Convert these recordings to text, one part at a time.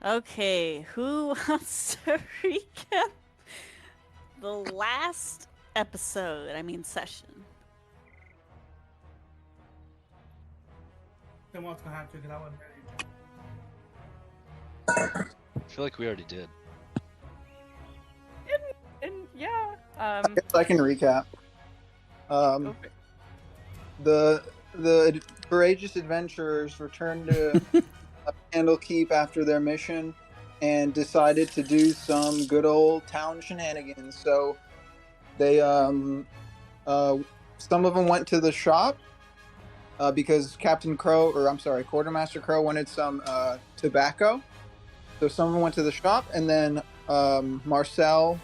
Okay, who wants to recap the last episode? I mean, session. Then what's gonna have to? Because I wasn't ready. I feel like we already did. And yeah, Guess I can recap. okay. The courageous adventurers returned to Candlekeep after their mission and decided to do some good old town shenanigans. So they some of them went to the shop because Quartermaster Crow wanted some tobacco. So some of them went to the shop, and then Marcel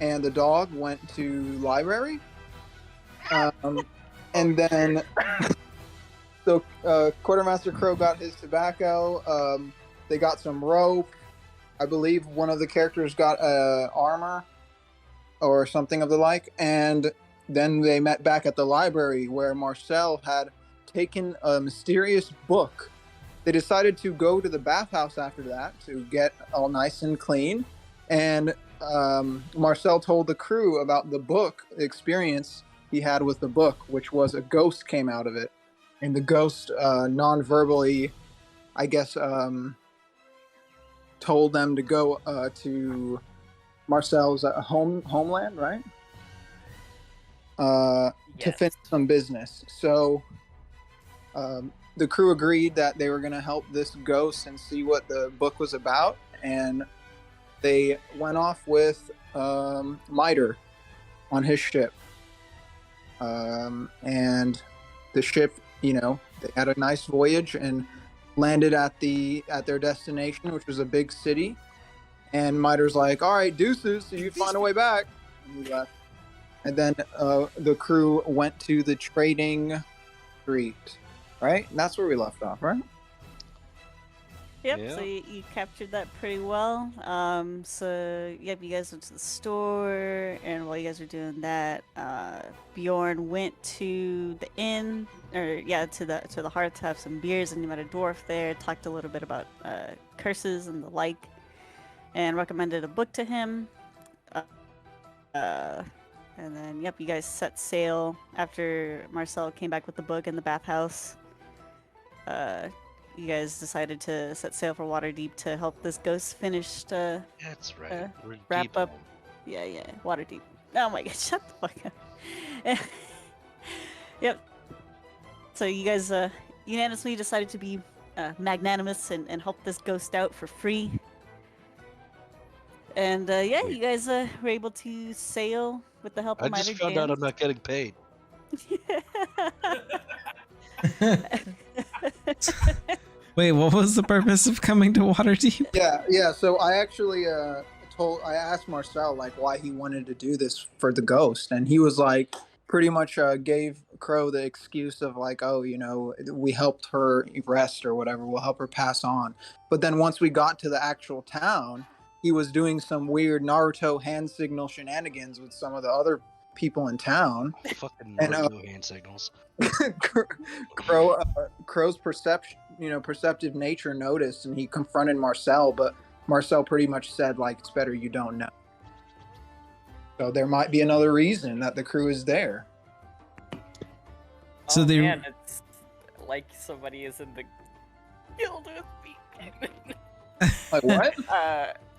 and the dog went to library. And then so Quartermaster Crow got his tobacco. They got some rope. I believe one of the characters got armor or something of the like. And then they met back at the library where Marcel had taken a mysterious book. They decided to go to the bathhouse after that to get all nice and clean. And Marcel told the crew about the book, the experience he had with the book, which was a ghost came out of it. And the ghost non-verbally, I guess, told them to go to Marcel's homeland, right? To Yes. finish some business. So the crew agreed that they were going to help this ghost and see what the book was about. And they went off with Miter on his ship. And the ship, they had a nice voyage and landed at their destination, which was a big city. And Miter's like, "All right, deuces, so you find a way back." And we left. And then the crew went to the trading street, right? And that's where we left off, right? Yep, Yeah. so you captured that pretty well. So yep, you guys went to the store, and while you guys were doing that, Bjorn went to the inn, or yeah, to the hearth to have some beers, and you met a dwarf there. Talked a little bit about curses and the like, and recommended a book to him. And then yep, you guys set sail after Marcel came back with the book in the bathhouse. You guys decided to set sail for Waterdeep to help this ghost finish That's right. We're wrap deep up. home. Yeah, Waterdeep. Oh my god, shut the fuck up. Yep. So you guys unanimously decided to be magnanimous and help this ghost out for free. And yeah, you guys were able to sail with the help I of just Miter found out James. I'm not getting paid. Wait, what was the purpose of coming to Waterdeep? Yeah. So I actually I asked Marcel like why he wanted to do this for the ghost, and he was like, pretty much gave Crow the excuse of like, oh, we helped her rest or whatever. We'll help her pass on. But then once we got to the actual town, he was doing some weird Naruto hand signal shenanigans with some of the other people in town. Fucking And, Naruto hand signals. Crow's perceptive nature noticed, and he confronted Marcel, but Marcel pretty much said like, it's better you don't know. So there might be another reason that the crew is there. So Oh, they- man, it's like somebody is in the guild with me. Like what?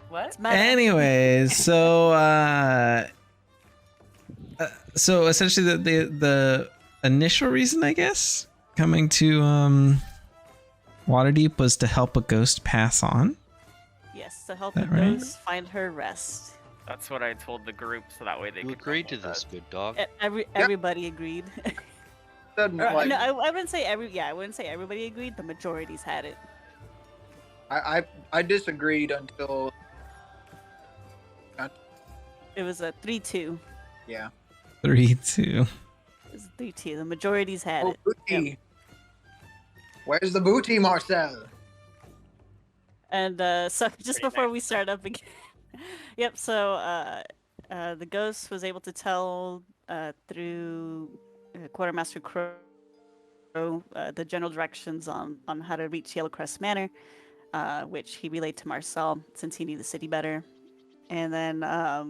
What? Anyways, so essentially the initial reason, I guess, coming to Waterdeep was to help a ghost pass on. Yes, to help That the right? ghost find her rest. That's what I told the group, so that way they You could. agreed to rumble this, that. good dog. Everybody agreed. Said, Or, like, no, I wouldn't say I wouldn't say everybody agreed. The majorities had it. I disagreed until It was a 3-2. yeah. 3-2. It was a 3-2. The majorities had Oh, it. booty. Yep. Where's the booty, Marcel? And so just Pretty before nice. we start up again, yep. So the ghost was able to tell through Quartermaster Crow the general directions on how to reach Yellowcrest Manor. which he relayed to Marcel since he knew the city better. And then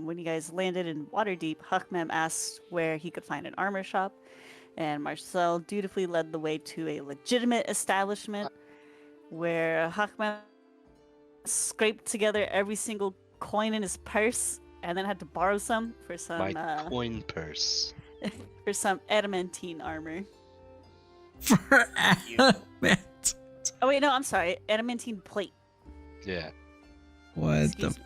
when you guys landed in Waterdeep, Huckmem asked where he could find an armor shop, and Marcel dutifully led the way to a legitimate establishment where Huckmem scraped together every single coin in his purse and then had to borrow some for some My coin purse. for some adamantine armor. For adamant. Oh wait, no, I'm sorry, adamantine plate. Yeah. What Excuse the me.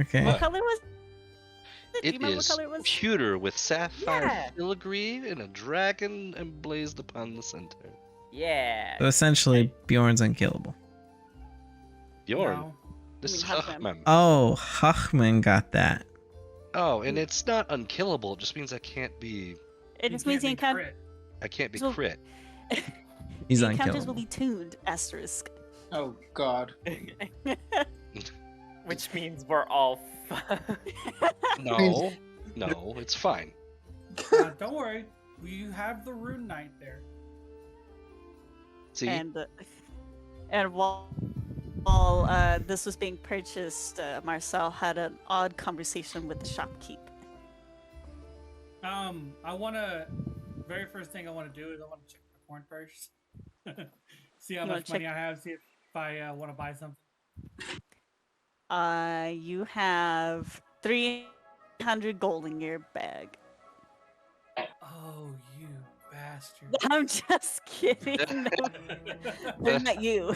fuck? Okay. What color was it? Do you It remember what is color it was? pewter with sapphire Yeah. filigree and a dragon emblazed upon the center. Yeah. So essentially, Bjorn's unkillable. Bjorn, No. this is I mean, Huckmem. Huckmem. Oh, Huckman got that. Oh, and it's not unkillable. It just means I can't be. It just means the can't be encounter. crit. I can't be So- crit. He's The encounters will unkillable. be tuned. Asterisk. Oh God. Which means we're all. No, no, it's fine. Don't worry. You have the Rune Knight there. See, And while this was being purchased, Marcel had an odd conversation with the shopkeep. I wanna. Very first thing I want to do is I want to check my coin purse. See how You wanna much money check- I have. See if I want to buy something. You have 300 gold in your bag. Oh, you bastard! I'm just kidding. No, not you.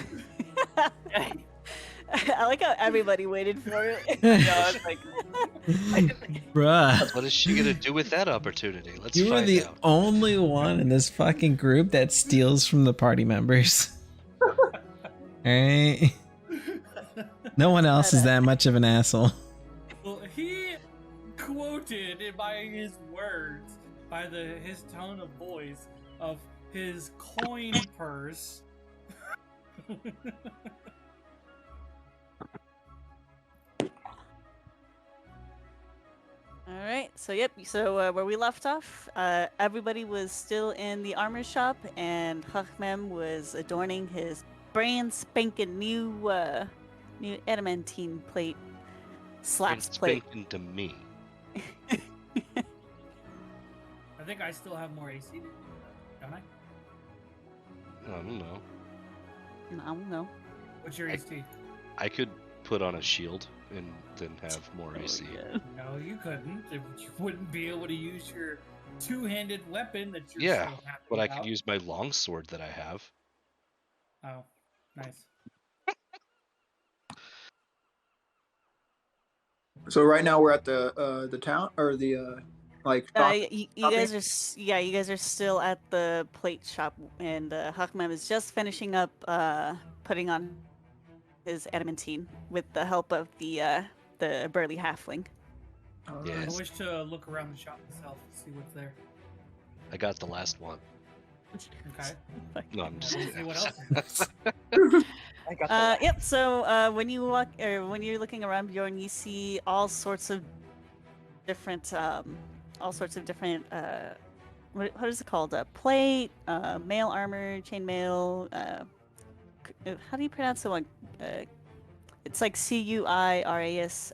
I like how everybody waited for it. No, it's like. Bruh. what is she gonna do with that opportunity? Let's You are find the out. only one in this fucking group that steals from the party members. Alright? No one else is that much of an asshole. Well, he quoted it by his words, by his tone of voice of his coin purse. All right. So yep. So where we left off, everybody was still in the armor shop, and Huckmem was adorning his brand spanking new adamantine plate, slaps It's plate. baked into me. I think I still have more AC than you, don't I? I don't know. I don't know. What's your AC? I could put on a shield and then have more AC. Yeah. No, you couldn't. You wouldn't be able to use your two-handed weapon that you're Yeah, so happy but I about. could use my longsword that I have. Oh, nice. So right now we're at the town or the like. shop- You shopping? guys are you guys are still at the plate shop, and Huckmem is just finishing up putting on his adamantine with the help of the burly halfling. All Yeah. I right. wish to look around the shop myself and see what's there. I got the last one. Okay. No, I'm just Let me see kidding. what else there is. I got the Yep. So when you walk, or when you're looking around Bjorn, you see all sorts of different, what is it called? Plate, mail armor, chainmail. How do you pronounce the one? It's like Cuirass.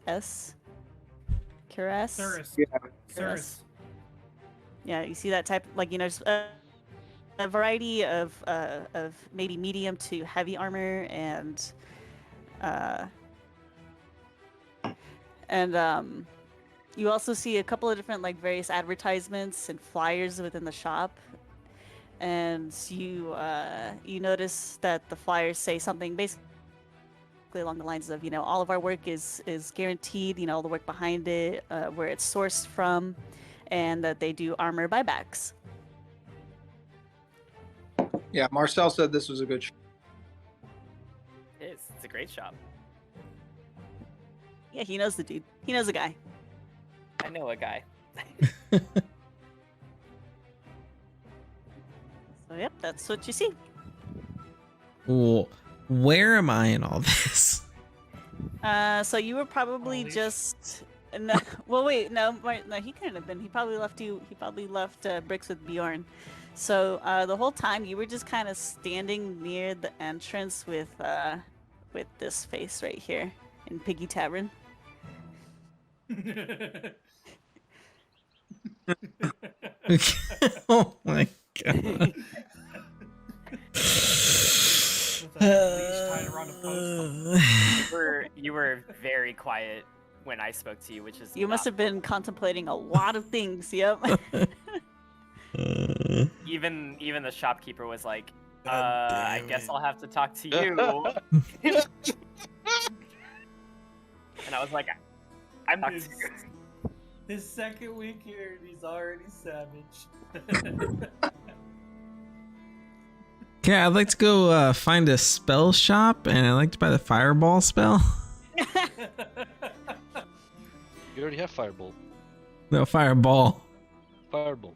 Cuirass. Cirrus. Yeah. Cirrus. Yeah, you see that type, like just a variety of maybe medium to heavy armor, and you also see a couple of different like various advertisements and flyers within the shop, and you notice that the flyers say something basically along the lines of all of our work is guaranteed, all the work behind it, where it's sourced from, and that they do armor buybacks. Yeah, Marcel said this was a good. It's a great shop. Yeah, he knows the dude. He knows the guy. I know a guy. So yep, that's what you see. Well, where am I in all this? So you were probably Holy just. No, well, wait, no, no, he couldn't have been. He probably left you. He probably left Bricks with Bjorn. So the whole time you were just kind of standing near the entrance with this face right here in Piggy Tavern. Oh my god. With a leash tied around a post. You were very quiet when I spoke to you, which is You must not have been contemplating a lot of things. Yep. even the shopkeeper was like, God I damn guess it. I'll have to talk to you. And I was like, I'm not. His second week here, and he's already savage. Okay, I'd like to go find a spell shop, and I'd like to buy the fireball spell. You already have Firebolt. No, fireball. Firebolt.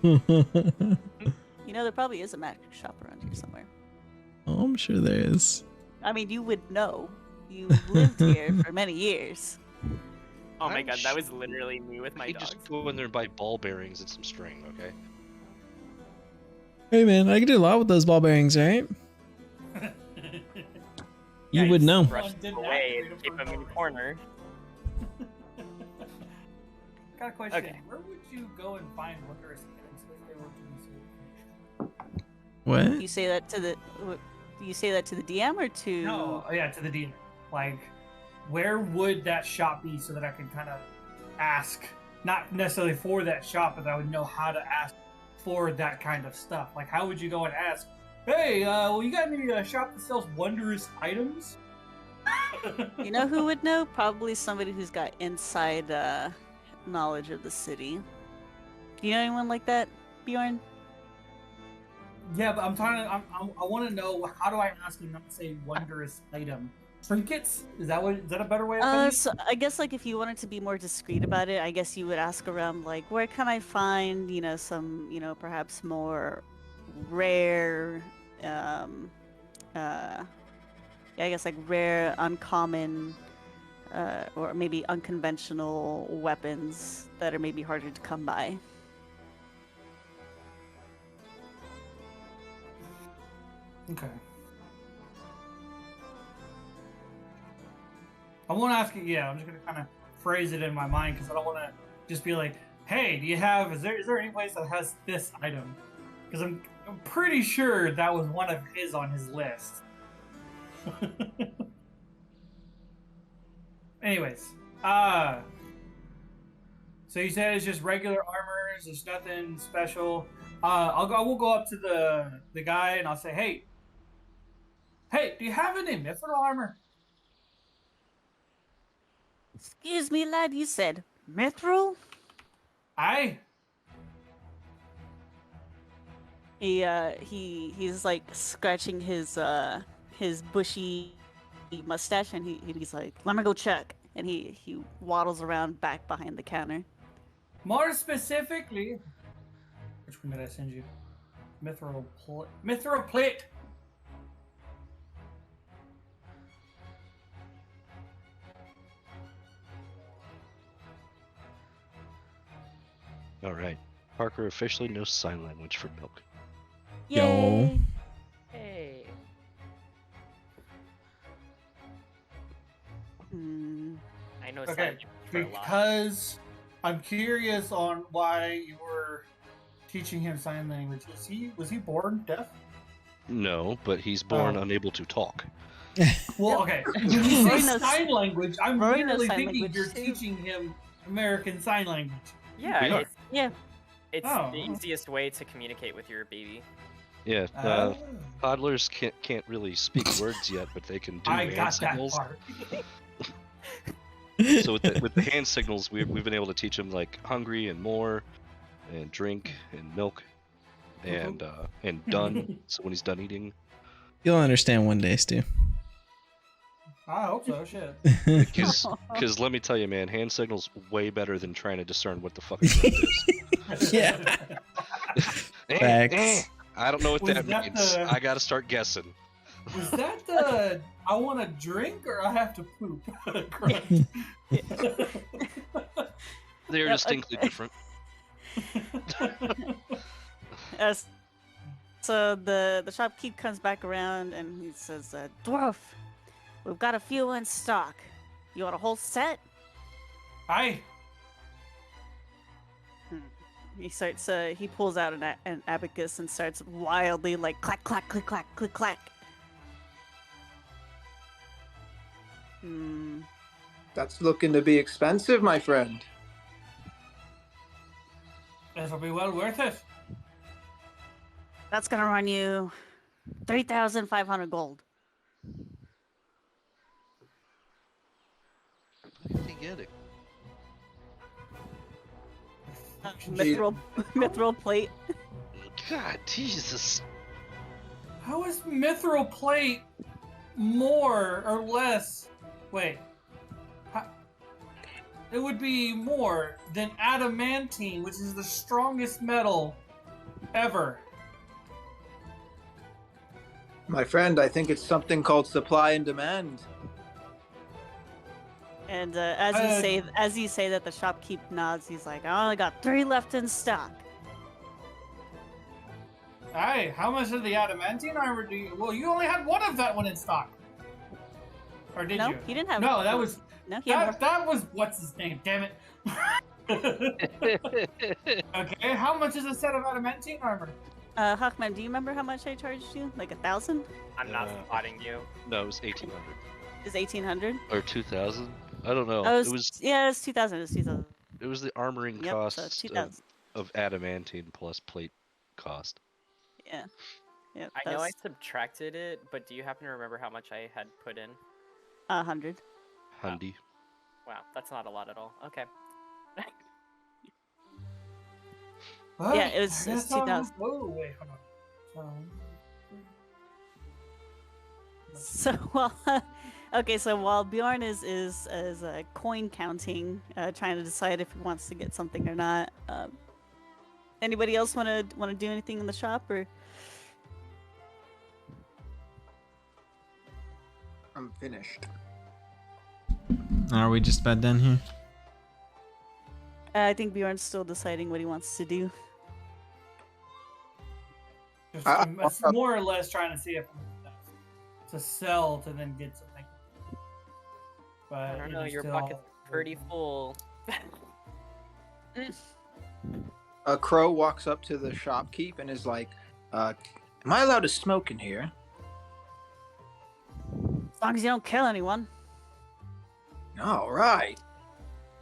You know, there probably is a magic shop around here somewhere. Oh, I'm sure there is. I mean, you would know. You lived here for many years. Oh my I'm god, that was literally me with my You dogs. just go in there and buy ball bearings and some string, okay? Hey man, I can do a lot with those ball bearings, right? Yeah, You would just know. Brush Didn't them away activate and keep him them for in no the corner. Got a question. Okay. Where would you go and find wondrous items if they were to be sold? What? You say that to the DM or to? No, yeah, to the dealer. Like, where would that shop be so that I could kind of ask, not necessarily for that shop, but I would know how to ask for that kind of stuff. Like, how would you go and ask, hey, well, you got any shop that sells wondrous items? You know who would know? Probably somebody who's got inside knowledge of the city. Do you know anyone like that, Bjorn? Yeah, but I'm trying to. I want to know, how do I ask and not say wondrous item? Trinkets? Is that a better way of saying it? So I guess like if you wanted to be more discreet about it, I guess you would ask around like, where can I find, some, perhaps more rare, yeah, I guess like rare, uncommon, or maybe unconventional weapons that are maybe harder to come by. Okay. I won't ask it yet. I'm just gonna kind of phrase it in my mind because I don't want to just be like, "Hey, is there any place that has this item?" Because I'm pretty sure that was one of his on his list. Anyways, so you said it's just regular armors. There's nothing special. I will go up to the guy and I'll say, "Hey, do you have any mithril armor?" Excuse me, lad, you said mithril? Aye. He's like scratching his bushy mustache, and he's like, "Let me go check." And he waddles around back behind the counter. More specifically, which one did I send you? Mithril plate. All right. Parker officially knows sign language for milk. Yay! Hey. Hmm. I know Okay, sign language for a lot. because I'm curious on why you were teaching him sign language. Was he born deaf? No, but he's born Oh. unable to talk. Well, okay. When you Rory say knows- sign language, I'm Rory knows literally sign thinking language you're too. teaching him American Sign Language. Yeah, We are. Yeah. it's Oh. the easiest way to communicate with your baby. Yeah, Oh. toddlers can't really speak words yet, but they can do I hand got that signals. part. So with the hand signals, we've been able to teach them like hungry and more, and drink and milk, and done. So when he's done eating, You'll understand one day, Stu. I hope so. Shit. because let me tell you, man, hand signals way better than trying to discern what the fuck his breath is. Yeah. Facts. I don't know what Was that that means. the- I gotta start guessing. Was that the I want to drink or I have to poop? Correct. They're Yep, distinctly different. As so the shopkeep comes back around and he says, "Dwarf, we've got a few in stock. You want a whole set?" Aye. He starts. He pulls out an abacus and starts wildly like clack clack click clack click clack. Hmm. That's looking to be expensive, my friend. This will be well worth it. That's gonna run you 3,500 gold. Where did he get it? Mithril, mithril plate. God, Jesus. How is mithril plate more or less? Wait. It would be more than adamantine, which is the strongest metal ever. My friend, I think it's something called supply and demand. And as you say that, the shopkeep nods. He's like, "I only got 3 left in stock." Aye, how much of the adamantine armor do you? Well, you only had one of that one in stock. Or did No, you? he didn't have. No, that was he had more. that was what's his name? Damn it. Okay, how much is a set of adamantine armor? Hawkman, do you remember how much I charged you? Like 1,000? I'm not spotting you. No, it was 1800 Is 1,800? or 2000. I don't know. Oh, It was 2,000. It was 2,000. it was the armoring Yep, so cost 2,000. of adamantine plus plate cost. Yeah. Yep. I know I subtracted it, but do you happen to remember how much I had put in? 100. Hundy. Wow, that's not a lot at all. Okay. Yeah, it was 2,000. Whoa, wait, hold on. So while so while Bjorn is coin counting, trying to decide if he wants to get something or not, anybody else want to do anything in the shop or? I'm finished. Are we just about done here? I think Bjorn's still deciding what he wants to do. Just, I- it's more or less trying to see if to sell to then get something. But I don't know, your still- pocket's pretty full. A crow walks up to the shopkeep and is like, "Am I allowed to smoke in here?" As long as you don't kill anyone. All right.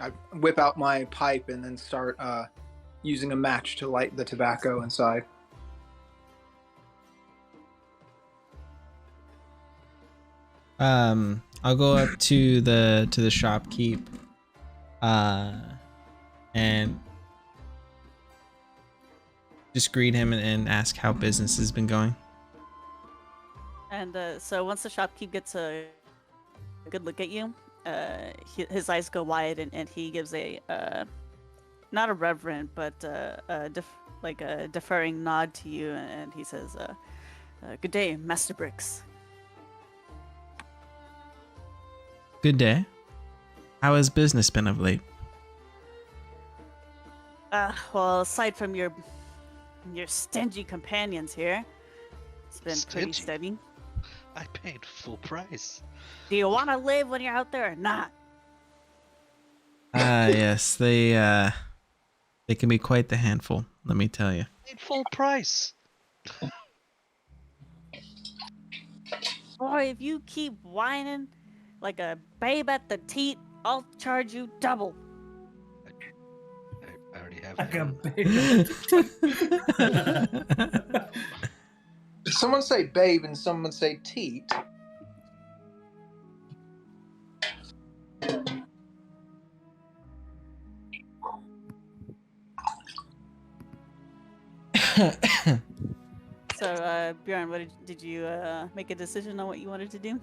I whip out my pipe and then start using a match to light the tobacco inside. I'll go up to the shopkeep, and just greet him and ask how business has been going. And so once the shopkeep gets a good look at you, his eyes go wide and he gives a not a reverent but a deferring nod to you, and he says, "Good day, Master Bricks." Good day. How has business been of late? Well, aside from your stingy companions here, it's been pretty Stingy? steady. I paid full price. Do you want to live when you're out there or not? Yes, they can be quite the handful, let me tell you. Paid full price. Boy, if you keep whining like a babe at the teat, I'll charge you double. I already have Like that. a big. Did someone say babe and someone say teat? So, Bjorn, did you make a decision on what you wanted to do?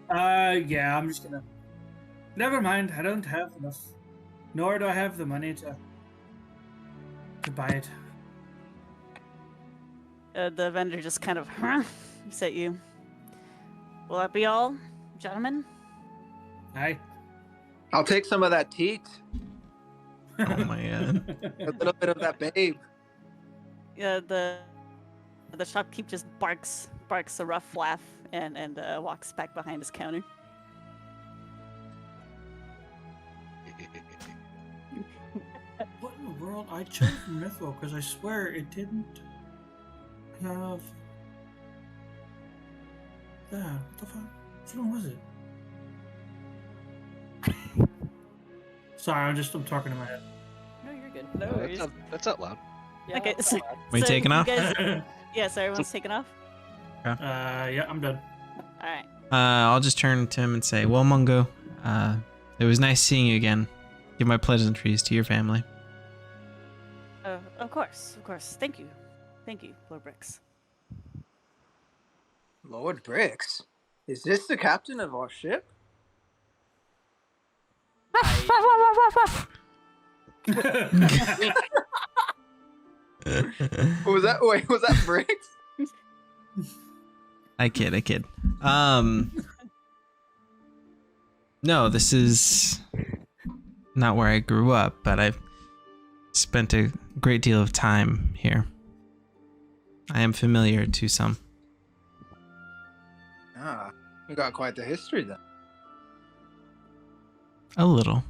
Yeah, I'm just gonna. Never mind. I don't have enough, nor do I have the money to buy it. The vendor just kind of looks at you. Will that be all, gentlemen? Aye. I'll take some of that teat, Oh my god. a little bit of that babe. the shopkeep just barks a rough laugh and walks back behind his counter. What in the world? I chose Mytho because I swear it didn't have that. What the fuck? Which one was it? Sorry, I'm talking in my head. No, you're good. No worries. That's out loud. Yeah, Okay, that's so- all right. We taking you off? guys- yeah, so everyone's taking off. Yeah, I'm done. All right. I'll just turn to him and say, "Well, Mungo, it was nice seeing you again. Give my pleasantries to your family." Of course. Thank you, Lord Bricks. Lord Bricks, is this the captain of our ship? Was that Bricks? I kid. No, this is not where I grew up, but I've spent a great deal of time here. I am familiar to some. Ah, you got quite the history then. A little.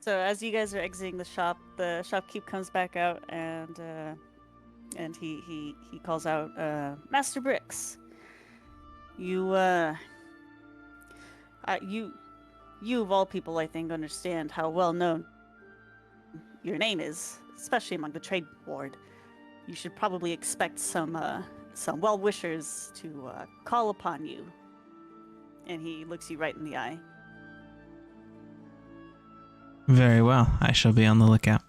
So as you guys are exiting the shop, the shopkeep comes back out and he calls out, Master Bricks. You of all people, I think, understand how well known your name is, especially among the trade ward. You should probably expect some well-wishers to call upon you. And he looks you right in the eye. Very well. I shall be on the lookout.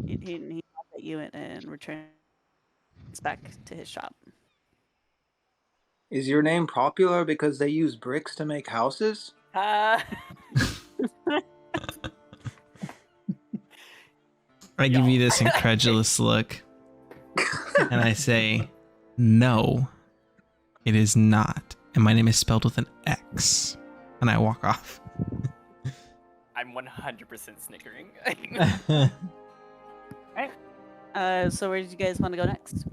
He nods at you and returns back to his shop. Is your name popular because they use bricks to make houses? I give you this incredulous look, and I say, "No, it is not. And my name is spelled with an X." And I walk off. I'm 100% snickering. So where did you guys want to go next?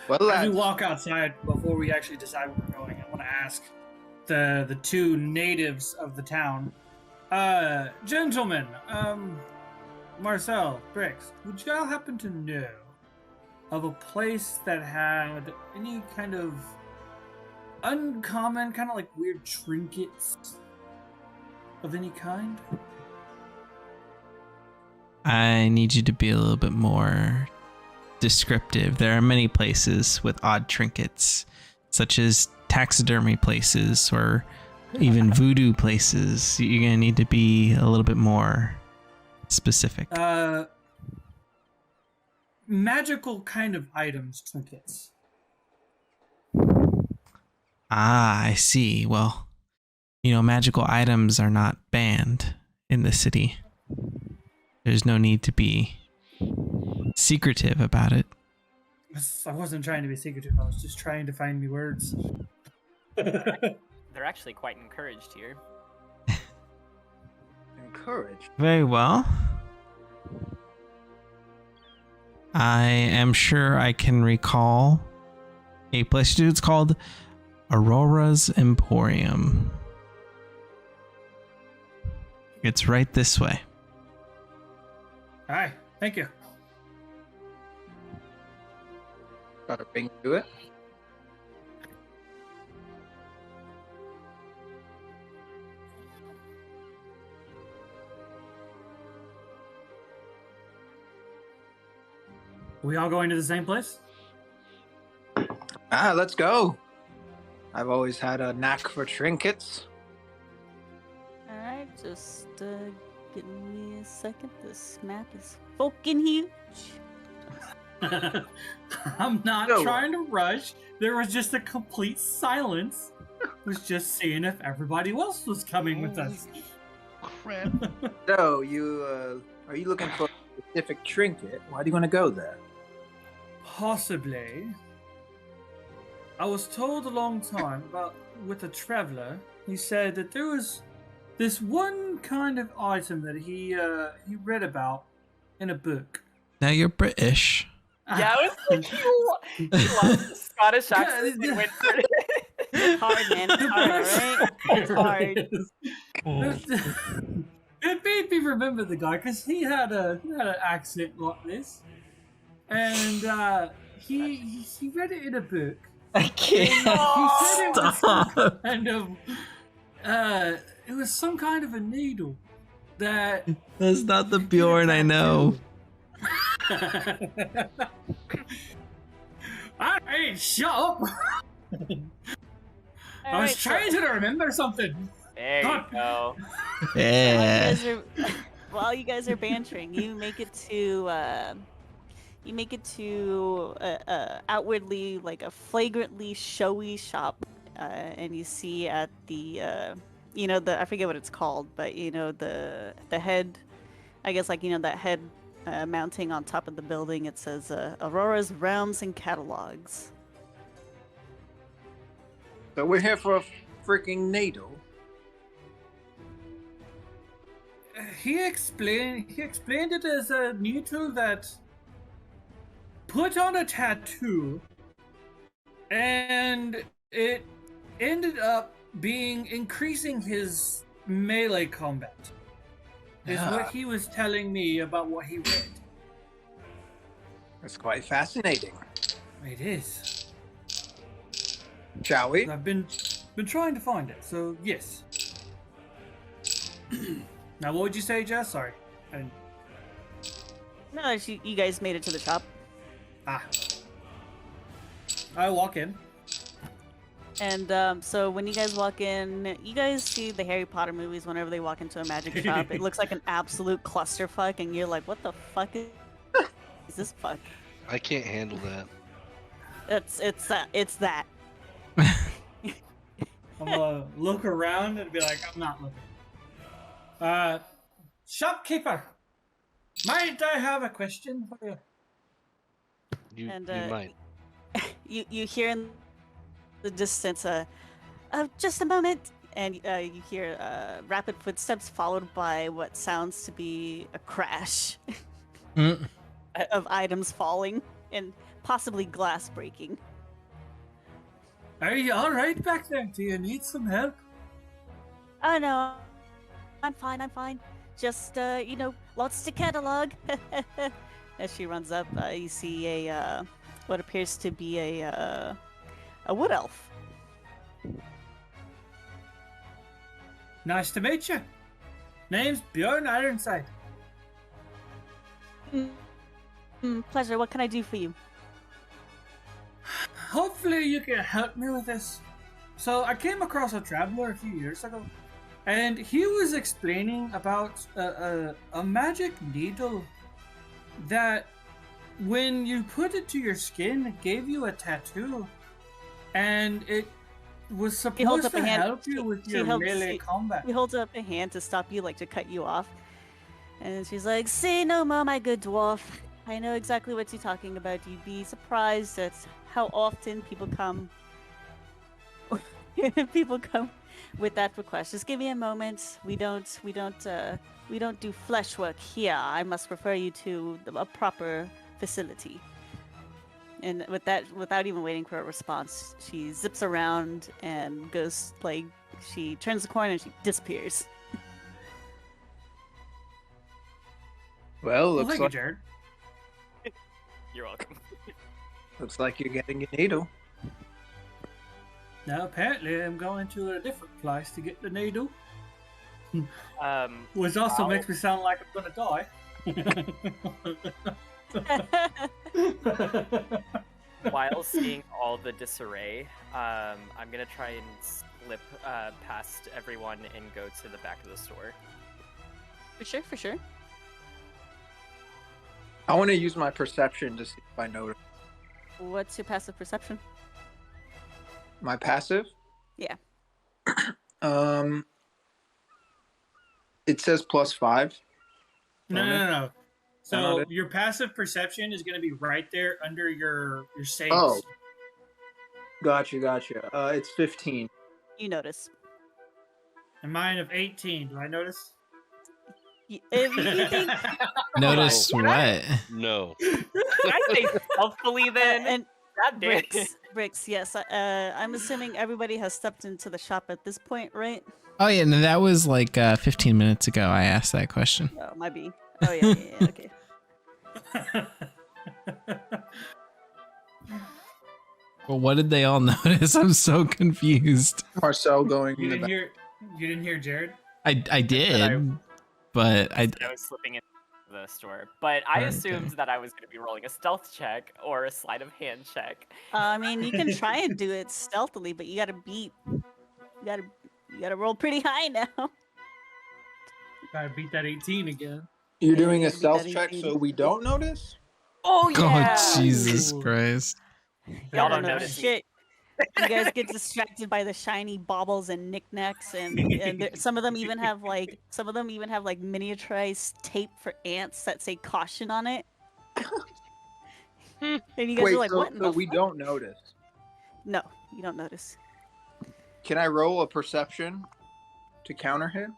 Well, As we lads, walk outside, before we actually decide where we're going, I want to ask the two natives of the town, gentlemen, Marcel, Bricks, would y'all happen to know of a place that had any kind of uncommon, kind of like weird trinkets of any kind? I need you to be a little bit more descriptive. There are many places with odd trinkets, such as taxidermy places or even voodoo places. You're going to need to be a little bit more specific. Magical kind of items, trinkets. Ah, I see. Well, magical items are not banned in the city. There's no need to be secretive about it. I wasn't trying to be secretive. I was just trying to find new words. They're actually quite encouraged here. encouraged. Very well. I am sure I can recall a place. It's called Aurora's Emporium. It's right this way. Hi, thank you. Got a ring to it. We all going to the same place? Let's go. I've always had a knack for trinkets. Alright, just give me a second. This map is fucking huge. I'm not No. trying to rush. There was just a complete silence. Was just seeing if everybody else was coming with us. Crap. So, are you looking for a specific trinket? Why do you want to go there? Possibly. I was told a long time with a traveler. He said that there was this one kind of item that he read about in a book. Now you're British. Yeah, I was like, he lost the Scottish accent and went for it. It's hard, man. It's hard, alright? It's hard. It made me remember the guy because he had an accent like this, and he read it in a book. I can't. He said it was Stop. some kind of it was some kind of a needle that. That's not the Bjorn I know. Alright, shut up! I was trying to remember something. There you go. Yeah. While you guys are bantering, you make it to outwardly like a flagrantly showy shop, and you see at the I forget what it's called, but the head, I guess, like that head mounting on top of the building, it says Aurora's Realms and Catalogs. So we're here for a freaking needle. He explained it as a needle that put on a tattoo, and it ended up increasing his melee combat. Is what he was telling me about what he read. That's quite fascinating. It is. Shall we? I've been trying to find it, so yes. Now, what would you say, Jess? Sorry. I didn't... No, you guys made it to the shop. I walk in. And so when you guys walk in, you guys see the Harry Potter movies whenever they walk into a magic shop. It looks like an absolute clusterfuck, and you're like, what the fuck is this fuck? I can't handle that. It's that. I'm gonna look around and be like, I'm not looking. Shopkeeper, might I have a question for you? You And, might. You hear in the distance, just a moment, and you hear rapid footsteps followed by what sounds to be a crash of items falling and possibly glass breaking. Are you all right back there? Do you need some help? Oh no, I'm fine. Just lots to catalog. As she runs up, you see a what appears to be a wood elf. Nice to meet you. Name's Bjorn Ironside. Pleasure. What can I do for you? Hopefully you can help me with this. So I came across a traveler a few years ago, and he was explaining about a magic needle that when you put it to your skin, it gave you a tattoo, and it was supposed to help you with your melee combat. He holds up a hand to stop you, like to cut you off. And she's like, "Say no more, my good dwarf. I know exactly what you're talking about. You'd be surprised at how often people come with that request. Just give me a moment. We don't do flesh work here. I must refer you to a proper facility." And with that, without even waiting for a response, she zips around and goes, like, she turns the corner and she disappears. Well, Thank you, Jared. You're welcome. looks like you're getting your needle. Now, apparently, I'm going to a different place to get the needle. Which also makes me sound like I'm gonna die. While seeing all the disarray, I'm gonna try and slip past everyone and go to the back of the store. For sure. I want to use my perception to see if I notice. What's your passive perception? My passive? Yeah. It says +5. No. So your passive perception is going to be right there under your saves. Oh. Gotcha. It's 15. You notice. And mine of 18. Do I notice? If you think Notice Oh. what? No. Can I say stealthily then? and God damn it. bricks, yes. I'm assuming everybody has stepped into the shop at this point, right? Oh yeah, no, that was like 15 minutes ago. I asked that question. Oh, might be. Oh yeah, okay. Well, what did they all notice? I'm so confused. Marcel going in You the didn't back. hear? You didn't hear Jared? I did, but I I was slipping into the store, but I Okay. assumed that I was going to be rolling a stealth check or a sleight of hand check. I mean, you can try and do it stealthily, but you gotta roll pretty high now. Gotta beat that 18 again. You're Yeah, doing you a gotta beat stealth that check 18. so we don't notice? Oh yeah! Oh Jesus Ooh. Christ! Y'all Y'all don't know notice me. shit. You guys get distracted by the shiny baubles and knicknacks, and some of them even have like miniaturized tape for ants that say caution on it. And you guys Wait, are like, so, what in so the we fuck? don't notice. No, you don't notice. Can I roll a perception to counter him?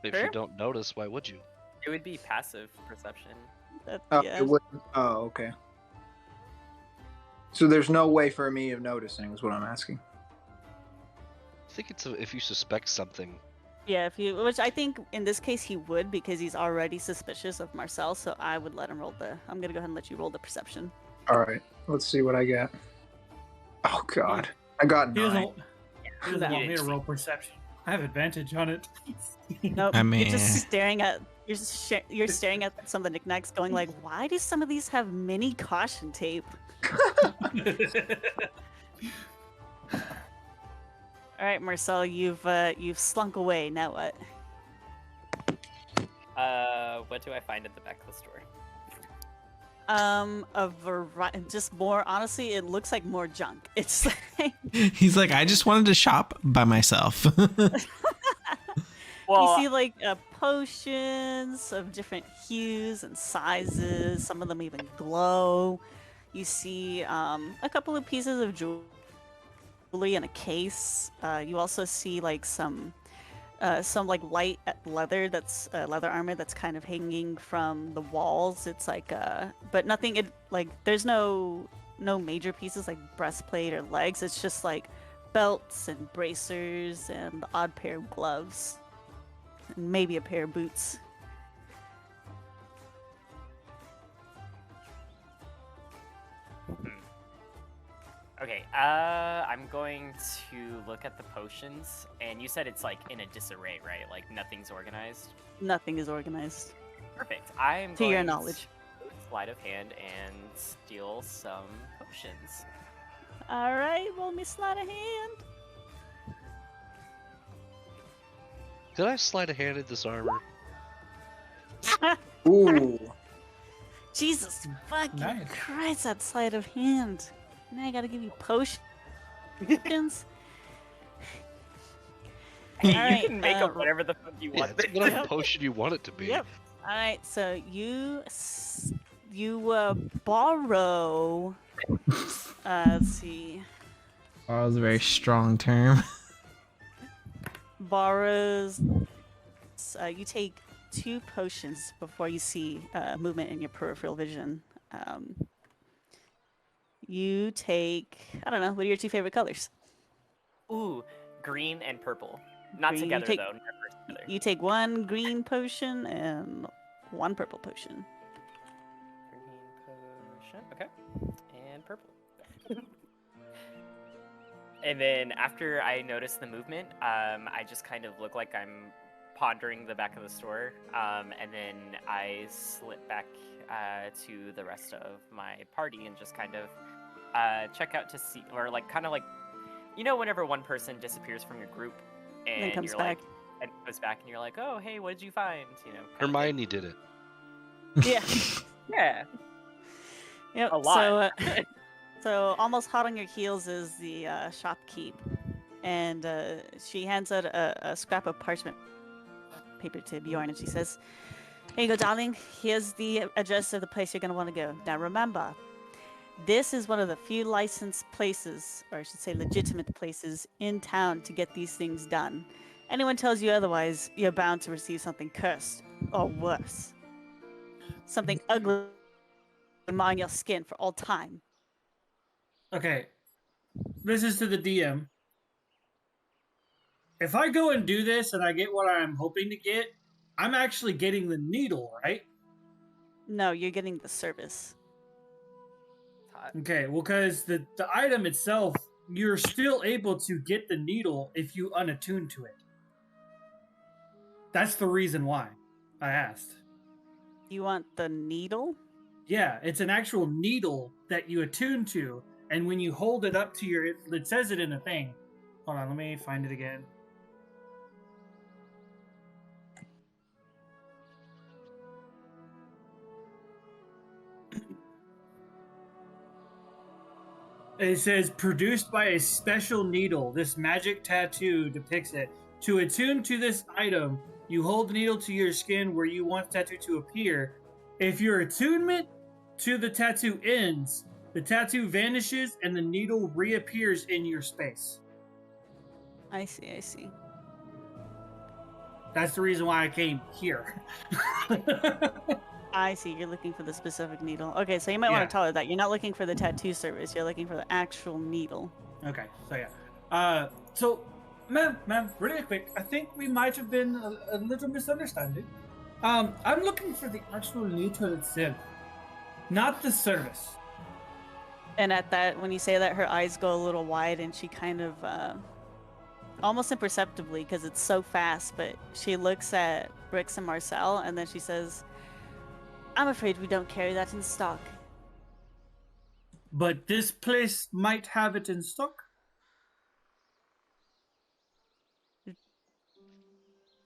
If Sure. you don't notice, why would you? It would be passive perception. Oh, Yeah. it wouldn't. Oh, okay. So there's no way for me of noticing, is what I'm asking. I think it's if you suspect something. Yeah, which I think in this case he would because he's already suspicious of Marcel, so I would let him roll I'm gonna go ahead and let you roll the perception. All right, let's see what I get. Oh God, I got He doesn't. 9. He doesn't want me to roll perception. I have advantage on it. Nope. I mean, You're just staring at you're staring at some of the knickknacks, going like, why do some of these have mini caution tape? All right, Marcel, you've slunk away. Now what? What do I find at the back of the store? A variety, just more. Honestly, it looks like more junk. It's like he's like, I just wanted to shop by myself. Well, you see like potions of different hues and sizes. Some of them even glow. You see a couple of pieces of jewelry in a case. You also see like some like light leather leather armor that's kind of hanging from the walls. It's like but nothing. There's no major pieces like breastplate or legs. It's just like belts and bracers and the odd pair of gloves. And maybe a pair of boots. okay. I'm going to look at the potions, and you said it's like in a disarray, right? Like nothing's organized. Nothing is organized, Perfect. I am to your going knowledge. to sleight of hand and steal some potions. All right, roll me sleight of hand. Did I slide a hand in this armor? Ooh, Jesus fucking Nice. Christ, that sleight of hand. Now I gotta give you potions. you Alright, can make up whatever the fuck you Yeah, want. it's whatever potion you want it to be. Yep. All right, so you borrow. Let's see. Oh, that was a very strong term. Borrows. You take 2 potions before you see movement in your peripheral vision. You take. I don't know. What are your 2 favorite colors? Ooh, green and purple. Not Green, you together take- though. Never together. You take 1 green potion and 1 purple potion. Green potion. Okay. And purple. And then after I notice the movement, I just kind of look like I'm pondering the back of the store, and then I slip back to the rest of my party and just kind of check out to see, or like kind of like, you know, whenever one person disappears from your group and then comes you're back. like, and goes back and you're like, oh hey, what did you find? You know. kind of thing. Hermione did it. Yeah. Yeah. Yep. A lot. So almost hot on your heels is the shopkeep, and she hands out a scrap of parchment paper to Bjorn, and she says, "Here you go, darling. Here's the address of the place you're gonna want to go. Now remember, this is one of the few licensed places, or I should say legitimate places, in town to get these things done. Anyone tells you otherwise, you're bound to receive something cursed, or worse. Something ugly on your skin for all time. Okay, this is to the DM. If I go and do this and I get what I'm hoping to get, I'm actually getting the needle, right? No, you're getting the service. Hot. Okay, well, because the item itself, you're still able to get the needle if you unattune to it. That's the reason why I asked. You want the needle? Yeah, it's an actual needle that you attune to, and when you hold it up to your, it says it in the thing. Hold on, let me find it again. It says produced by a special needle. This magic tattoo depicts it. To attune to this item, you hold the needle to your skin where you want the tattoo to appear. If your attunement to the tattoo ends, the tattoo vanishes and the needle reappears in your space. I see. That's the reason why I came here. I see. You're looking for the specific needle. Okay, so you might Yeah. want to tell her that. You're not looking for the tattoo service. You're looking for the actual needle. Okay, so yeah. So, ma'am, really quick, I think we might have been a little misunderstanding. I'm looking for the actual needle itself, not the service. And at that, when you say that, her eyes go a little wide and she kind of, almost imperceptibly, because it's so fast, but she looks at Brix and Marcel and then she says, I'm afraid we don't carry that in stock. But this place might have it in stock.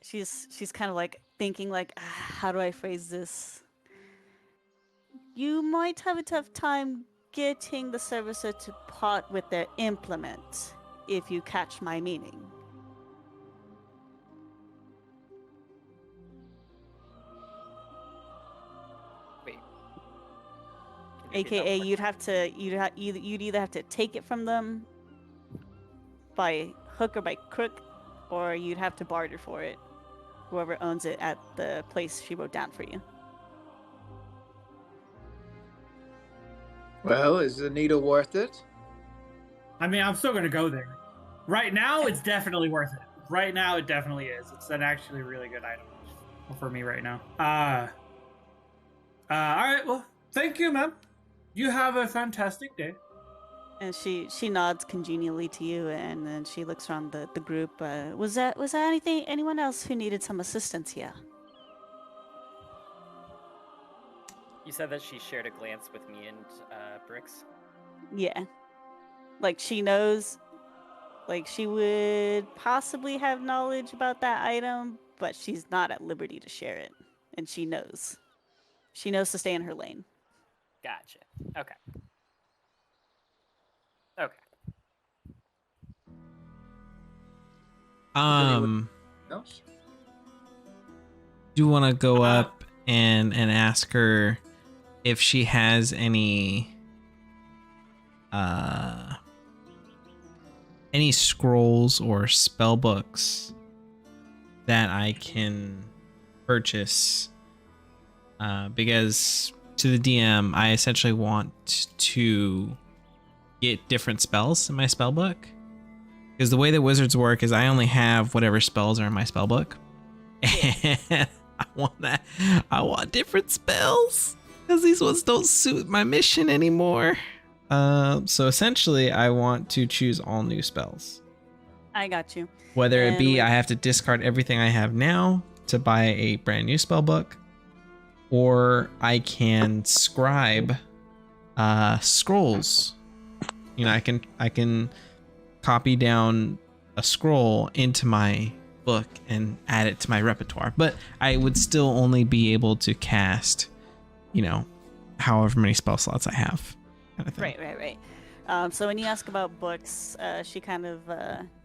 She's kind of like thinking like, how do I phrase this? You might have a tough time getting the servicer to part with their implement, if you catch my meaning. Wait. Can you repeat that AKA, one you'd either have to take it from them by hook or by crook, or you'd have to barter for it. Whoever owns it at the place she wrote down for you. Well, is the needle worth it? I mean, I'm still gonna go there. Right now, it's definitely worth it. Right now, it definitely is. It's an actually really good item for me right now. All right. Well, thank you, ma'am. You have a fantastic day. And she nods congenially to you, and then she looks around the group. Was there anyone else who needed some assistance here? You said that she shared a glance with me and Brix. Yeah, like she knows, like she would possibly have knowledge about that item, but she's not at liberty to share it, and she knows to stay in her lane. Gotcha. Okay. Okay. No. Do want to go up and ask her if she has any scrolls or spell books that I can purchase, because to the DM I essentially want to get different spells in my spell book, because the way that wizards work is I only have whatever spells are in my spell book. And I want different spells because these ones don't suit my mission anymore. So essentially I want to choose all new spells. I got you. Whether it And be I have to discard everything I have now to buy a brand new spell book, or I can scribe scrolls. You know, I can copy down a scroll into my book and add it to my repertoire, but I would still only be able to cast, you know, however many spell slots I have, kind of thing. Right. So when you ask about books, she kind of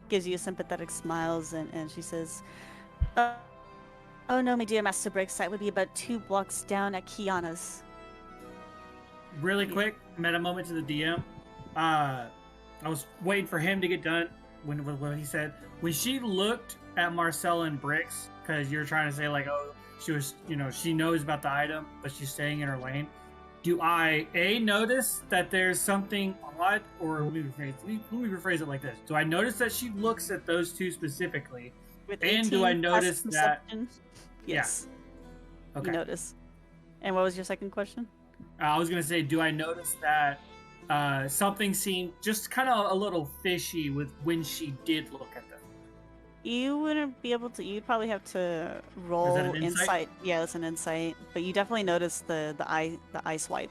gives you a sympathetic smiles, and she says, oh no, my dear Master Brix, that would be about 2 blocks down at Kiana's. Really quick, meta moment to the DM. I was waiting for him to get done when he said, when she looked at Marcel and Brix because you're trying to say like, oh, she was, she knows about the item, but she's staying in her lane. Do I notice that there's something odd, or let me rephrase it like this: do I notice that she looks at those two specifically, With and do I 18 notice plus that? perception, yes, Okay. you notice. And what was your second question? I was gonna say, do I notice that something seemed just kind of a little fishy with when she did look at them? You wouldn't be able to. You'd probably have to roll an insight? Yeah, that's an insight. But you definitely notice the eye swipe.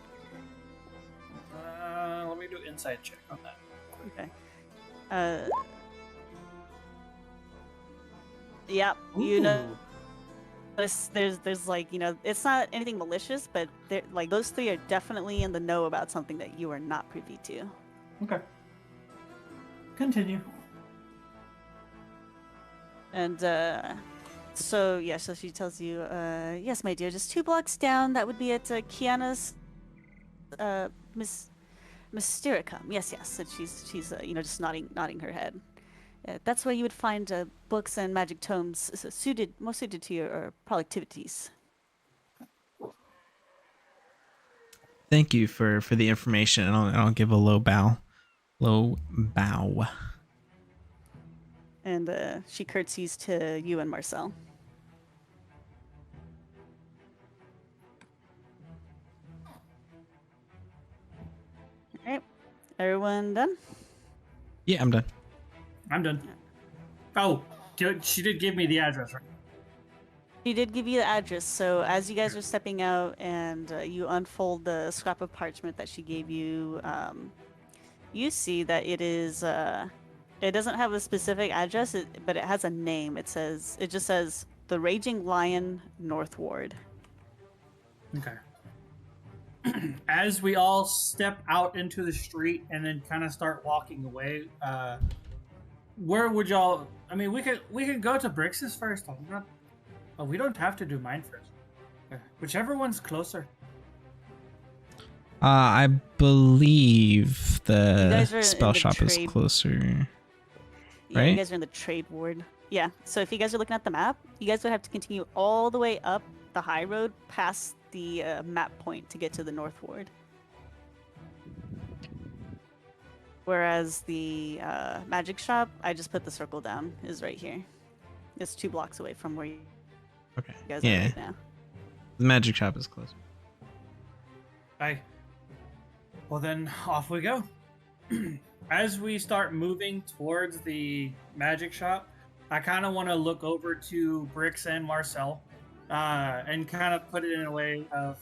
Let me do an insight check on that. Okay. Yeah, you know. Ooh. There's like, it's not anything malicious, but like those three are definitely in the know about something that you are not privy to. Okay. Continue. And so she tells you, yes, my dear, just 2 blocks down. That would be at Kiana's Mystericum. Yes. And she's just nodding her head. That's where you would find books and magic tomes more suited to your productivities. Thank you for the information. And I'll give a low bow. And she curtsies to you and Marcel. All right, everyone done? Yeah, I'm done. I'm done. Oh, she did give me the address, right? She did give you the address, so as you guys are stepping out and you unfold the scrap of parchment that she gave you, you see that it is, it doesn't have a specific address, but it has a name. It just says, The Raging Lion, North Ward. Okay. As we all step out into the street and then kind of start walking away, where would y'all? I mean, we could go to Brix's first. We don't have to do mine first. Whichever one's closer. I believe the are spell in the shop is trade. closer. Yeah, Right? you guys are in the trade ward. Yeah, so if you guys are looking at the map, you guys would have to continue all the way up the high road past the map point to get to the North Ward. Whereas the magic shop, I just put the circle down, is right here. It's 2 blocks away from where you Okay. guys are Yeah. right now. The magic shop is closer. Aye. Well, then off we go. As we start moving towards the magic shop, I kind of want to look over to Brix and Marcel and kind of put it in a way of.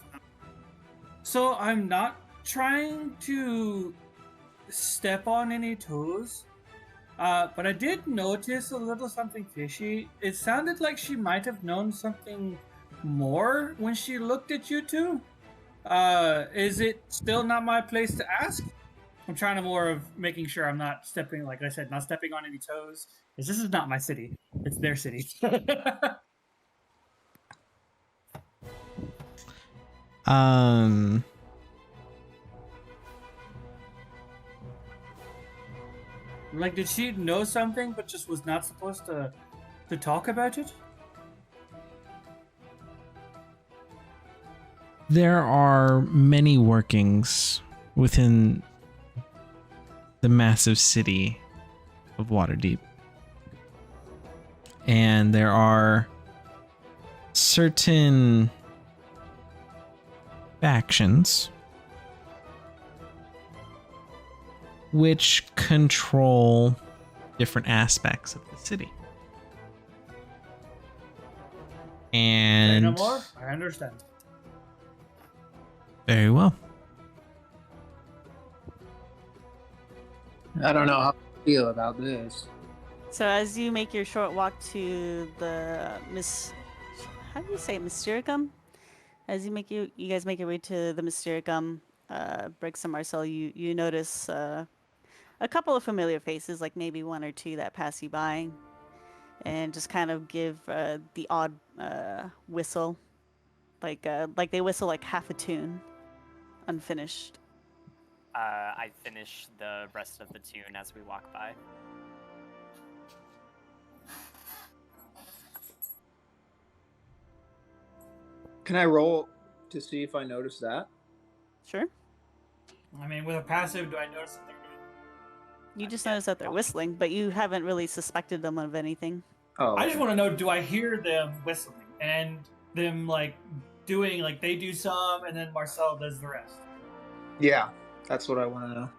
So I'm not trying to step on any toes, but I did notice a little something fishy. It sounded like she might have known something more when she looked at you two. Is it still not my place to ask? I'm trying to more of making sure I'm not stepping, like I said, not stepping on any toes. Because this is not my city. It's their city. Like, did she know something but just was not supposed to talk about it? There are many workings within the massive city of Waterdeep. And there are certain factions which control different aspects of the city. And Say no more? I understand. Very well. I don't know how I feel about this. So as you make your short walk to the how do you say it? Mystericum? As you guys make your way to the Mystericum, Brix and Marcel, you notice a couple of familiar faces, like maybe 1 or 2 that pass you by, and just kind of give the odd whistle, like they whistle like half a tune, unfinished. I finish the rest of the tune as we walk by. Can I roll to see if I notice that? Sure. I mean, with a passive, do I notice that they're doing? You just notice that they're whistling, but you haven't really suspected them of anything. Oh, I just okay. want to know: do I hear them whistling and them like doing like they do some, and then Marcel does the rest? Yeah, that's what I want to know.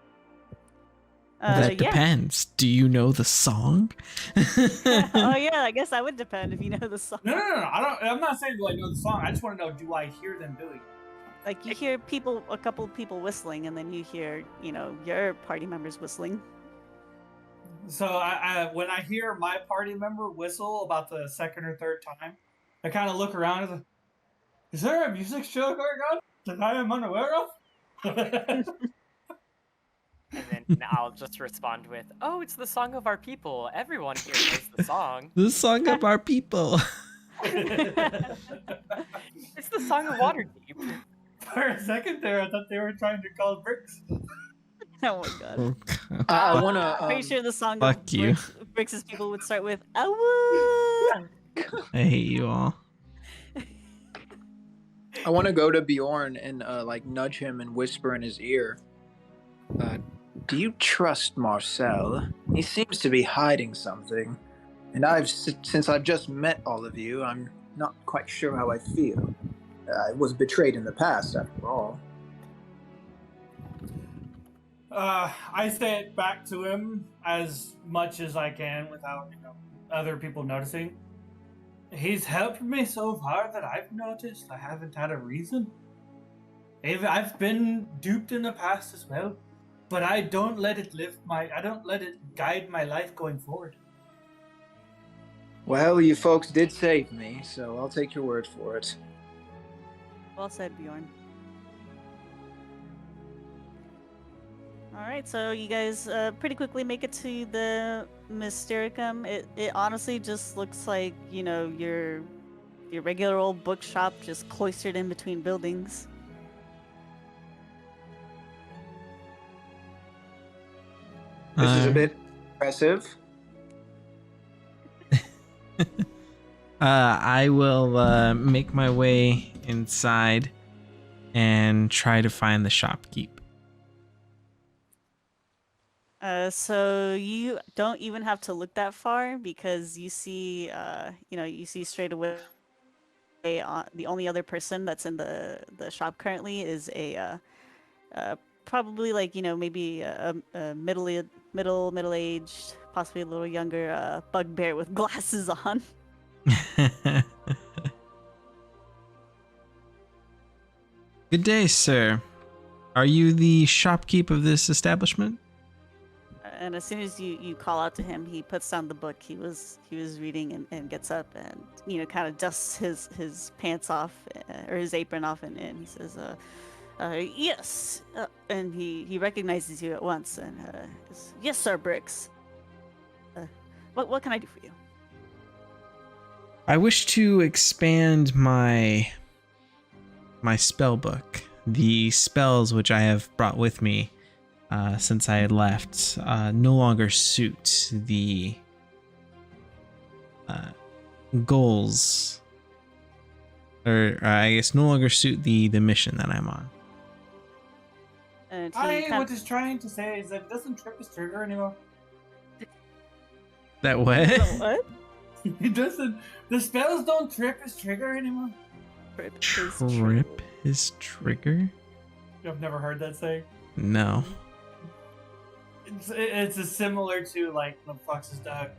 That Yeah. depends. Do you know the song? Oh yeah, I guess that would depend if you know the song. No. I don't. I'm not saying do I know the song. I just want to know: do I hear them doing? Like you hear a couple of people whistling, and then you hear, your party members whistling. So I when I hear my party member whistle about the second or third time, I kind of look around and like, is there a music show going on that I am unaware of? And then I'll just respond with, "Oh, it's the song of our people. Everyone here knows the song. The song of our people. It's the song of Waterdeep." For a second there, I thought they were trying to call bricks. Oh my god. Oh, God. I want to. Pretty sure the song fuck of you. Brix's people would start with "Awoo." I hate you all. I want to go to Bjorn and like nudge him and whisper in his ear. Do you trust Marcel? He seems to be hiding something, and since I've just met all of you, I'm not quite sure how I feel. I was betrayed in the past, after all. I say it back to him as much as I can without other people noticing. He's helped me so far that I've noticed I haven't had a reason. I've been duped in the past as well, but I don't let it guide my life going forward. Well, you folks did save me, so I'll take your word for it. Well said, Bjorn. All right, so you guys pretty quickly make it to the Mystericum. It honestly just looks like, your regular old bookshop just cloistered in between buildings. This is a bit impressive. I will make my way inside and try to find the shopkeep. So you don't even have to look that far because you see, you see straight away. The only other person that's in the shop currently is a probably like maybe a middle-aged, possibly a little younger bugbear with glasses on. Good day, sir. Are you the shopkeep of this establishment? And as soon as you call out to him, he puts down the book he was reading and gets up and kind of dusts his pants off or his apron off and he says, yes, and he recognizes you at once and says, yes, sir, Bricks. What can I do for you? I wish to expand my spell book. The spells which I have brought with me since I had left no longer suit the goals, or I guess no longer suit the mission that I'm on. And What he's trying to say is that it doesn't trip his trigger anymore. That what? What? He doesn't. The spells don't trip his trigger anymore. Trip his trigger? You've never heard that saying? No. It's similar to like the fox's dog,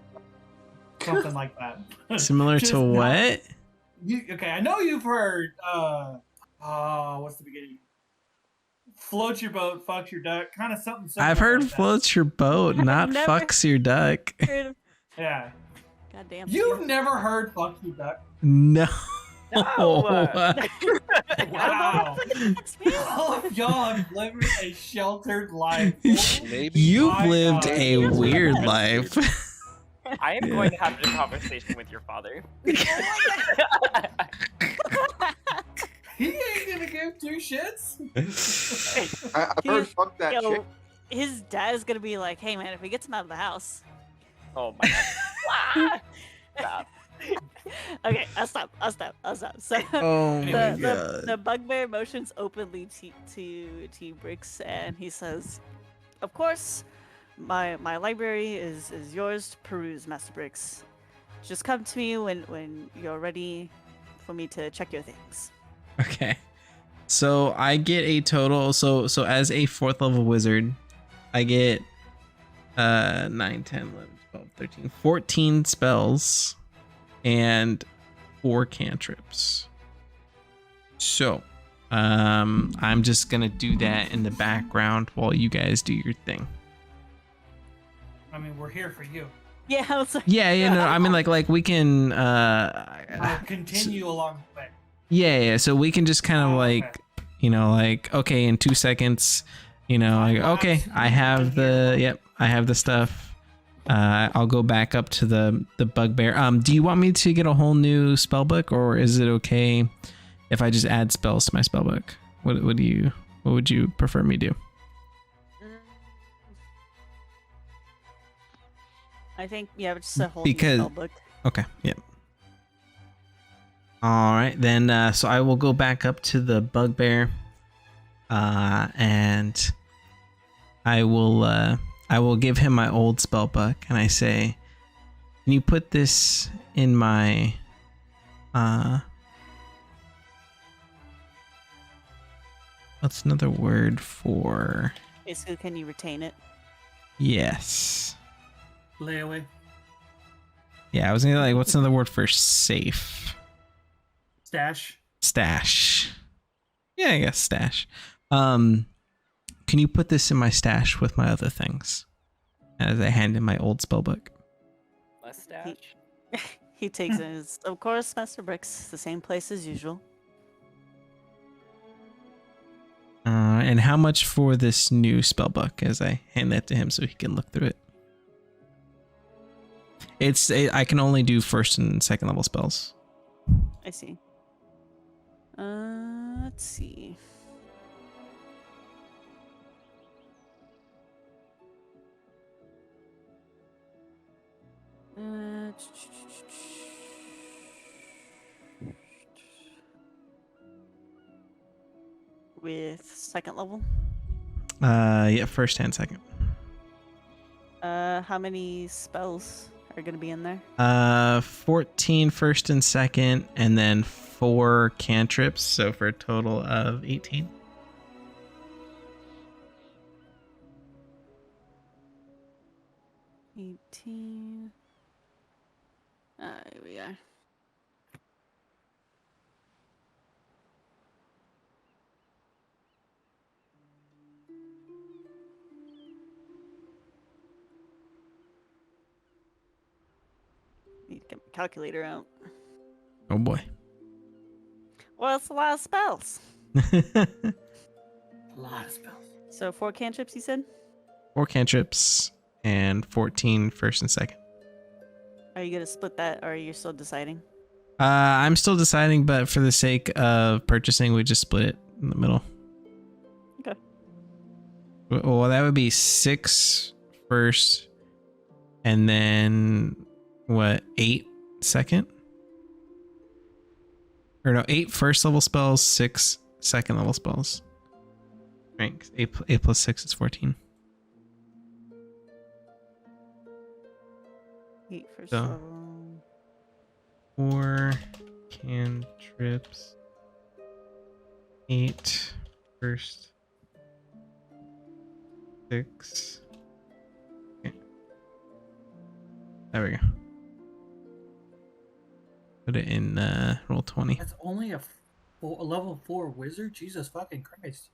something like that. Similar Just to what? Okay, I know you've heard. What's the beginning? Float your boat, fuck your duck, kind of something similar. I've heard like that. floats your boat, not never fucks your duck. Yeah. Goddamn. You've never heard fuck your duck? No. No. Wow. All of y'all have lived a sheltered life. Maybe. You've My lived God. a weird life. I am going to have a conversation with your father. He ain't gonna give two shits. I've heard fuck that Yo, chick. his dad is gonna be like, hey man, if we get him out of the house. Oh my god. Stop. Okay, I'll stop. So Oh my the bugbear motions openly to Brix, and he says, "Of course, my library is yours to peruse, Master Brix. Just come to me when you're ready for me to check your things." Okay. So I get a total. So as a 4th level wizard, I get 9, 10, 11, 12, 13, 14 spells and 4 cantrips. So I'm just gonna do that in the background while you guys do your thing. I mean, we're here for you. Yeah, I was like, Yeah, no, I mean like we can I'll continue along the way. yeah, so we can just kind of like Okay. you know, like, okay, in 2 seconds, you know, like, okay, I have the stuff. I'll go back up to the bugbear. Do you want me to get a whole new spell book, or is it okay if I just add spells to my spell book? What would you prefer me do? I think just a whole Because- new spell book. Okay, yep. All right, then. So I will go back up to the bugbear, and I will give him my old spell book, and I say, "Can you put this in my what's another word for Basically, can you retain it? yes? Layaway. Yeah, I was gonna like, what's another word for safe? Stash. Stash. Yeah, I guess stash. Can you put this in my stash with my other things? As I hand in my old spellbook. Mustache. He takes it. As, of course, Master Brix, the same place as usual. And how much for this new spellbook? As I hand that to him so he can look through it. I can only do 1st and 2nd level spells. I see. Let's see. With 2nd level? Yeah, 1st and 2nd. How many spells are gonna be in there? 14 1st and 2nd, and then 4 cantrips, so for a total of 18. Here we are. Need to get my calculator out. Oh boy. Well, it's a lot of spells. A lot of spells. So 4 cantrips, you said? 4 cantrips and 14 1st and 2nd. Are you gonna split that, or are you still deciding? I'm still deciding, but for the sake of purchasing, we just split it in the middle. Okay. Well, that would be 6 1st, and then what? 8 2nd? Or no, 8 1st level spells, 6 2nd level spells. Right, 8 plus 6 is 14. 8 first So- level. 4 cantrips, 8 1st, 6. Okay. There we go. Put it in roll 20. That's only a level 4 wizard? Jesus fucking Christ.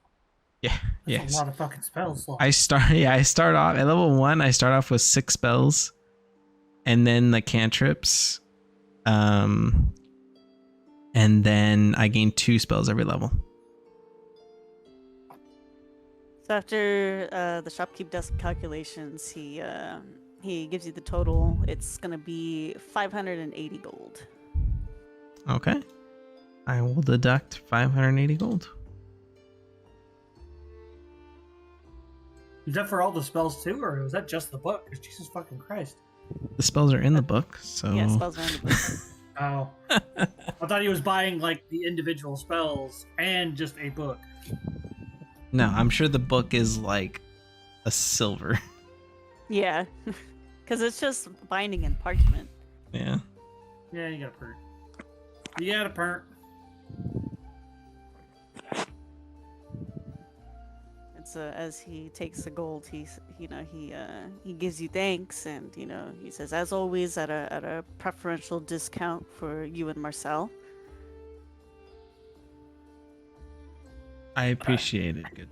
Yeah, That's yes. a lot of fucking spells. I start off at level 1. I start off with 6 spells, and then the cantrips, and then I gain 2 spells every level. So after the shopkeep does some calculations, he gives you the total. It's gonna be 580 gold. Okay, I will deduct 580 gold. Is that for all the spells too, or was that just the book? Because Jesus fucking Christ. The spells are in the book, so Yeah, spells are in the book. Oh. I thought he was buying like the individual spells and just a book. No, I'm sure the book is like a silver. Yeah, because it's just binding and parchment. Yeah. Yeah, you got a perk. You got a perk. It's as he takes the gold, he gives you thanks, and he says, as always, at a preferential discount for you and Marcel. I appreciate it. Good.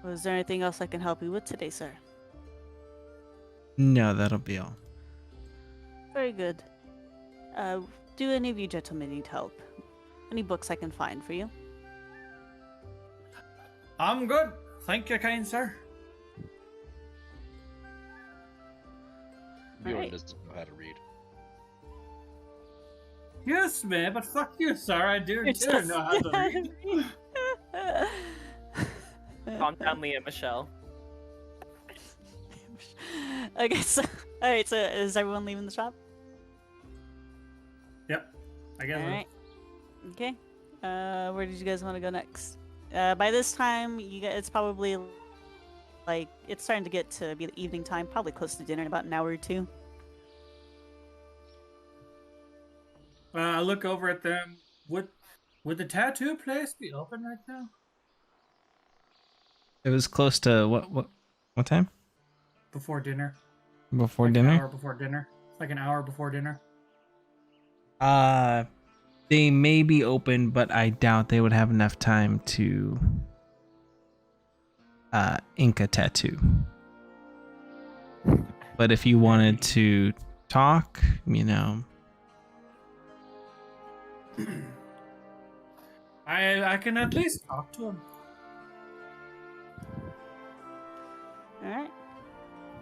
Was there anything else I can help you with today, sir? No, that'll be all. Very good. Do any of you gentlemen need help? Any books I can find for you? I'm good. Thank you, kind sir. Bjorn Alright. doesn't know how to read. Yes, man, but fuck you, sir. I do It's too know how to read. Calm down, Leah Michelle. Okay, so alright, so is everyone leaving the shop? Yep. I guess. Alright. Okay. Where did you guys want to go next? By this time, it's probably like it's starting to get to be the evening time, probably close to dinner in about an hour or two. I look over at them. Would the tattoo place be open right now? It was close to what time? Before dinner. Before Like An hour dinner? before dinner. Like an hour before dinner. They may be open, but I doubt they would have enough time to ink a tattoo. But if you wanted to talk, I can at least talk to him. Alright.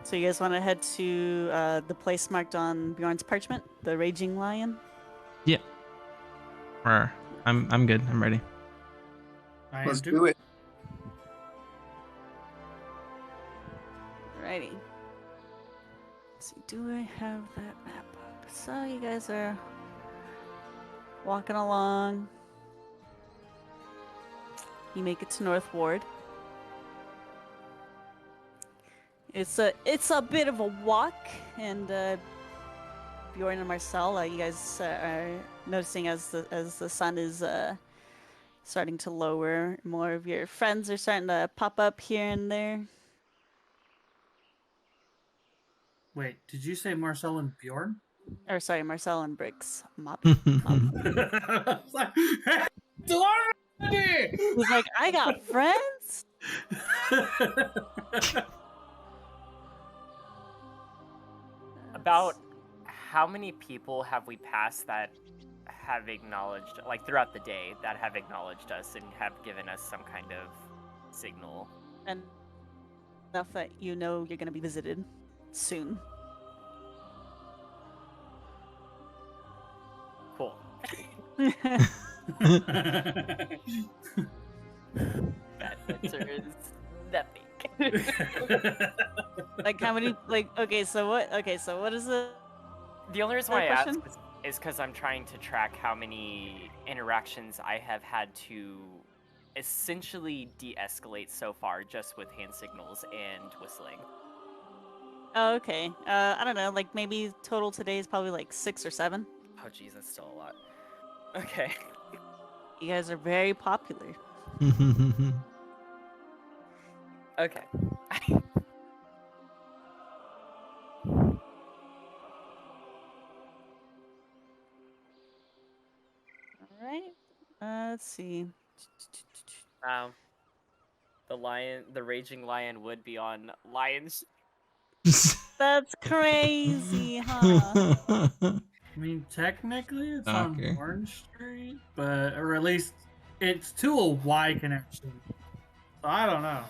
So you guys want to head to the place marked on Bjorn's parchment, the Raging Lion? yeah. Or I'm good. I'm ready. I Let's am too. do it. Alrighty. Let's see, do I have that map up? So you guys are walking along. You make it to North Ward. It's a bit of a walk, and Bjorn and Marcel, you guys are noticing as the sun is starting to lower, more of your friends are starting to pop up here and there. Wait, did you say Marcel and Bjorn? Or sorry, Marcel and Briggs. Mop. I was like, hey, Dorothy! He's like, I got friends. About how many people have we passed that have acknowledged, like throughout the day, that have acknowledged us and have given us some kind of signal? And enough that you know you're gonna be visited soon. Cool. That answer is nothing. Like how many? Like okay, so what? Okay, so what is it? The only reason Good why I ask question. is because I'm trying to track how many interactions I have had to essentially de-escalate so far, just with hand signals and whistling. Oh, okay. I don't know. Like maybe total today is probably like 6 or 7. Oh, geez, that's still a lot. Okay. You guys are very popular. Okay. All right. Let's see. The raging lion would be on Lions. That's crazy, huh? I mean, technically, it's on Okay. Orange Street, or at least it's to a Y connection. So I don't know.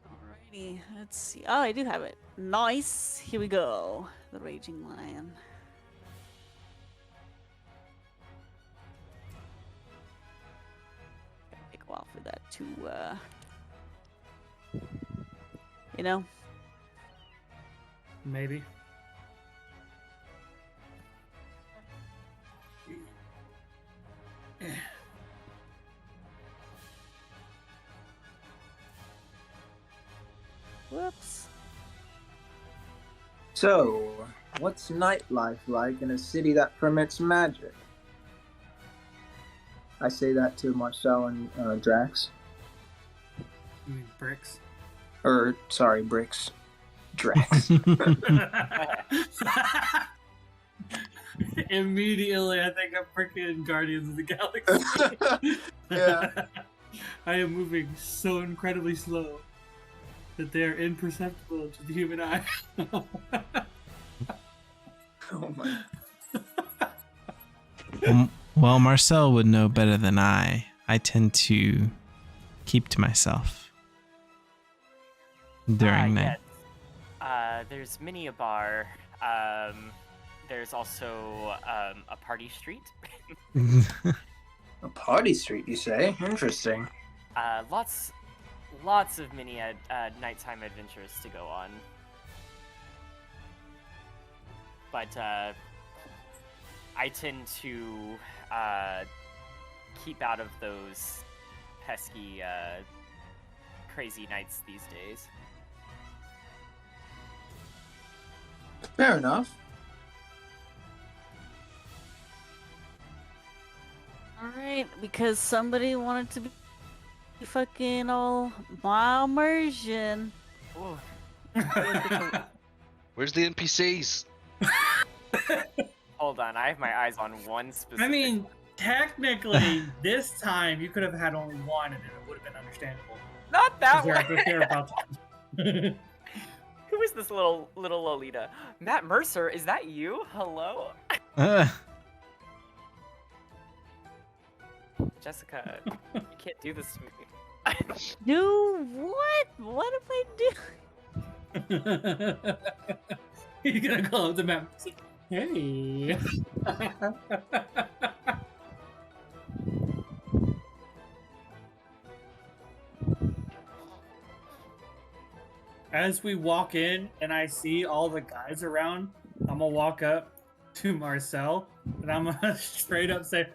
Alrighty. Let's see. Oh, I do have it. Nice. Here we go. The Raging Lion. while for that to, you know. Maybe. Whoops. So, what's nightlife like in a city that permits magic? I say that to Marcel and Drax. You mean bricks? Or, sorry, Bricks. Drax. Immediately, I think I'm freaking Guardians of the Galaxy. Yeah. I am moving so incredibly slow that they are imperceptible to the human eye. Oh my. Well, Marcel would know better than I. I tend to keep to myself during night. Yes. There's many a bar. There's also a party street. A party street, you say? Interesting. Lots of mini nighttime adventures to go on. But I tend to keep out of those pesky, crazy nights these days. Fair enough. Alright, because somebody wanted to be fucking all my immersion. Ooh. Where's the NPCs? Hold on, I have my eyes on one specific. I mean, technically, this time you could have had only one, and it would have been understandable. Not that They're one. about to... Who is this little Lolita? Matt Mercer, is that you? Hello, Jessica. You can't do this to me. Do what? What if I do? He's gonna call up the map. Hey. As we walk in and I see all the guys around, I'm gonna walk up to Marcel and I'm gonna straight up say,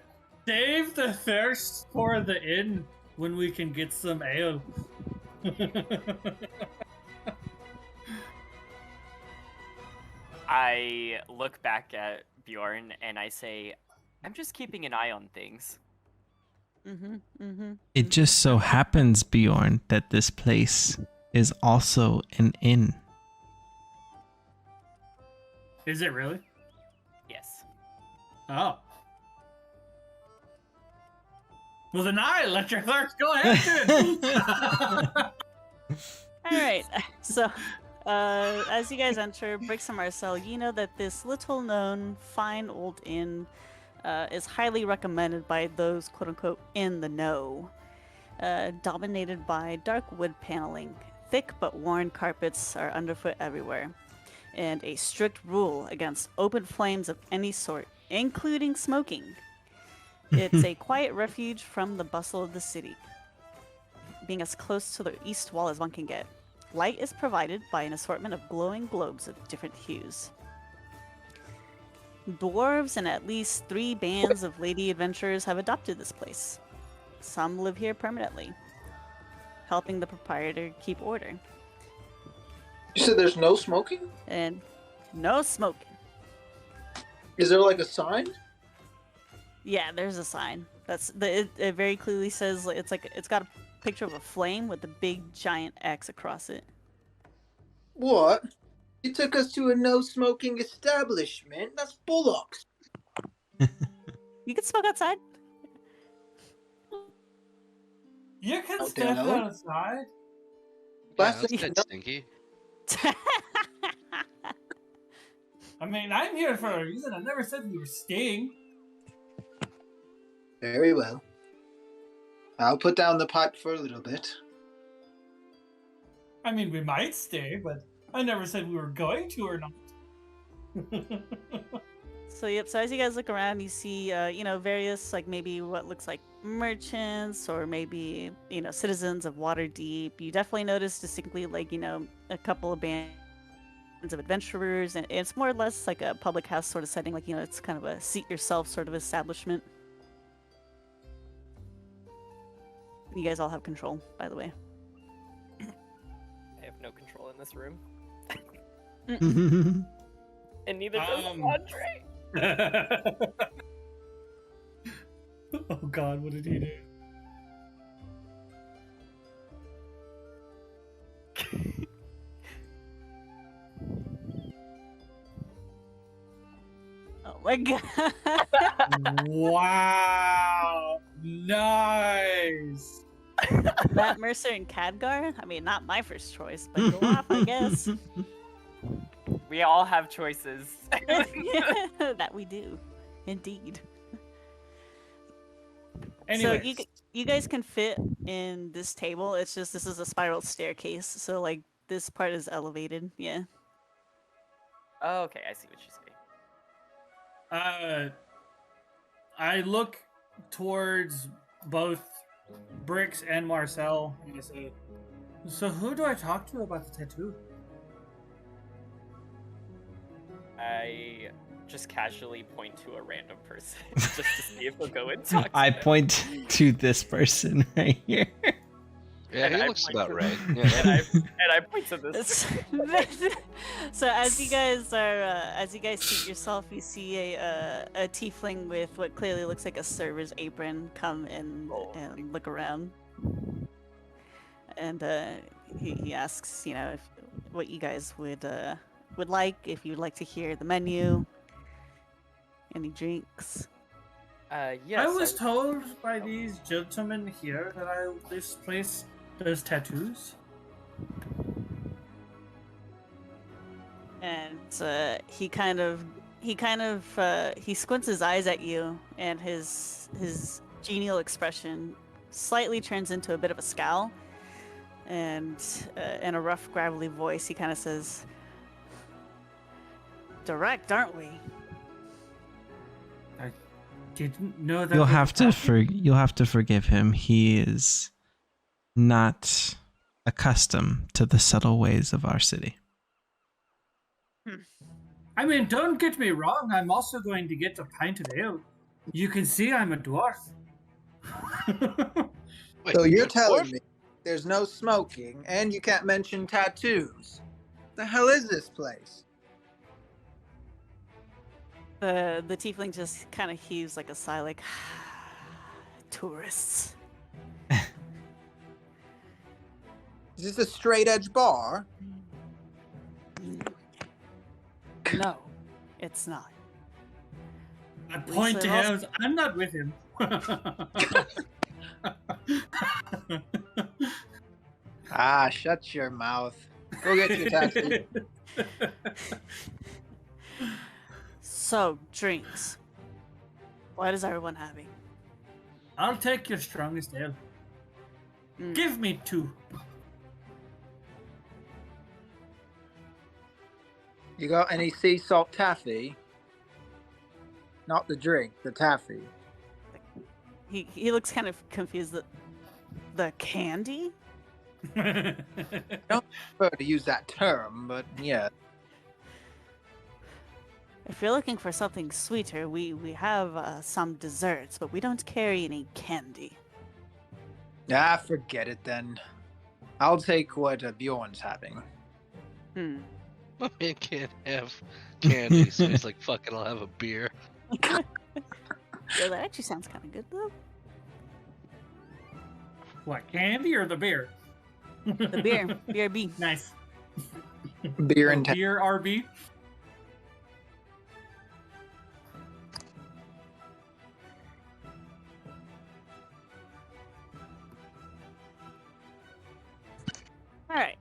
"Save the thirst for the inn when we can get some ale." I look back at Bjorn and I say, I'm just keeping an eye on things. It just so happens, Bjorn, that this place is also an inn. Is it really? Yes. Oh. Well, then I let your thirst go ahead. Alright, so as you guys enter Bricks and Marcel, you know that this little known fine old inn is highly recommended by those quote unquote in the know. Dominated by dark wood paneling, thick but worn carpets are underfoot everywhere, and a strict rule against open flames of any sort, including smoking. It's a quiet refuge from the bustle of the city, being as close to the east wall as one can get. Light is provided by an assortment of glowing globes of different hues. Dwarves and at least 3 bands of lady adventurers have adopted this place. Some live here permanently, helping the proprietor keep order. You said there's no smoking? And no smoking. Is there like a sign? Yeah, there's a sign. It very clearly says it's got a picture of a flame with a big giant X across it. What? You took us to a no-smoking establishment? That's bullocks. You can smoke outside. You can Oh, step Dano? outside. Yeah, Last that's thing you dead know- stinky. I mean, I'm here for a reason. I never said we were staying. Very well. I'll put down the pipe for a little bit. I mean, we might stay, but I never said we were going to or not. So yep. So as you guys look around, you see various maybe what looks like merchants or maybe, citizens of Waterdeep. You definitely notice distinctly, like, a couple of bands of adventurers, and it's more or less like a public house sort of setting. Like, it's kind of a seat yourself sort of establishment. You guys all have control, by the way. I have no control in this room, Mhm. and neither does Um. Andre. Oh God, what did he do? Oh my god. Wow, nice. Matt Mercer and Khadgar? I mean, not my first choice, but go off, I guess. We all have choices. That we do. Indeed. Anyway, So you guys can fit in this table. It's just this is a spiral staircase. So like this part is elevated. Yeah. Oh, okay, I see what you say. I look towards both Bricks and Marcel, and I say, "So who do I talk to about the tattoo?" I just casually point to a random person just to see if they'll go and talk to I them. point to this person right here. Yeah, And he I looks point about to- right. and Yeah. I point to this. So as you guys seat yourself, you see a tiefling with what clearly looks like a server's apron come and look around, and he asks, if what you guys would like, if you'd like to hear the menu, any drinks. Yes. I was told by these gentlemen here that this place does tattoos. And he squints his eyes at you, and his genial expression slightly turns into a bit of a scowl. And in a rough, gravelly voice, he kind of says, "Direct, aren't we?" I didn't know that. You'll was have to happening. you'll have to forgive him. He is not accustomed to the subtle ways of our city. I mean, don't get me wrong. I'm also going to get a pint of ale. You can see I'm a dwarf. Wait, So you're a telling dwarf? me there's no smoking and you can't mention tattoos? The hell is this place? The tiefling just kind of heaves like a sigh, like tourists. Is this a straight edge bar? No, it's not. I point to Lisa, him. I'm not with him. Ah, shut your mouth. Go get your tattoo. So, drinks. What is everyone having? I'll take your strongest ale. Mm. Give me 2. You got any sea salt taffy? Not the drink, the taffy. He looks kind of confused. The candy? I don't prefer to use that term, but yeah. If you're looking for something sweeter, we have some desserts, but we don't carry any candy. Ah, forget it then. I'll take what Bjorn's having. Hmm. My man can't have candy, so he's like, fuck it, I'll have a beer. Yeah, that actually sounds kind of good, though. What, candy or the beer? The beer. BRB. Nice. Beer and taffy. Beer RB. Alright.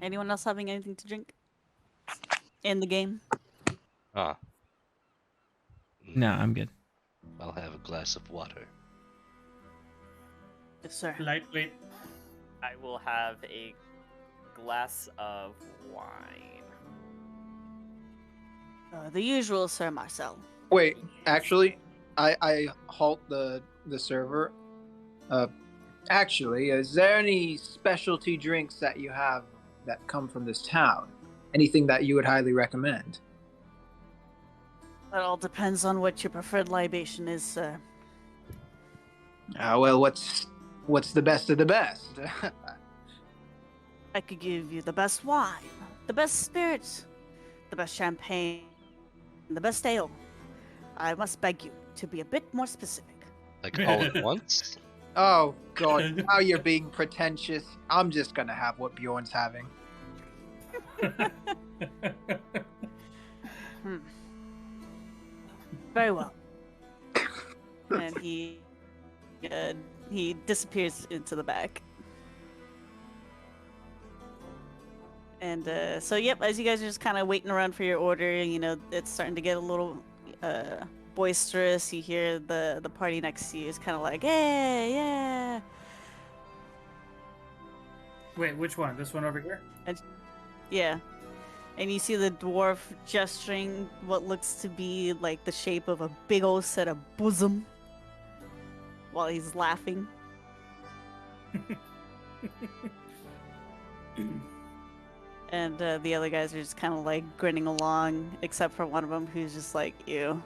Anyone else having anything to drink? In the game? Ah. No, I'm good. I'll have a glass of water. Yes, sir. Lightweight. I will have a glass of wine. The usual, Sir Marcel. Wait, actually, I halt the server. Actually, is there any specialty drinks that you have that come from this town? Anything that you would highly recommend? That all depends on what your preferred libation is, sir. Well, what's the best of the best? I could give you the best wine, the best spirits, the best champagne, the best ale. I must beg you to be a bit more specific. Like all at once? Oh God, now you're being pretentious. I'm just gonna have what Bjorn's having. Hmm. Very well. And he disappears into the back. And so, yep, as you guys are just kind of waiting around for your order, you know, it's starting to get a little boisterous. You hear the party next to you is kind of like, hey, yeah. Wait, which one? This one over here? Yeah. And you see the dwarf gesturing what looks to be like the shape of a big old set of bosom while he's laughing. And the other guys are just kind of like grinning along, except for one of them who's just like, ew.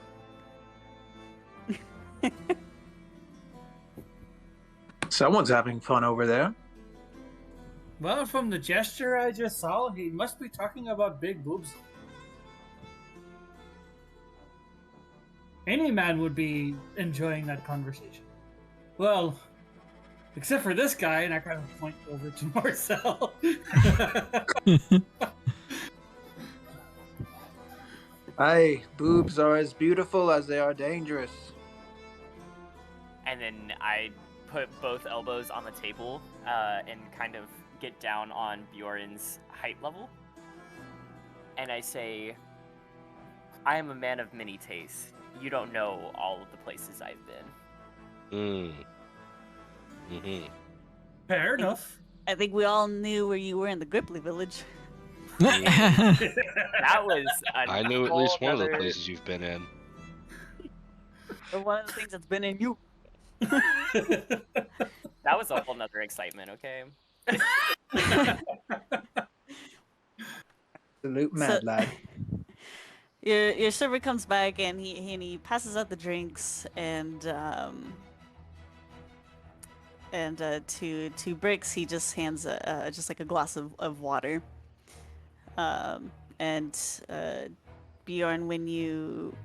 Someone's having fun over there. Well, from the gesture I just saw, he must be talking about big boobs. Any man would be enjoying that conversation. Well, except for this guy, and I kind of point over to Marcel. Aye, boobs are as beautiful as they are dangerous. And then I put both elbows on the table and kind of get down on Bjorn's height level. And I say, I am a man of many tastes. You don't know all of the places I've been. Fair enough. I think we all knew where you were in the Gripply village. That was I knew at least one of the places you've been in. Or one of the things that's been in you. That was a whole nother excitement, okay? Absolute mad lad. Your server comes back and he passes out the drinks and to Bricks he just hands just like a glass of water. And Bjorn, when you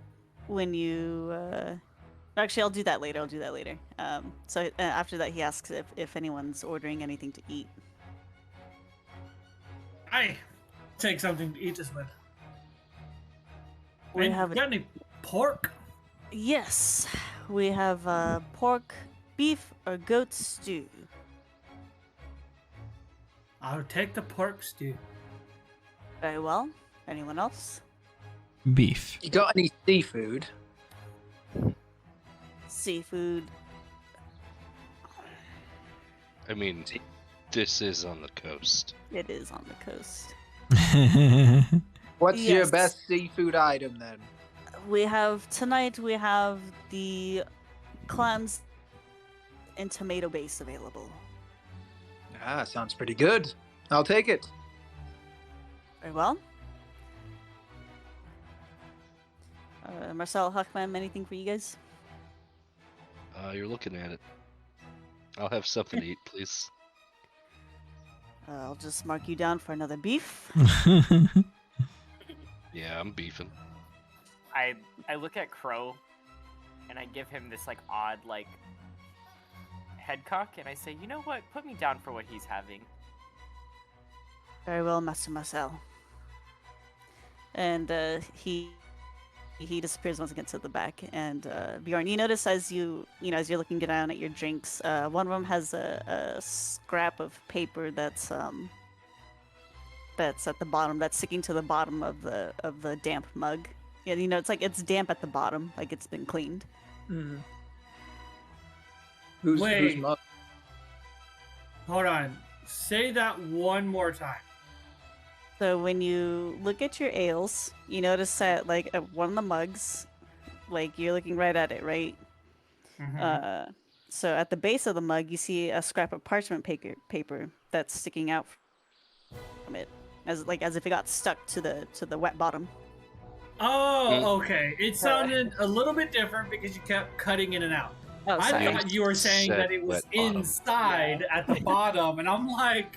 actually I'll do that later. So after that he asks if anyone's ordering anything to eat. I take something to eat as well. We And have got any pork? Yes, we have pork, beef, or goat stew. I'll take the pork stew. Very well. Anyone else? Beef. You got any seafood? Seafood. I mean, this is on the coast. It is on the coast. What's your Yes. best seafood item then? Tonight we have the clams and tomato base available. Ah, sounds pretty good. I'll take it. Very well. Marcel, Huckman, anything for you guys? You're looking at it. I'll have something to eat, please. I'll just mark you down for another beef. Yeah, I'm beefing. I look at Crow and I give him this like odd like head cock and I say, you know what? Put me down for what he's having. Very well, Master Marcel. And he disappears once again to the back. And Bjorn, you notice as you're looking down at your drinks, one of them has a scrap of paper that's at the bottom, that's sticking to the bottom of the damp mug. Yeah, it's damp at the bottom, like it's been cleaned. Mm-hmm. Who's Wait. mug? Hold on. Say that one more time. So when you look at your ales, you notice that like one of the mugs like you're looking right at it, right? Mhm. So at the base of the mug, you see a scrap of parchment paper that's sticking out from it, as if it got stuck to the wet bottom. Oh, okay. It sounded a little bit different because you kept cutting in and out. Oh, I sorry. thought you were saying Said that it was wet bottom. inside at the bottom, and I'm like,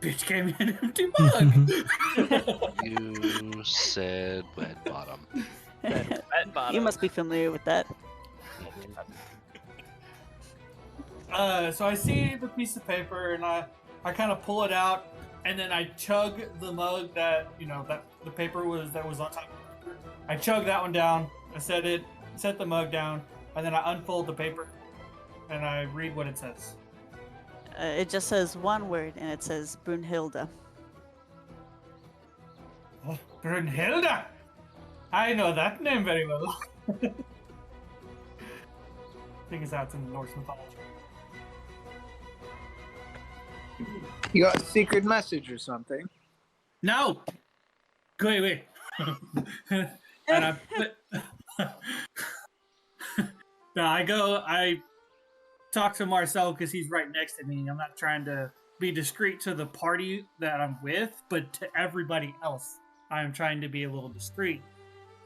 bitch came in an empty mug. You said wet bottom. Wet You bottom. must be familiar with that. So I see the piece of paper, and I kind of pull it out, and then I chug the mug that that the paper was on top. I chug that one down. I set the mug down, and then I unfold the paper, and I read what it says. It just says one word, and it says Brunhilde. Oh, Brunhilde! I know that name very well. I think it's out in Norse mythology. You got a secret message or something? No! Go away. And I put. No, I talk to Marcel because he's right next to me. I'm not trying to be discreet to the party that I'm with, but to everybody else, I'm trying to be a little discreet.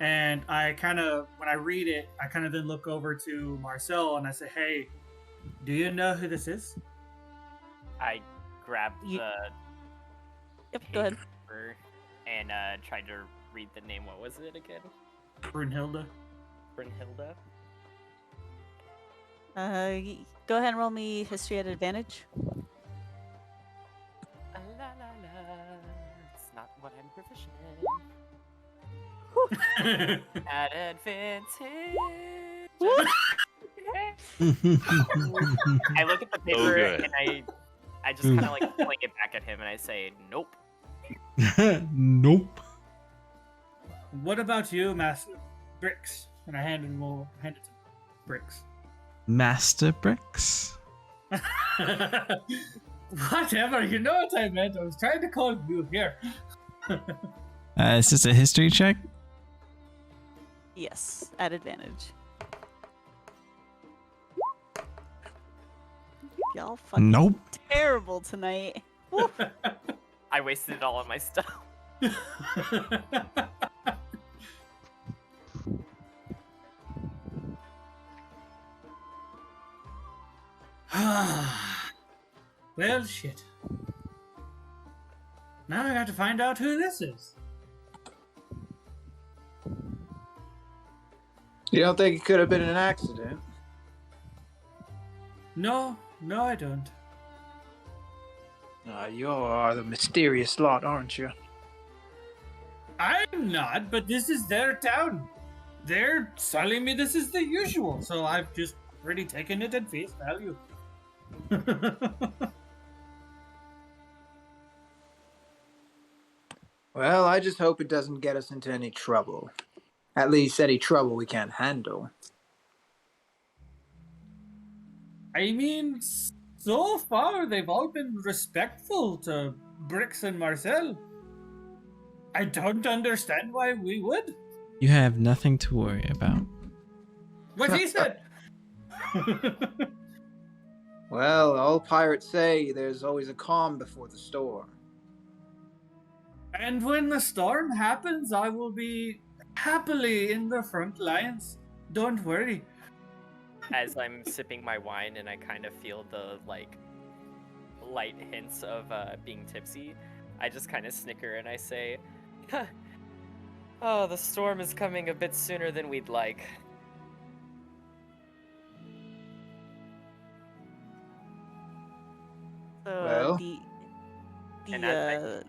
And I kind of, when I read it, I kind of then look over to Marcel and I say, "Hey, do you know who this is?" I grabbed You- the Yep, go ahead. paper and tried to read the name. What was it again? Brunhilde. Brunhilde? Go ahead and roll me history at advantage. La la la. It's not what I'm proficient in. At advantage. I look at the paper good. and I just kind of like fling it back at him and I say, "Nope." Nope. What about you, Master Bricks? And I hand it to Bricks. Master Bricks. Whatever, you know what I meant. I was trying to call you here. Is this a history check? Yes, at advantage. Y'all fucking Nope. terrible tonight. Woo. I wasted it all on my stuff. Well, shit. Now I got to find out who this is. You don't think it could have been an accident? No, I don't. You are the mysterious lot, aren't you? I'm not, but this is their town. They're telling me this is the usual, so I've just really taken it at face value. Well, I just hope it doesn't get us into any trouble. At least any trouble we can't handle. I mean, so far they've all been respectful to Bricks and Marcel. I don't understand why we would. You have nothing to worry about. What he said. Well, all pirates say there's always a calm before the storm. And when the storm happens, I will be happily in the front lines. Don't worry. As I'm sipping my wine and I kind of feel the like light hints of being tipsy, I just kind of snicker and I say, "Huh. Oh, the storm is coming a bit sooner than we'd like." So Well. And as oh,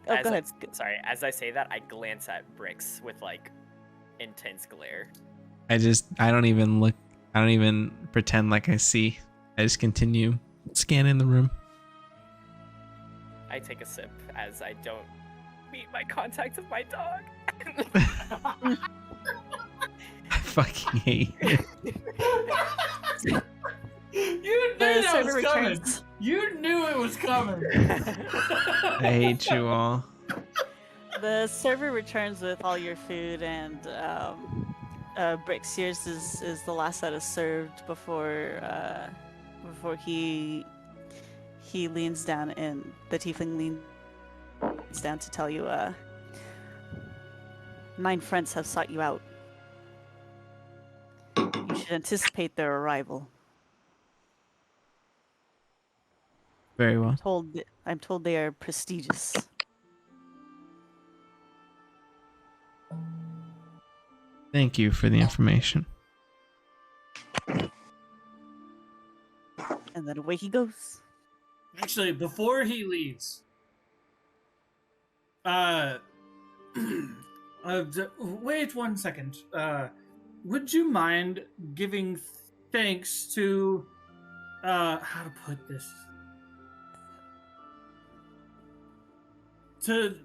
as go I- ahead. Sorry, as I say that, I glance at Bricks with like intense glare. I don't even look. I don't even pretend like I see. I just continue scanning the room. I take a sip as I don't meet my contact with my dog. I fucking hate you. You knew The that server was coming. returns. You knew it was coming. I hate you all. The server returns with all your food, and Brix, yours is the last that is served before he leans down and the tiefling leans down to tell you, 9 friends have sought you out. You should anticipate their arrival. Very well. I'm told they are prestigious. Thank you for the information. And then away he goes. Actually, before he leaves, wait 1 second. Would you mind giving thanks to, how to put this? To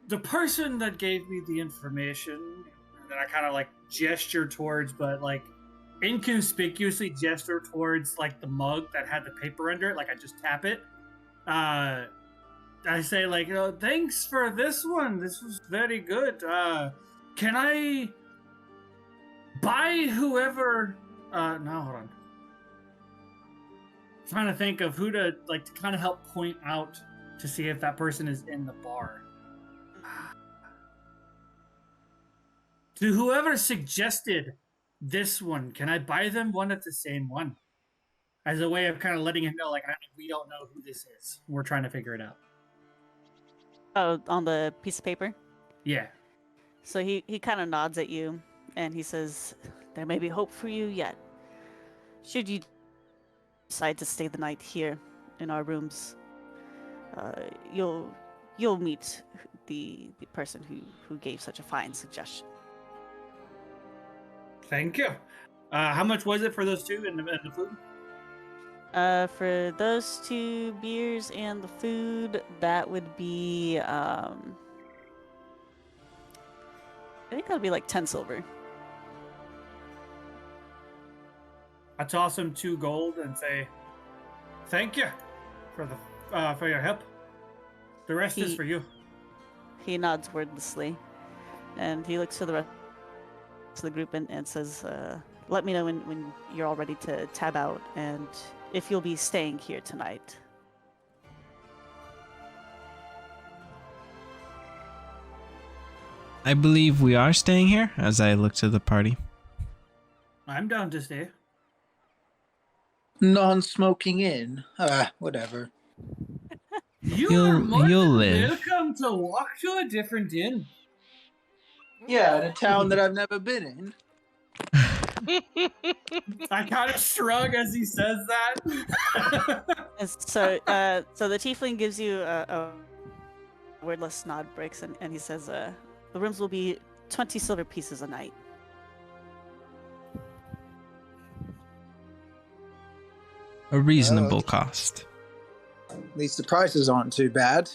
the person that gave me the information, that I kind of like gesture towards, but like inconspicuously gesture towards like the mug that had the paper under it, like I just tap it. I say like, thanks for this one. This was very good. Can I buy whoever? No, hold on. I'm trying to think of who to like to kind of help point out to see if that person is in the bar. To whoever suggested this one, can I buy them one at the same one? As a way of kind of letting him know, like, we don't know who this is. We're trying to figure it out. Oh, on the piece of paper? Yeah. So he kind of nods at you, and he says, there may be hope for you yet. Should you decide to stay the night here in our rooms, you'll meet the person who gave such a fine suggestion. Thank you. How much was it for those two and the food? For those 2 beers and the food, that would be, I think that would be like 10 silver. I toss him 2 gold and say, thank you for your help. The rest is for you. He nods wordlessly, and he looks to the rest of the group and says, let me know when you're all ready to tab out, and if you'll be staying here tonight. I believe we are staying here, as I look to the party. I'm down to stay. Non-smoking in. Whatever. You'll live. welcome to walk to a different inn. Yeah, in a town that I've never been in. I kind of shrug as he says that. So the tiefling gives you a wordless nod, Brix, and he says, the rooms will be 20 silver pieces a night. A reasonable cost. At least the prices aren't too bad.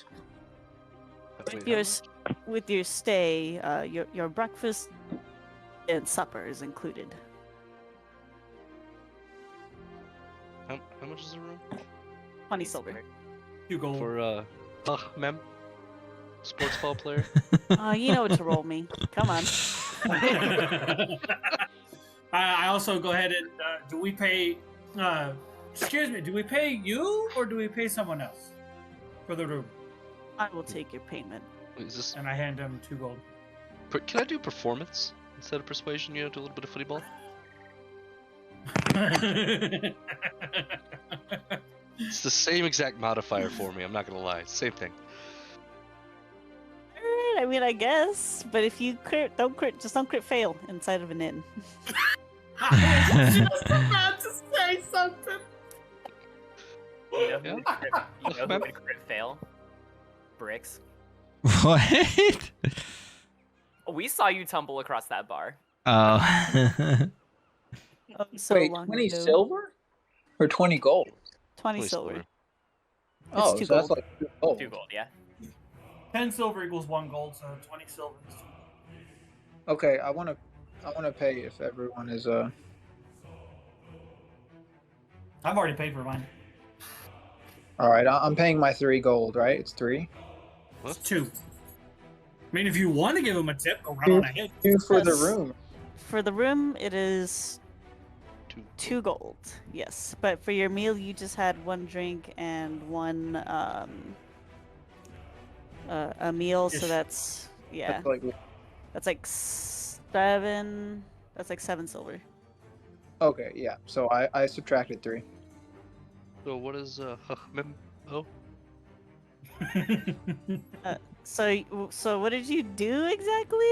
With your stay, your breakfast and supper is included. How much is the room? 20 silver. 2 gold. For ma'am, sports ball player. You know what to roll me. Come on. I also go ahead and do we pay? Excuse me. Do we pay you or do we pay someone else for the room? I will take your payment. Is this? And I hand him 2 gold. Can I do performance instead of persuasion? You know, do a little bit of footy ball. It's the same exact modifier for me. I'm not gonna lie. Same thing. I mean, I guess, but if you don't crit fail inside of an inn. I was just about to say something. You know who would crit fail? Brix. What? We saw you tumble across that bar. Oh. So Wait, long 20 ago. silver? Or 20 gold? 20 Please, silver. Laura. Oh, 2 so that's gold. like 2 gold. 2 gold, yeah. 10 silver equals 1 gold, so 20 silver is 2 gold. Okay, I wanna pay if everyone is I've already paid for mine. Alright, I'm paying my 3 gold, right? It's 3? It's 2. I mean, if you want to give him a tip, go right on ahead. 2 for the Yes. room. for the room, it is Two. 2 gold. Yes, but for your meal, you just had 1 drink and 1 a meal. So Ish. that's yeah, That's like that's like 7. That's like 7 silver. okay, yeah. So I subtracted 3. So what is Hachmem? Oh, So what did you do exactly?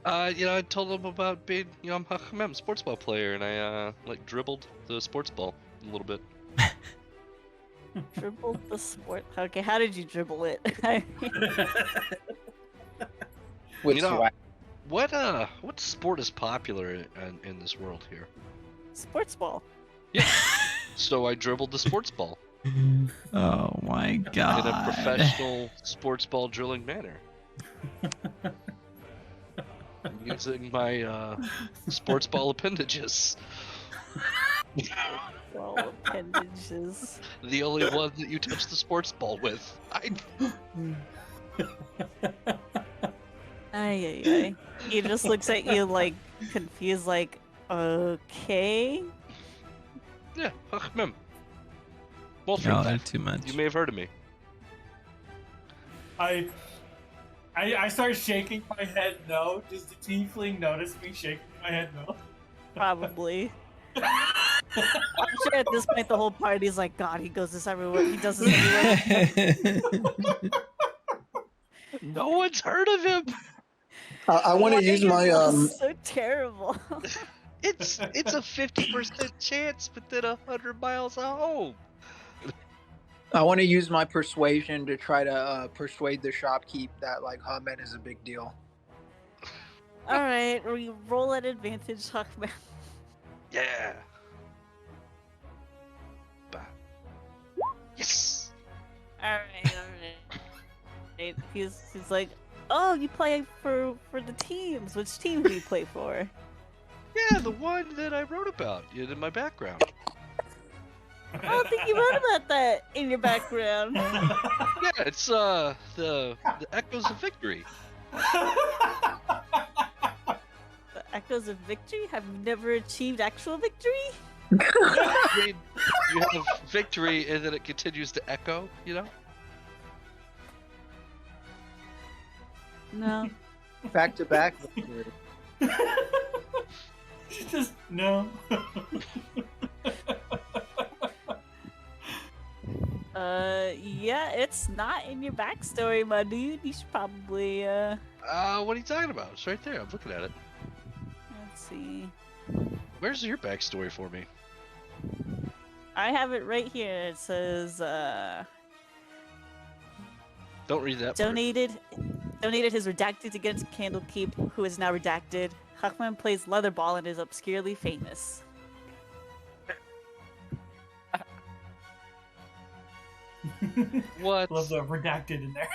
I told him about being, I'm Hachmem, sports ball player, and I like dribbled the sports ball a little bit. Dribbled the sport. Okay, how did you dribble it? With You know- swag. What sport is popular in this world here? Sports ball. So I dribbled the sports ball Oh my god. in a professional sports ball drilling manner. Using my sports ball appendages. Well, appendages. The only one that you touch the sports ball with. Ay, ay, ay. He just looks at you like confused, like, okay. Yeah, Hachmem. Well, Y'all are too much. you may have heard of me. I start shaking my head no. Does the tiefling notice me shaking my head no? Probably. I'm sure at this point the whole party's like, God, he goes this everywhere. He does this everywhere. No one's heard of him. I want to use my So terrible. It's a 50% chance within 100 miles of home. I want to use my persuasion to try to persuade the shopkeep that like Hamed is a big deal. All right, we roll at advantage, Huckman. Yeah. Bah. Yes. All right. He's like, oh, you play for the teams. Which team do you play for? Yeah, the one that I wrote about in my background. I don't think you wrote about that in your background. Yeah, it's the Echoes of Victory. The Echoes of Victory? Have you never achieved actual victory? I mean, you have victory and then it continues to echo, you know? No. Back to back. Just no. Yeah, it's not in your backstory, my dude. You should probably, What are you talking about? It's right there. I'm looking at it. let's see. Where's your backstory for me? I have it right here. It says, Don't read that part. donated his redacted against Candlekeep, who is now redacted. Huckman plays leatherball and is obscurely famous. What? Love the redacted in there.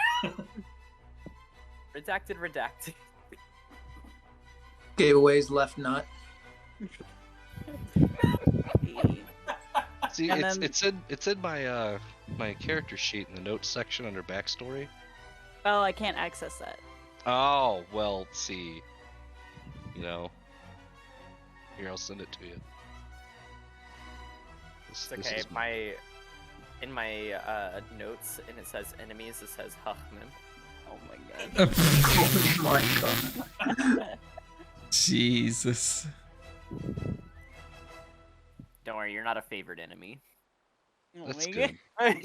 Redacted. Giveaways left nut. See, And it's in my my character sheet in the notes section under backstory. Oh, I can't access that. Oh, well, see. Here, I'll send it to you. It's okay. is- In my notes, and it says enemies. It says Huckman. Oh my god. Oh my god. Jesus. Don't worry, you're not a favored enemy. Oh That's my good. god.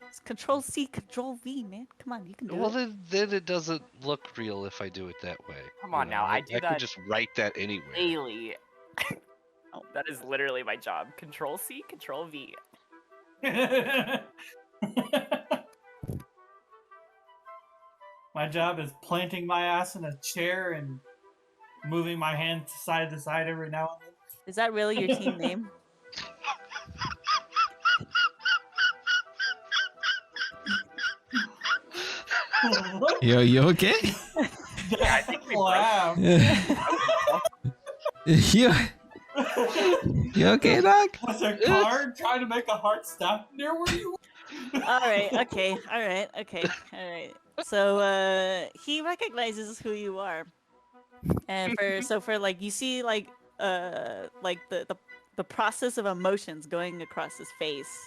It's Control C, Control V, man. Come on, you can do Well, it. then it doesn't look real if I do it that way. Come on now, I do could that just write that anywhere. Daily. That is literally my job. Control C, Control V. My job is planting my ass in a chair and moving my hand side to side every now and Is that really your team name? then. You okay? Yeah, I think we broke. Wow. you you okay, dog? Was a car trying to make a hard stop near where you All right, okay, all right, okay, all right. So he recognizes who you are, and for like you see like the process of emotions going across his face.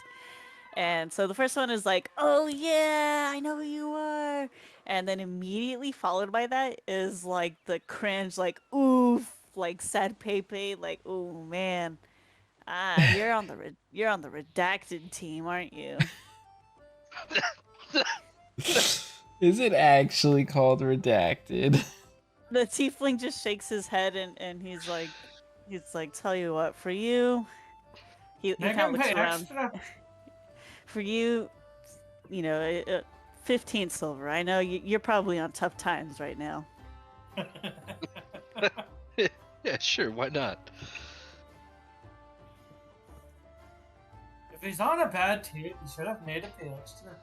And so the first one is like, "Oh yeah, I know who you are," and then immediately followed by that is like the cringe, like oof, like sad Pepe, like oh man, you're on the redacted team, aren't you? Is it actually called redacted? The tiefling just shakes his head and he's like, tell you what, for you, he Make kind of him looks pay around. extra. For you, you know, 15 silver. I know you're probably on tough times right now. Yeah, sure, why not? If he's on a bad team, he should have made a pay extra.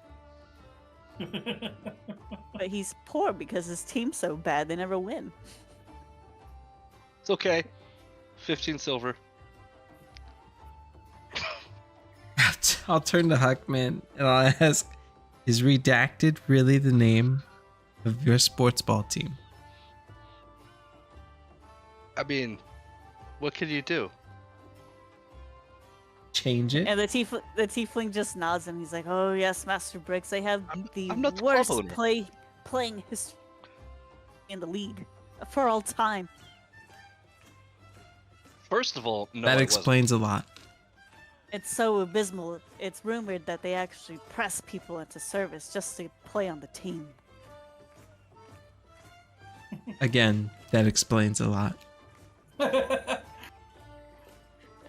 But he's poor because his team's so bad they never win. It's okay. 15 silver. I'll turn to Huckman and I'll ask, is redacted really the name of your sports ball team? I mean, what can you do? Change it? And the tiefling just nods and he's like, "Oh yes, Master Briggs. They have the I'm not the club worst owner. playing history in the league for all time." First of all, no, that I explains a lot. It's so abysmal. It's rumored that they actually press people into service just to play on the team. Again, that explains a lot.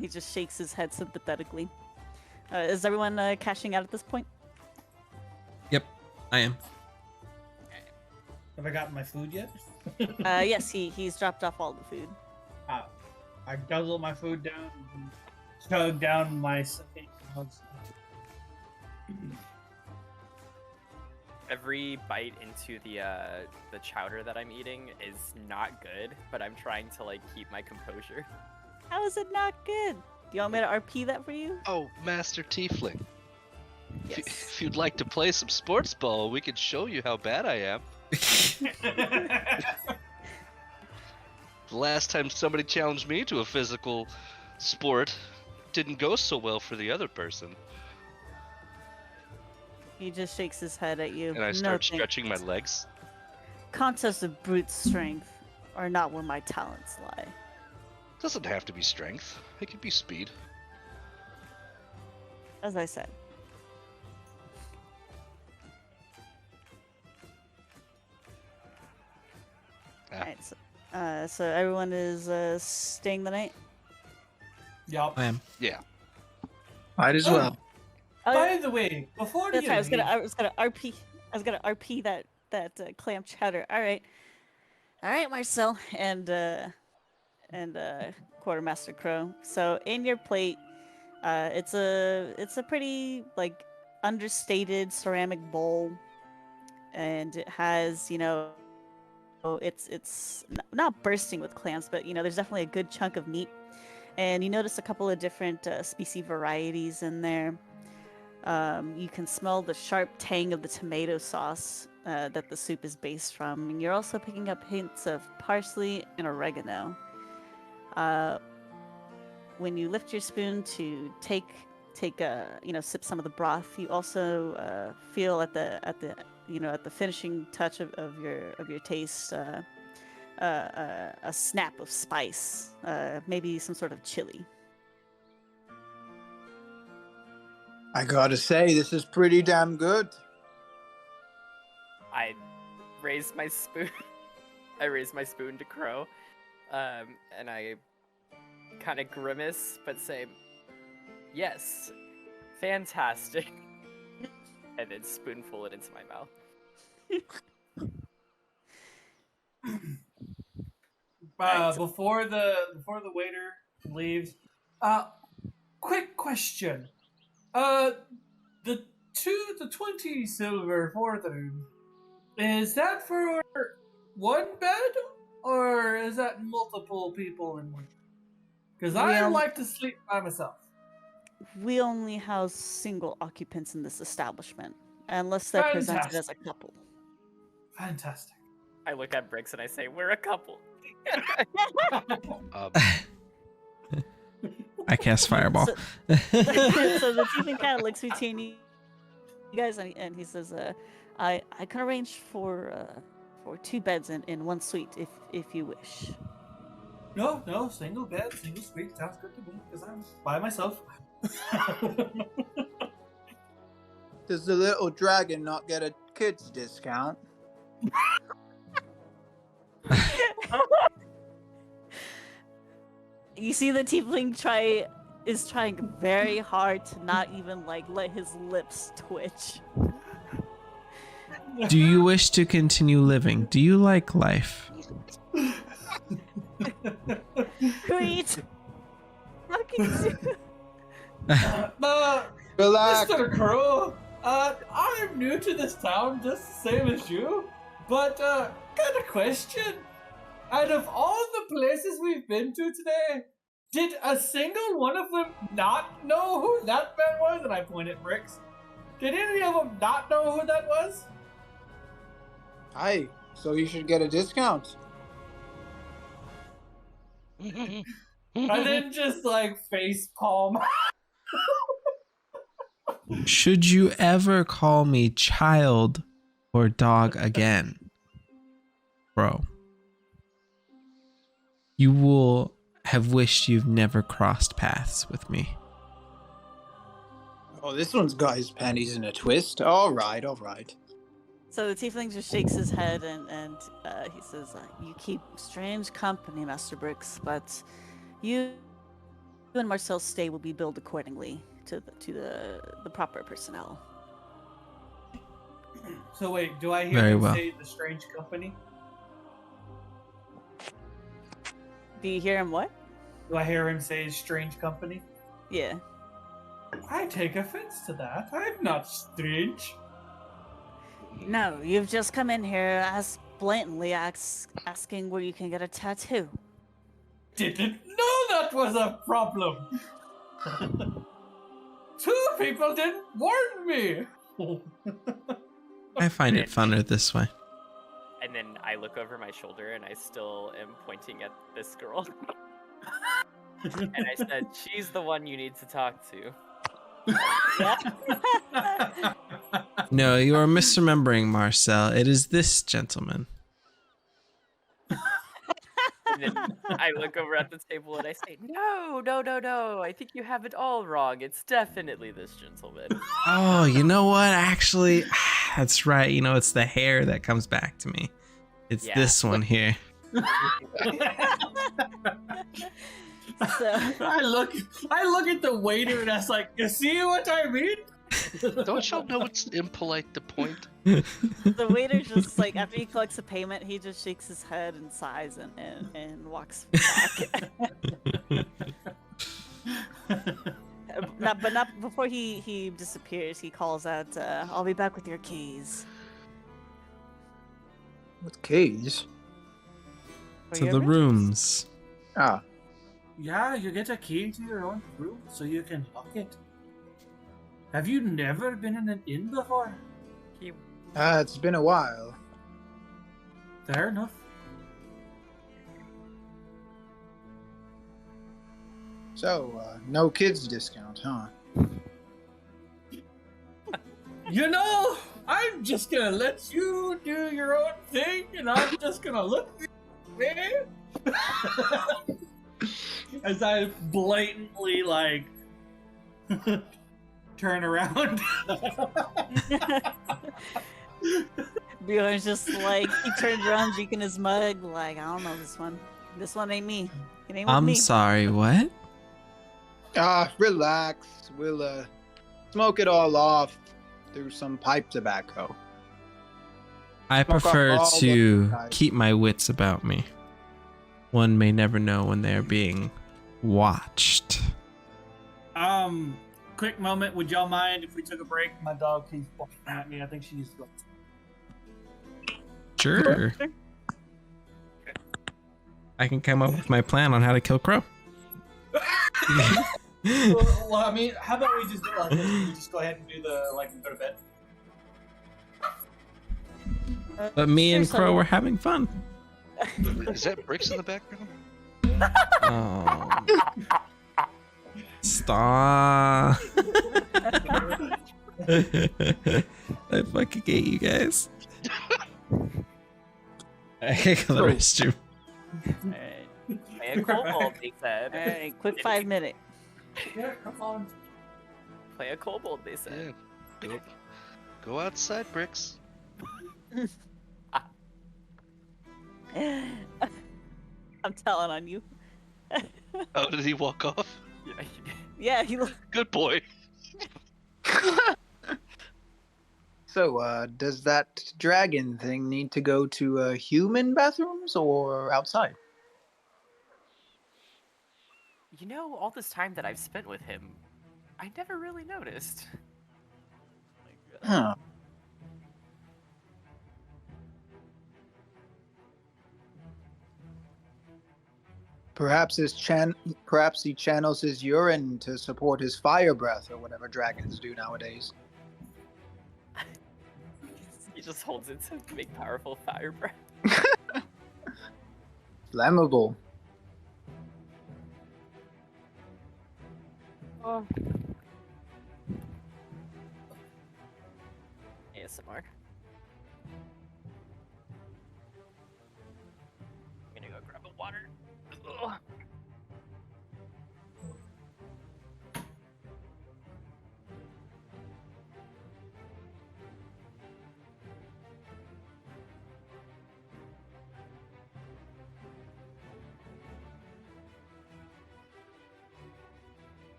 He just shakes his head sympathetically. Is everyone cashing out at this point? Yep, I am. Have I gotten my food yet? Yes, he's dropped off all the food. I guzzle my food down and chug down my second. Every bite into the chowder that I'm eating is not good, but I'm trying to like keep my composure. How is it not good? Do you want me to RP that for you? Oh, Master Tiefling. Yes. If you'd like to play some sports ball, we could show you how bad I am. The last time somebody challenged me to a physical sport didn't go so well for the other person. He just shakes his head at you. And I No, start thanks. stretching my legs. Contests of brute strength are not where my talents lie. Doesn't have to be strength. It could be speed. As I said. Ah. Alright, so everyone is staying the night? Yup. I am. Yeah. Might as Oh. well. Oh, By the way, before that's you right. I leave, was gonna RP that clam chowder. All right, Marcel and Quartermaster Crow. So in your plate, it's a pretty like understated ceramic bowl, and it has it's not bursting with clams, but there's definitely a good chunk of meat, and you notice a couple of different species varieties in there. You can smell the sharp tang of the tomato sauce that the soup is based from, and you're also picking up hints of parsley and oregano. When you lift your spoon to take a sip some of the broth, you also feel at the finishing touch of your taste a snap of spice, maybe some sort of chili. I gotta say, this is pretty damn good. I raise my spoon. I raise my spoon to Crow, and I kind of grimace, but say, "Yes, fantastic," and then spoonful it into my mouth. Right. before the waiter leaves, quick question. The 20 silver for the room, is that for one bed or is that multiple people in one? Because I Well, like to sleep by myself. we only house single occupants in this establishment, unless they're presented as a couple. Fantastic. I look at Bricks and I say, "We're a couple." Um, I cast fireball. So the tiefling kind of looks between you guys, and he says, "I can arrange for 2 beds in 1 suite if you wish." No, single bed, single suite. Sounds good to me because I'm by myself. Does the little dragon not get a kids discount? You see the tiefling is trying very hard to not even like let his lips twitch. Do you wish to continue living? Do you like life? Great. Fucking Relax. Mr. Crow, I'm new to this town, just the same as you. But, got a question. Out of all the places we've been to today, did a single one of them not know who that man was? And I point at Bricks. Did any of them not know who that was? Hi. So you should get a discount. I didn't just like face palm. Should you ever call me child or dog again, bro, you will have wished you've never crossed paths with me. Oh, this one's got his panties in a twist. All right. So the tiefling just shakes his head and he says, "You keep strange company, Master Bricks, but you and Marcel's stay will be billed accordingly to the proper personnel." So wait, do I hear Very him well. say the strange company? Do you hear him? What? Do I hear him say strange company? Yeah. I take offense to that. I'm not strange. No, you've just come in here blatantly asking where you can get a tattoo. Didn't know that was a problem. 2 people didn't warn me. I find it funner this way. And then I look over my shoulder and I still am pointing at this girl. And I said, "She's the one you need to talk to." No, you are misremembering, Marcel. It is this gentleman. And then I look over at the table and I say, "No. I think you have it all wrong. It's definitely this gentleman." Oh, you know what? Actually, that's right. You know, it's the hair that comes back to me. It's Yeah. this one here. So I look at the waiter and I was like, "You see what I mean?" Don't y'all know it's impolite to point? the waiter just like after he collects the payment, he just shakes his head and sighs and walks back. Not before he disappears. He calls out, "I'll be back with your keys." With keys? For To your the rooms. rooms. Ah. Yeah, you get a key to your own room so you can lock it. Have you never been in an inn before? He It's been a while. Fair enough. So, no kids discount, huh? You know, I'm just gonna let you do your own thing, and I'm just gonna look at you, as I blatantly like turn around. Bjorn's just like he turns around drinking his mug, like, "I don't know this one. This one ain't me. It ain't with I'm me." sorry, what? Relax. We'll smoke it all off through some pipe tobacco. I Smoke off prefer all to the- keep my wits about me. One may never know when they are being watched. Quick moment. Would y'all mind if we took a break? My dog keeps barking at me. I think she needs to go. Sure. I can come up with my plan on how to kill Crow. Well, I mean, how about we just do it like this? We just go ahead and do the go to bed. But me Sure, and Crow Sonny. were having fun. Is that bricks in the background? Oh. Stop. I fucking hate you guys. I gotta go to the restroom. Alright. Play a kobold, they said. Alright, quick 5 minute. Yeah, come on. Play a kobold, they said. Yeah. Go outside, bricks. I'm telling on you. Oh, did he walk off? Yeah, Yeah, he Good boy. So, does that dragon thing need to go to human bathrooms or outside? You know, all this time that I've spent with him, I never really noticed. Huh. Perhaps perhaps he channels his urine to support his fire breath or whatever dragons do nowadays. He just holds it to make powerful fire breath. Flammable. Oh. ASMR. I'm gonna go grab a water.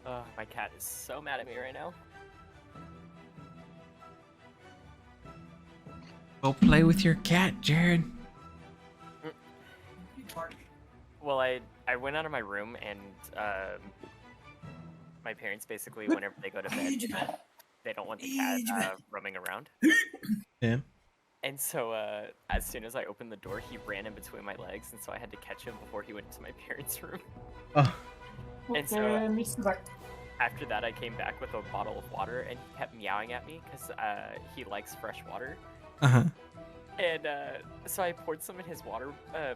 Ugh. My cat is so mad at me right now. Go play with your cat, Jared. Well, I went out of my room and my parents basically, whenever they go to bed, they don't want the cat roaming around. Yeah. And so as soon as I opened the door, he ran in between my legs, and so I had to catch him before he went to my parents' room. Oh. And so after that, I came back with a bottle of water, and he kept meowing at me because he likes fresh water. Uh-huh. And so I poured some in his water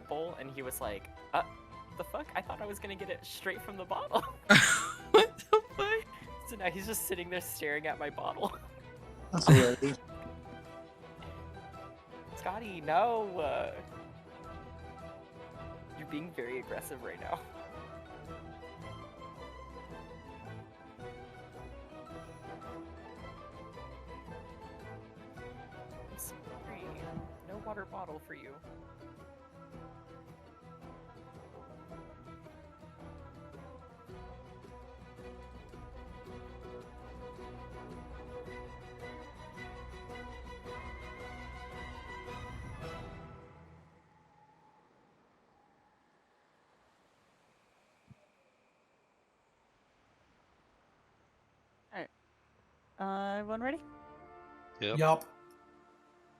bowl, and he was like, the fuck? I thought I was gonna get it straight from the bottle. What the fuck? So now he's just sitting there staring at my bottle. That's hilarious. Scotty, no! You're being very aggressive right now. I'm sorry. No water bottle for you. Everyone ready? Yep. Yup.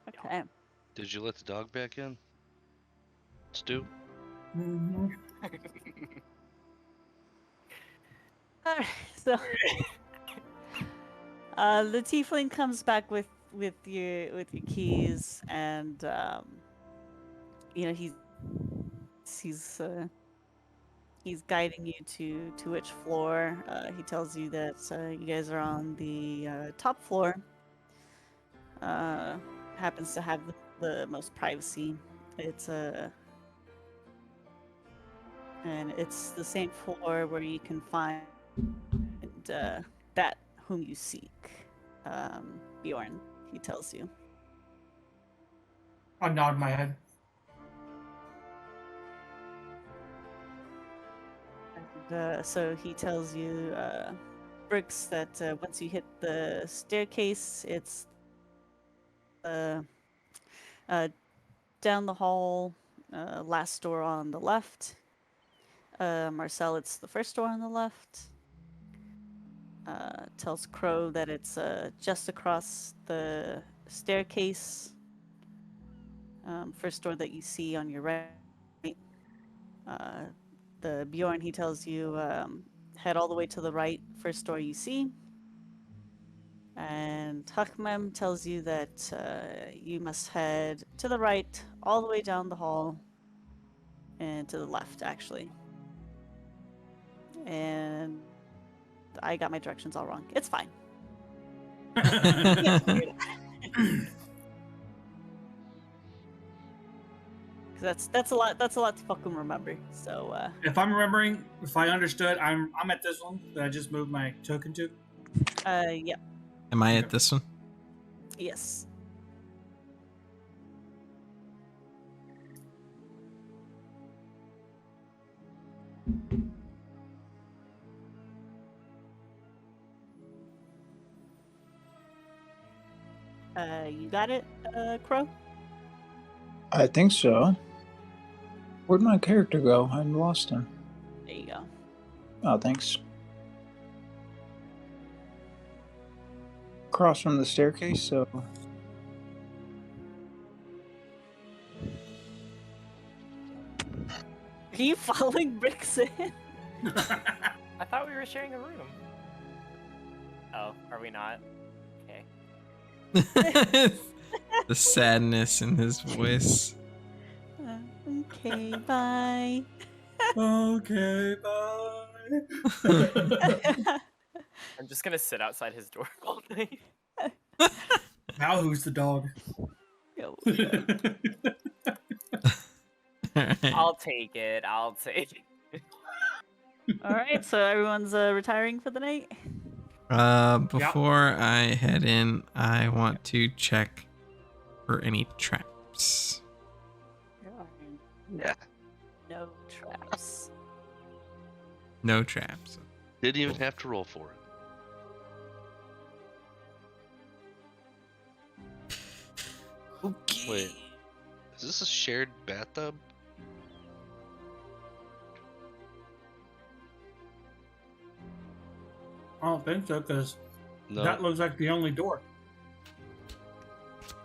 Okay. Did you let the dog back in? Stu? Mm-hmm. Alright, so the tiefling comes back with your keys, and you know he's guiding you to which floor. He tells you that you guys are on the top floor. Happens to have the most privacy. It's and it's the same floor where you can find find that whom you seek. Bjorn, he tells you. I nod my head. So he tells you, Brooks, that once you hit the staircase, it's uh, down the hall, last door on the left. Marcel, it's the first door on the left. Tells Crow that it's just across the staircase. First door that you see on your right. The Bjorn, he tells you, head all the way to the right, first door you see. And Hakmem tells you that you must head to the right, all the way down the hall, and to the left, actually. And I got my directions all wrong. It's fine. Yes, weird. 'Cause that's a lot. That's a lot to fucking remember. So If I'm remembering, if I understood, I'm at this one that I just moved my token to. yeah, Am I at this one? yes. You got it, Crow? I think so. Where'd my character go? I lost him. There you go. Oh, thanks. Across from the staircase, so Are you following Bricks in? I thought we were sharing a room. Oh, are we not? Okay. The sadness in his voice. Okay, bye. Okay, bye. I'm just gonna sit outside his door all night. Now who's the dog? Go. Alright. I'll take it. I'll take it. All right, so everyone's retiring for the night. Before I head in, I want to check for any traps. Yeah. No traps. No traps. Didn't even have to roll for it. Okay. Wait. Is this a shared bathtub? I don't think so, because No. that looks like the only door.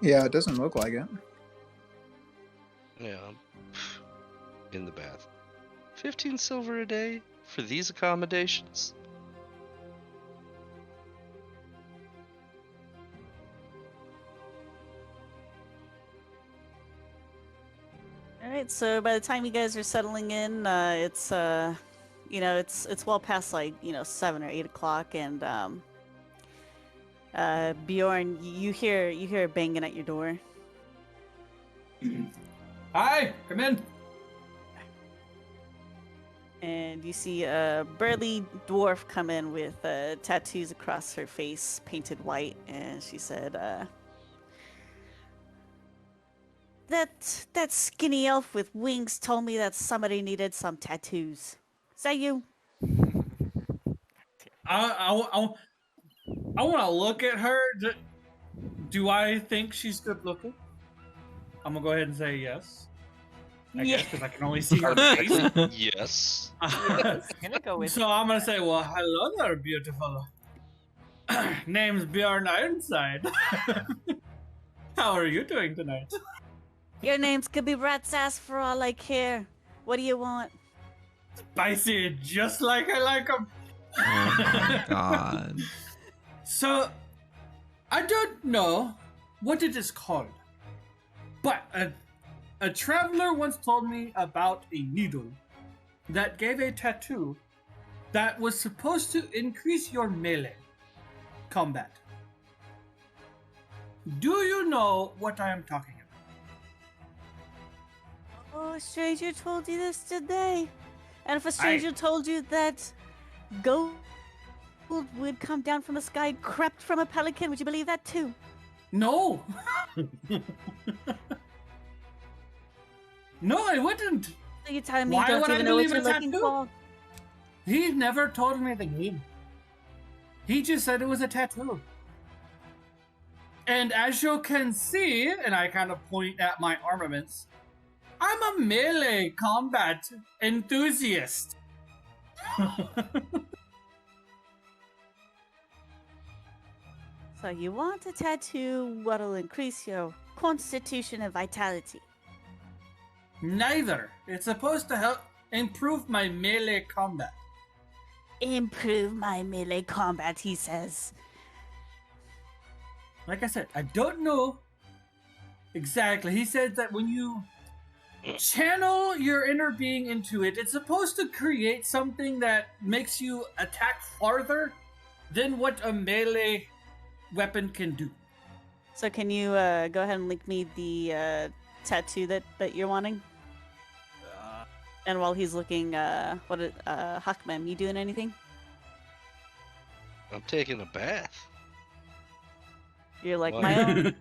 yeah, it doesn't look like it. Yeah. In the bath. 15 silver a day for these accommodations? All right, so by the time you guys are settling in, it's it's well past 7 or 8 o'clock, and Bjorn, you hear banging at your door. Hi, come in. And you see a burly dwarf come in with tattoos across her face, painted white, and she said, That skinny elf with wings told me that somebody needed some tattoos. Is that you? I want to look at her. Do I think she's good looking? I'm gonna go ahead and say yes. I guess because I can only see her face. Yes. I'm gonna go with. So I'm gonna say, well, hello there, beautiful. Name's Bjorn Ironside. How are you doing tonight? Your names could be rat's ass for all I care. What do you want? Spicy, just like I like them. Oh my god. So, I don't know what it is called, but a traveler once told me about a needle that gave a tattoo that was supposed to increase your melee combat. Do you know what I am talking about? Oh, a stranger told you this today. And if a stranger told you that ghosts would come down from the sky, crept from a pelican. Would you believe that too? No. No, I wouldn't. So you're telling me Why you don't would I even know what believe you're a looking tattoo? for? He never told me the name. He just said it was a tattoo. And as you can see, and I kind of point at my armaments, I'm a melee combat enthusiast. So you want a tattoo what'll increase your constitution and vitality. Neither. It's supposed to help improve my melee combat. Improve my melee combat, he says. Like I said, I don't know exactly. He said that when you channel your inner being into it, it's supposed to create something that makes you attack farther than what a melee weapon can do. So can you go ahead and link me the tattoo that you're wanting? And while he's looking, Hakmem, you doing anything? I'm taking a bath. You're like, Why? my own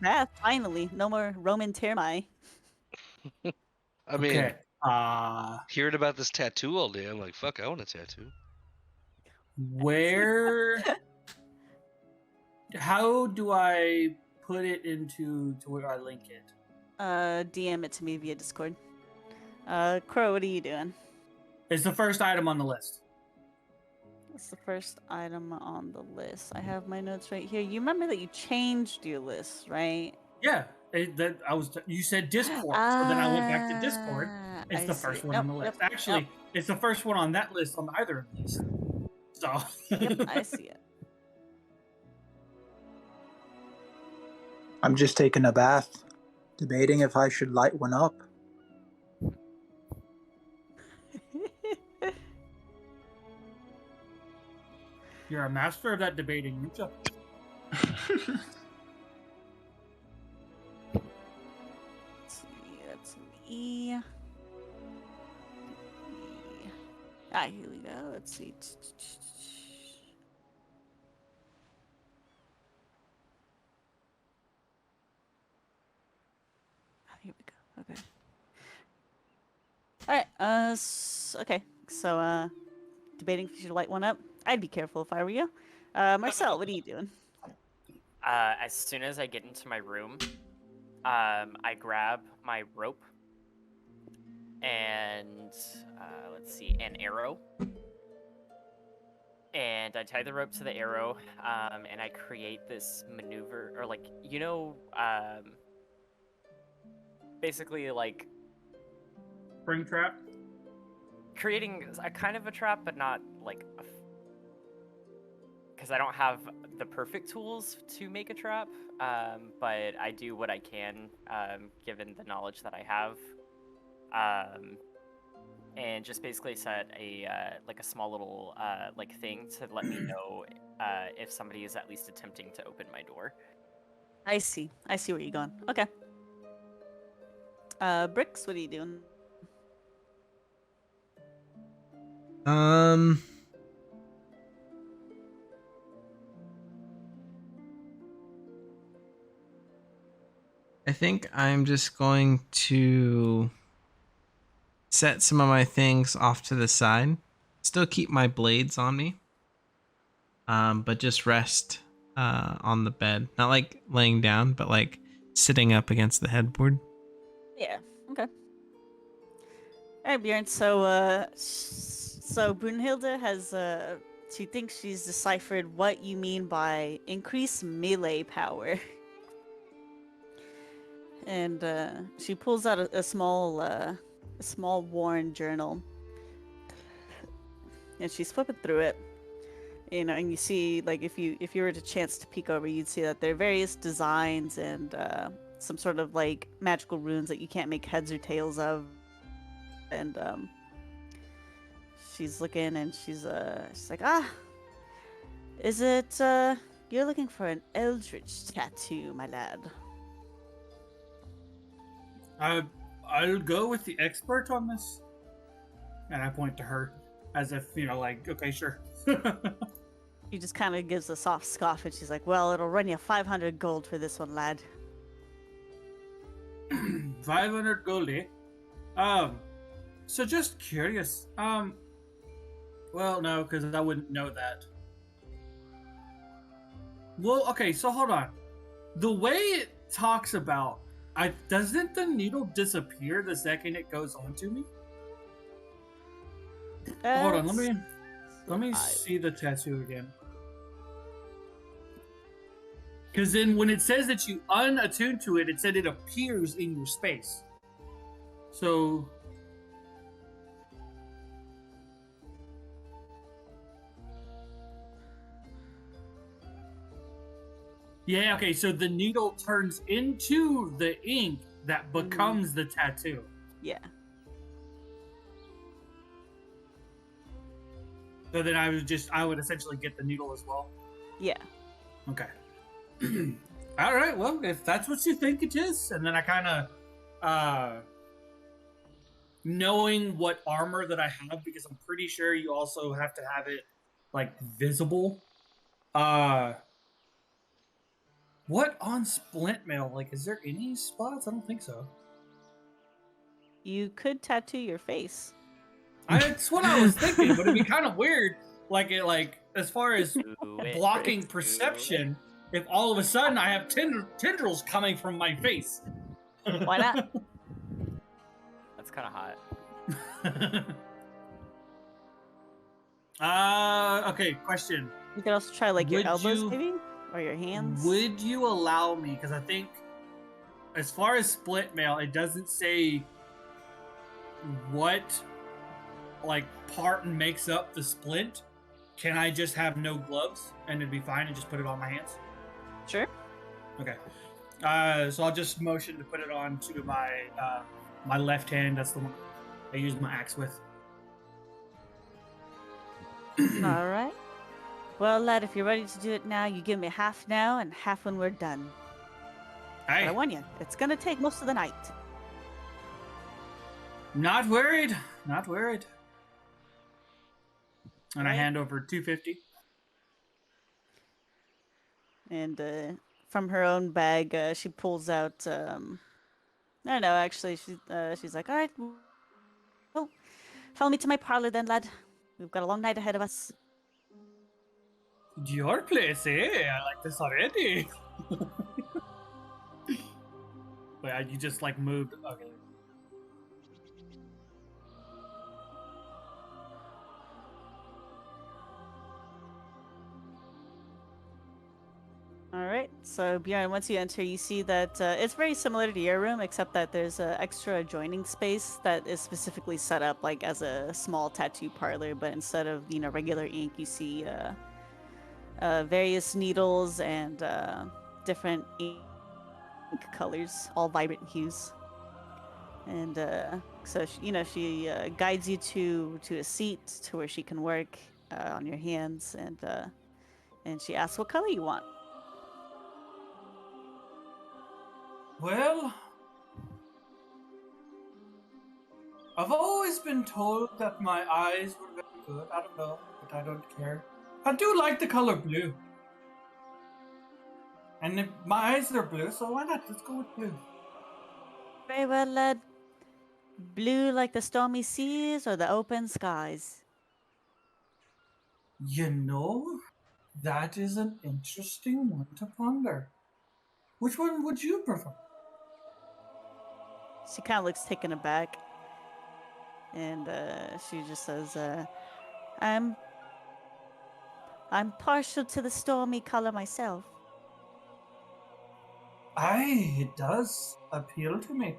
bath, finally. No more Roman termite. I mean, Okay. hearing about this tattoo all day, I'm like, fuck, I want a tattoo. Where? How do I put it into to where I link it? DM it to me via Discord. Crow, what are you doing? It's the first item on the list. What's the first item on the list? I have my notes right here. You remember that you changed your list, right? Yeah, you said Discord, so then I went back to Discord. It's I the see. first one Yep, on the list. yep, Actually, it's the first one on that list on either of these. So. Yep, I see it. I'm just taking a bath, debating if I should light one up. You're a master of that debating, Mucha. Let's see, that's an E. Ah, here we go. Let's see. Ah, here we go. Okay. All right. Okay. So, debating if you should light one up. I'd be careful if I were you. Marcel, what are you doing? As soon as I get into my room, I grab my rope and let's see, an arrow, and I tie the rope to the arrow, and I create this maneuver, or like basically like Spring trap. creating a kind of a trap, but not like because I don't have the perfect tools to make a trap, but I do what I can, given the knowledge that I have, and just basically set a like a small little like thing to let me know if somebody is at least attempting to open my door. I see. I see where you're going. Okay. Bricks, what are you doing? I think I'm just going to set some of my things off to the side. Still keep my blades on me. But just rest on the bed. Not like laying down, but like sitting up against the headboard. Yeah. Okay. All right, Bjorn. So Brunhilde has she thinks she's deciphered what you mean by increased melee power. And she pulls out a small worn journal, and she's flipping through it. You know, and you see, like, if you were to chance to peek over, you'd see that there are various designs and some sort of like magical runes that you can't make heads or tails of. And she's looking, and she's like, is it you're looking for an eldritch tattoo, my lad? I'll go with the expert on this. And I point to her as if, like, okay, sure. She just kind of gives a soft scoff and she's like, well, it'll run you 500 gold for this one, lad. 500 gold, eh? So just curious. Well, no, because I wouldn't know that. Well, okay, so hold on. The way it talks about, doesn't the needle disappear the second it goes onto me? Hold on, let me see the tattoo again. Because then when it says that you unattune to it, it said it appears in your space. So yeah, okay, so the needle turns into the ink that becomes the tattoo. Yeah. So then I would essentially get the needle as well. Yeah. Okay. All right, well, if that's what you think it is, and then I kind of, knowing what armor that I have, because I'm pretty sure you also have to have it, like, visible. What on splint mail? Like, is there any spots? I don't think so. You could tattoo your face. That's what I was thinking, but it'd be kind of weird, as far as blocking perception, if all of a sudden I have tendrils coming from my face. Why not? That's kind of hot. Okay, question. You could also try, like, your Would elbows, you- maybe? Or your hands? Would you allow me, because I think, as far as split mail, it doesn't say what, like, part makes up the splint. Can I just have no gloves and it'd be fine and just put it on my hands? Sure. Okay. So I'll just motion to put it on to my my left hand. That's the one I use my axe with. All right. Well, lad, if you're ready to do it now, you give me half now and half when we're done. But I Hey, warn you, it's gonna take most of the night. not worried. Not worried. And I Right. hand over 250. And from her own bag, she pulls out. I don't know. Actually, she's like, "All right, well, follow me to my parlor then, lad. We've got a long night ahead of us." Your place, eh? I like this already. Wait, you just like moved. Okay. All right. So Bjorn, once you enter, you see that it's very similar to your room, except that there's an extra adjoining space that is specifically set up like as a small tattoo parlor. But instead of regular ink, you see various needles and different ink colors, all vibrant hues. And so she guides you to a seat to where she can work on your hands, and she asks what color you want. Well, I've always been told that my eyes were very good. I don't know, but I don't care. I do like the color blue. And if my eyes are blue, so why not? Let's go with blue. Very well, lad. Blue like the stormy seas or the open skies? You know, that is an interesting one to ponder. Which one would you prefer? She kind of looks taken aback, and she just says, "I'm partial to the stormy color myself." Aye, it does appeal to me.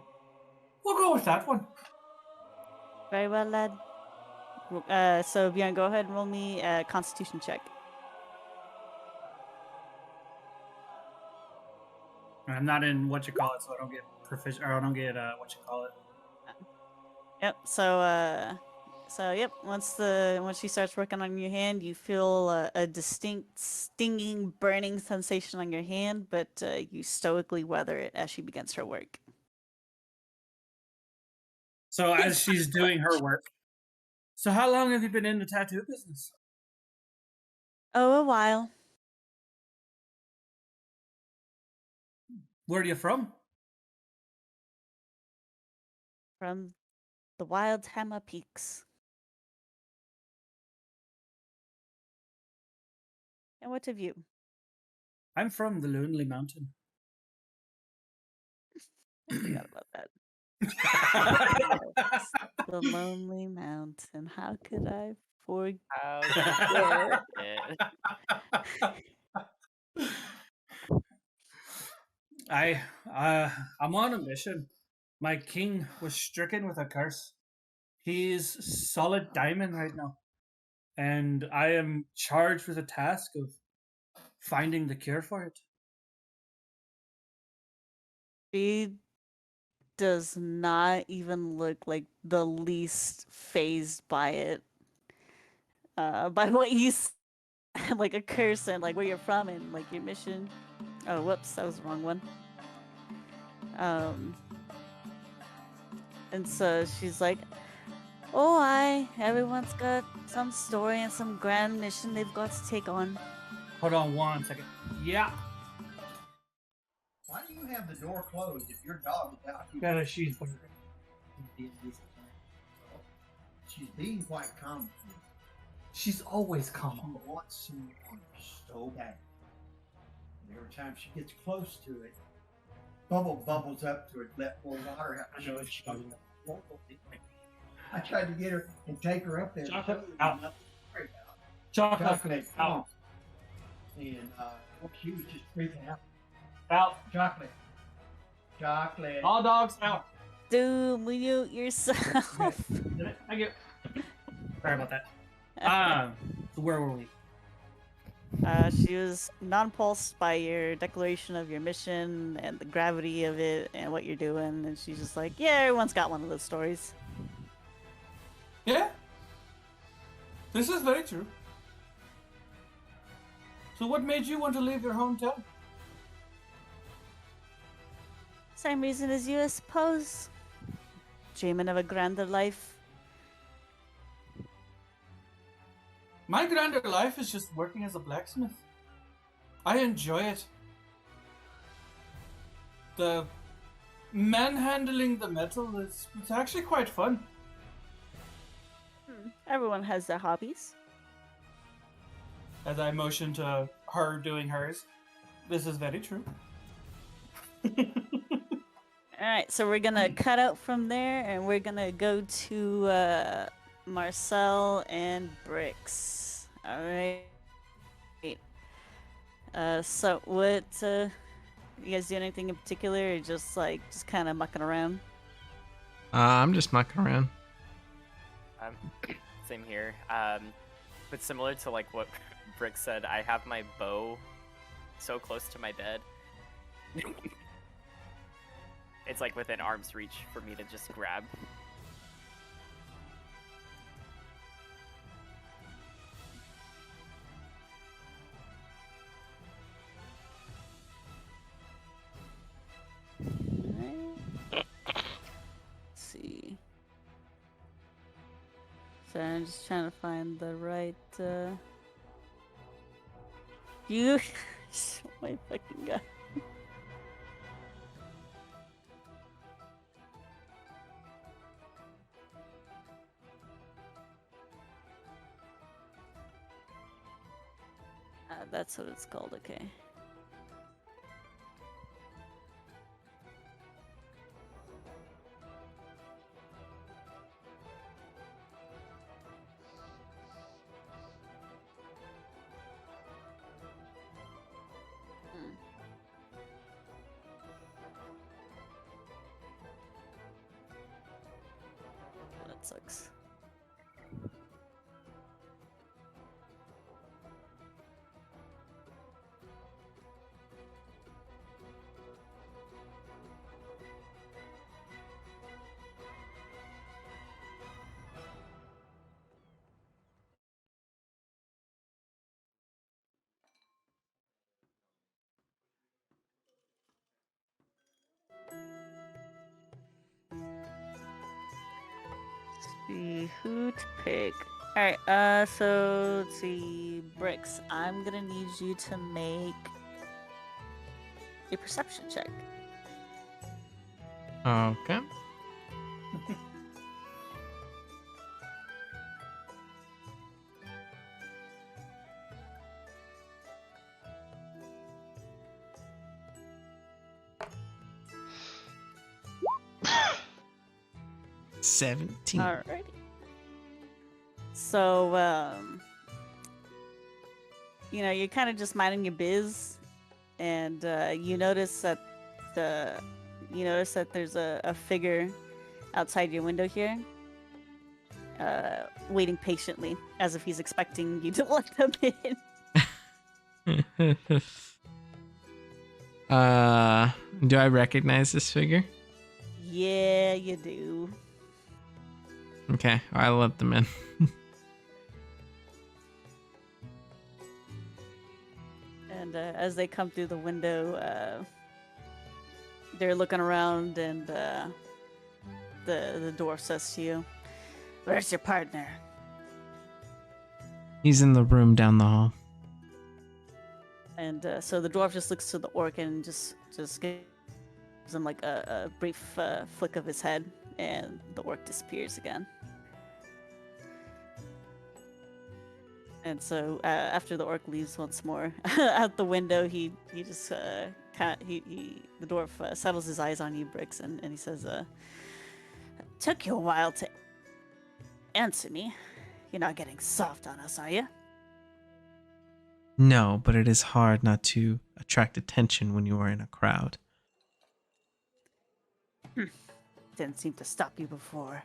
We'll go with that one. Very well, lad. So Bjorn, go ahead and roll me a Constitution check. I'm not in what you call it, so I don't get proficient, or I don't get what you call it. Yep. So yep. Once she starts working on your hand, you feel a distinct stinging, burning sensation on your hand, but you stoically weather it as she begins her work. So as she's doing her work, so how long have you been in the tattoo business? Oh, a while. Where are you from? From the wild Tama Peaks. And what of you? I'm from the Lonely Mountain. I forgot about that. Yes, the Lonely Mountain. How could I forget? How could it? I I'm on a mission. My king was stricken with a curse. He's solid diamond right now, and I am charged with the task of finding the cure for it. She does not even look like the least phased by it. By what you said, like a curse and like where you're from and like your mission. Oh, whoops, that was the wrong one. Um, and so she's like, "Oh, everyone's got some story and some grand mission they've got to take on." Hold on 1 second. Yeah, Why do you have the door closed if your dog is out here? gotta she's She's being quite calm. she's always She calm. wants someone so bad. And every time she gets close to it, bubbles up to it, let more water out. I know what she's talking about. I tried to get her and take her up there. Chocolate, Nothing out. to worry about. Chocolate, Chocolate, out, and she was just freaking out. out. Chocolate. Chocolate. All dogs out. Doom, mute yourself. Thank you. Sorry about that. So where were we? She was nonplussed by your declaration of your mission and the gravity of it and what you're doing, and she's just like, "Yeah, everyone's got one of those stories." Yeah. This is very true. So what made you want to leave your hometown? Same reason as you, I suppose. Dreaming of a grander life. My grander life is just working as a blacksmith. I enjoy it. The manhandling the metal is it's actually quite fun. Everyone has their hobbies. As I motion to her doing hers. This is very true. Alright, so we're gonna cut out from there and we're gonna go to Marcel and Bricks. Alright. So what you guys doing anything in particular or just kinda mucking around? I'm just mucking around. Same here. But similar to like what Brick said, I have my bow so close to my bed. It's like within arm's reach for me to just grab. Alright. Let's see. So I'm just trying to find the right you oh my fucking god. That's what it's called, okay. That sucks. See who to pick. All right. So let's see, Bricks. I'm gonna need you to make a perception check. Okay. $17. Alrighty. So, you're kind of just minding your biz, and you notice that there's a figure outside your window here, waiting patiently, as if he's expecting you to let them in. Do I recognize this figure? Yeah, you do. Okay, I'll let them in. And as they come through the window, they're looking around, and the dwarf says to you, "Where's your partner?" He's in the room down the hall. And so the dwarf just looks to the orc and just gives him like a brief flick of his head, and the orc disappears again. And so after the orc leaves once more out the window, he just the dwarf settles his eyes on you, Bricks, and he says, "Took you a while to answer me. You're not getting soft on us, are you?" No, but it is hard not to attract attention when you are in a crowd. Didn't seem to stop you before.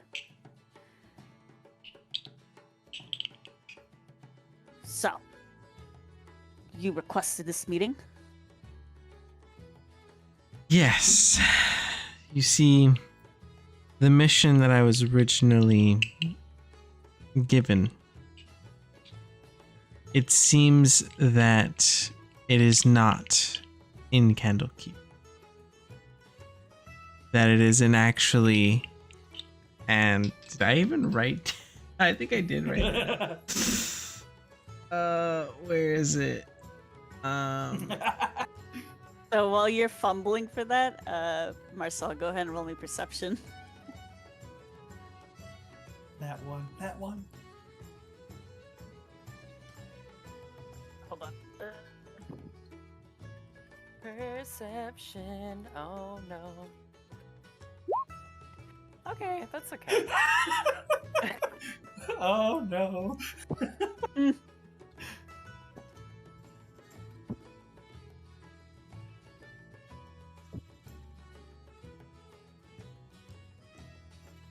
So, you requested this meeting? Yes. You see, the mission that I was originally given, it seems that it is not in Candlekeep. That it isn't actually. And did I even write? I think I did write that. Where is it? So while you're fumbling for that, Marcel, go ahead and roll me perception. That one. Hold on. Perception. Oh no. Okay, that's okay. Oh no.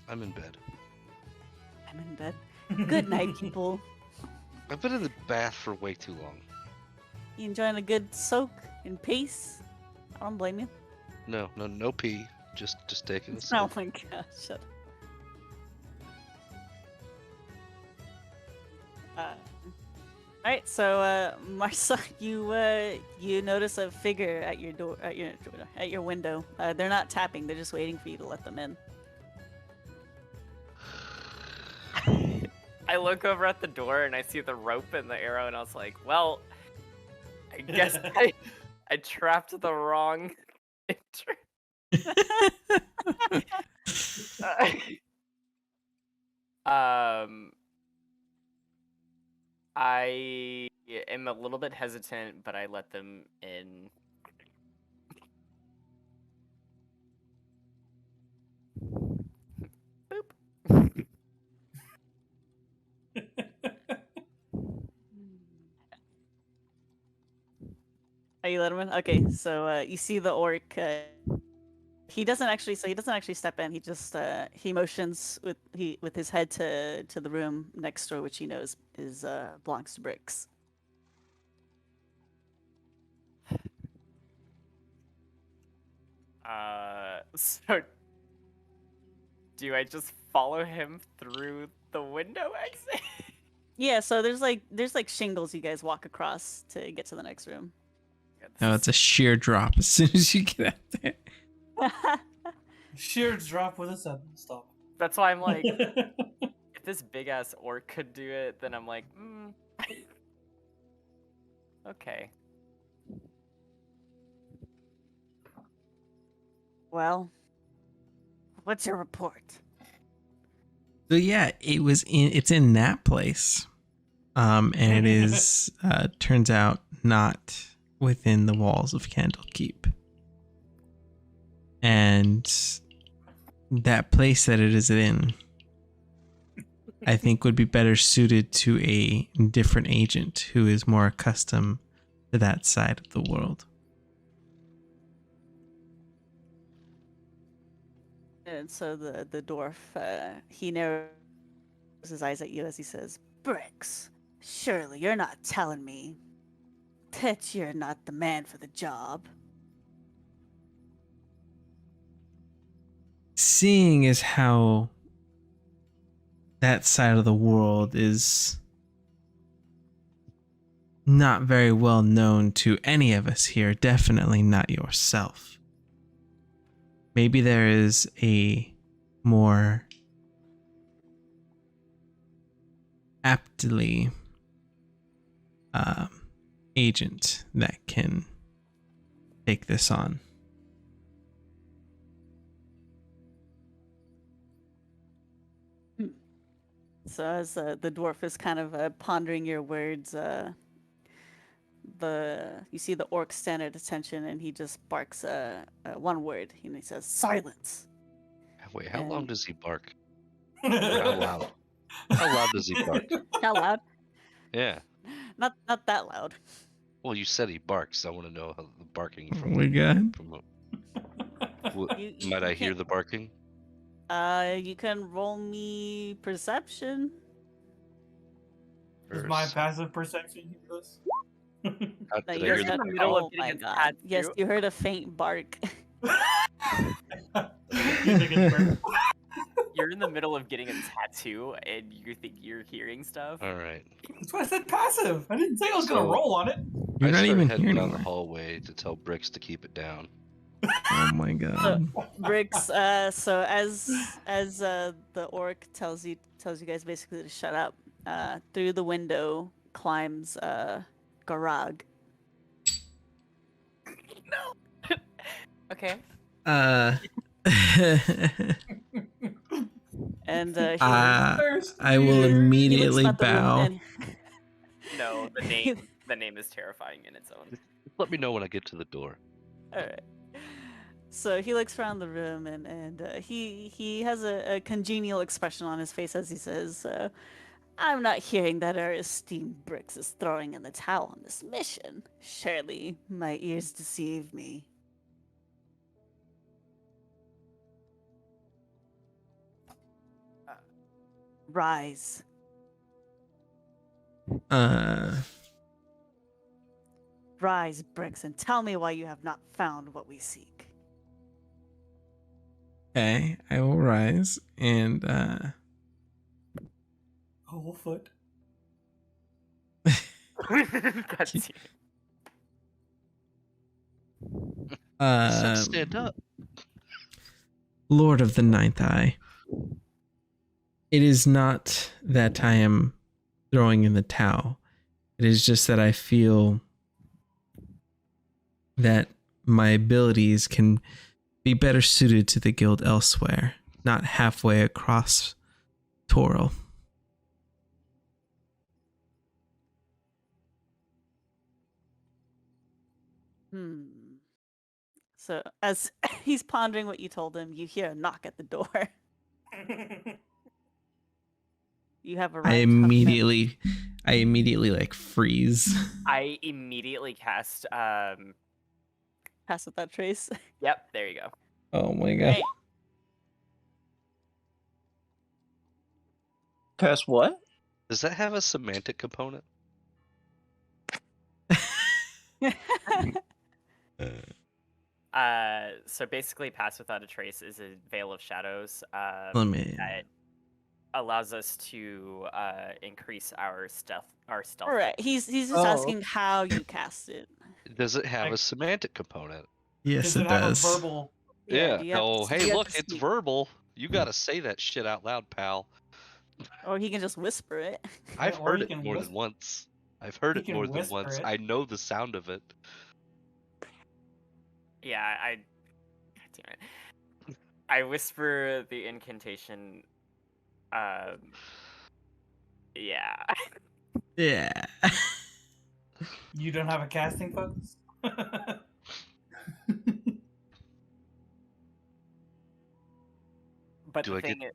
I'm in bed. I'm in bed. Good night, people. I've been in the bath for way too long. You enjoying a good soak in peace? I don't blame you. No pee. Just taking a Oh sip. my gosh, shut up. Alright, so Marcel, you notice a figure at your door, at your window. They're not tapping; they're just waiting for you to let them in. I look over at the door and I see the rope and the arrow, and I was like, well, I guess I trapped the wrong I am a little bit hesitant, but I let them in. Boop. Are you let him in? Okay, so you see the orc. He doesn't actually step in. He just he motions with his head to the room next door, which he knows is belongs to Bricks. So do I just follow him through the window exit? Yeah, so there's like shingles you guys walk across to get to the next room. No, it's a sheer drop as soon as you get out there. Sheer drop with a sudden stop. That's why I'm like, if this big ass orc could do it, then I'm like, okay. Well, what's your report? So yeah, it's in that place. And it is turns out not within the walls of Candlekeep. And that place that it is in, I think would be better suited to a different agent who is more accustomed to that side of the world. And so the dwarf, he narrows his eyes at you as he says, "Bricks, surely you're not telling me that you're not the man for the job." Seeing as how that side of the world is not very well known to any of us here, definitely not yourself. Maybe there is a more aptly agent that can take this on. So as the dwarf is kind of pondering your words, you see the orc stand at attention, and he just barks one word, and he says, "Silence." Wait, how long And- does he bark? Or how loud? How loud does he bark? How loud? Yeah. Not that loud. Well, you said he barks. I want to know how the barking Oh from. my god. From You might I hear can't- the barking? You can roll me perception. Does Or my s- passive perception hear this? how- No, did you I You're hear heard in the the middle oh of getting my a god. tattoo. Yes, you heard a faint bark. You think it's bird? You're in the middle of getting a tattoo, and you think you're hearing stuff. All right. That's why I said passive. I didn't say I was gonna So- roll on it. You're I not start even heading here down the anymore. hallway to tell Bricks to keep it down. Oh my god. Bricks, so as the orc tells you guys basically to shut up, through the window climbs Garag. Okay. And he I will Thirsty. immediately looks about the room bow. and No, the name is terrifying in its own. Just let me know when I get to the door. all right. So he looks around the room and he has a congenial expression on his face as he says, "I'm not hearing that our esteemed Bricks is throwing in the towel on this mission. Surely my ears deceive me." Rise. Rise, Bricks, and tell me why you have not found what we seek. Okay, I will rise and A whole foot. That's You said stand up. Lord of the Ninth Eye. It is not that I am throwing in the towel. It is just that I feel that my abilities can be better suited to the guild elsewhere, not halfway across Toro. So as he's pondering what you told him, you hear a knock at the door. You have arrived. I immediately like freeze. I immediately cast. Pass with that trace. Yep, there you go. Oh my god. Right. Cast what? Does that have a semantic component? So basically, Pass Without a Trace is a veil of shadows Let me. that allows us to increase our stealth. All right. He's just Oh. asking how you cast it. Does it have a Like- semantic component? Yes, Does it it have does. a verbal? Yeah, Yeah. do you have Oh, to- do hey, you have look, to it's speak? verbal. You got to say that shit out loud, pal. Or he can just whisper it. I've or heard he it can more than whisper- once. I've heard he it can more than whisper once. it. I know the sound of it. Yeah, God damn it. I whisper the incantation. Yeah. Yeah. You don't have a casting focus? But Do the I get- thing is,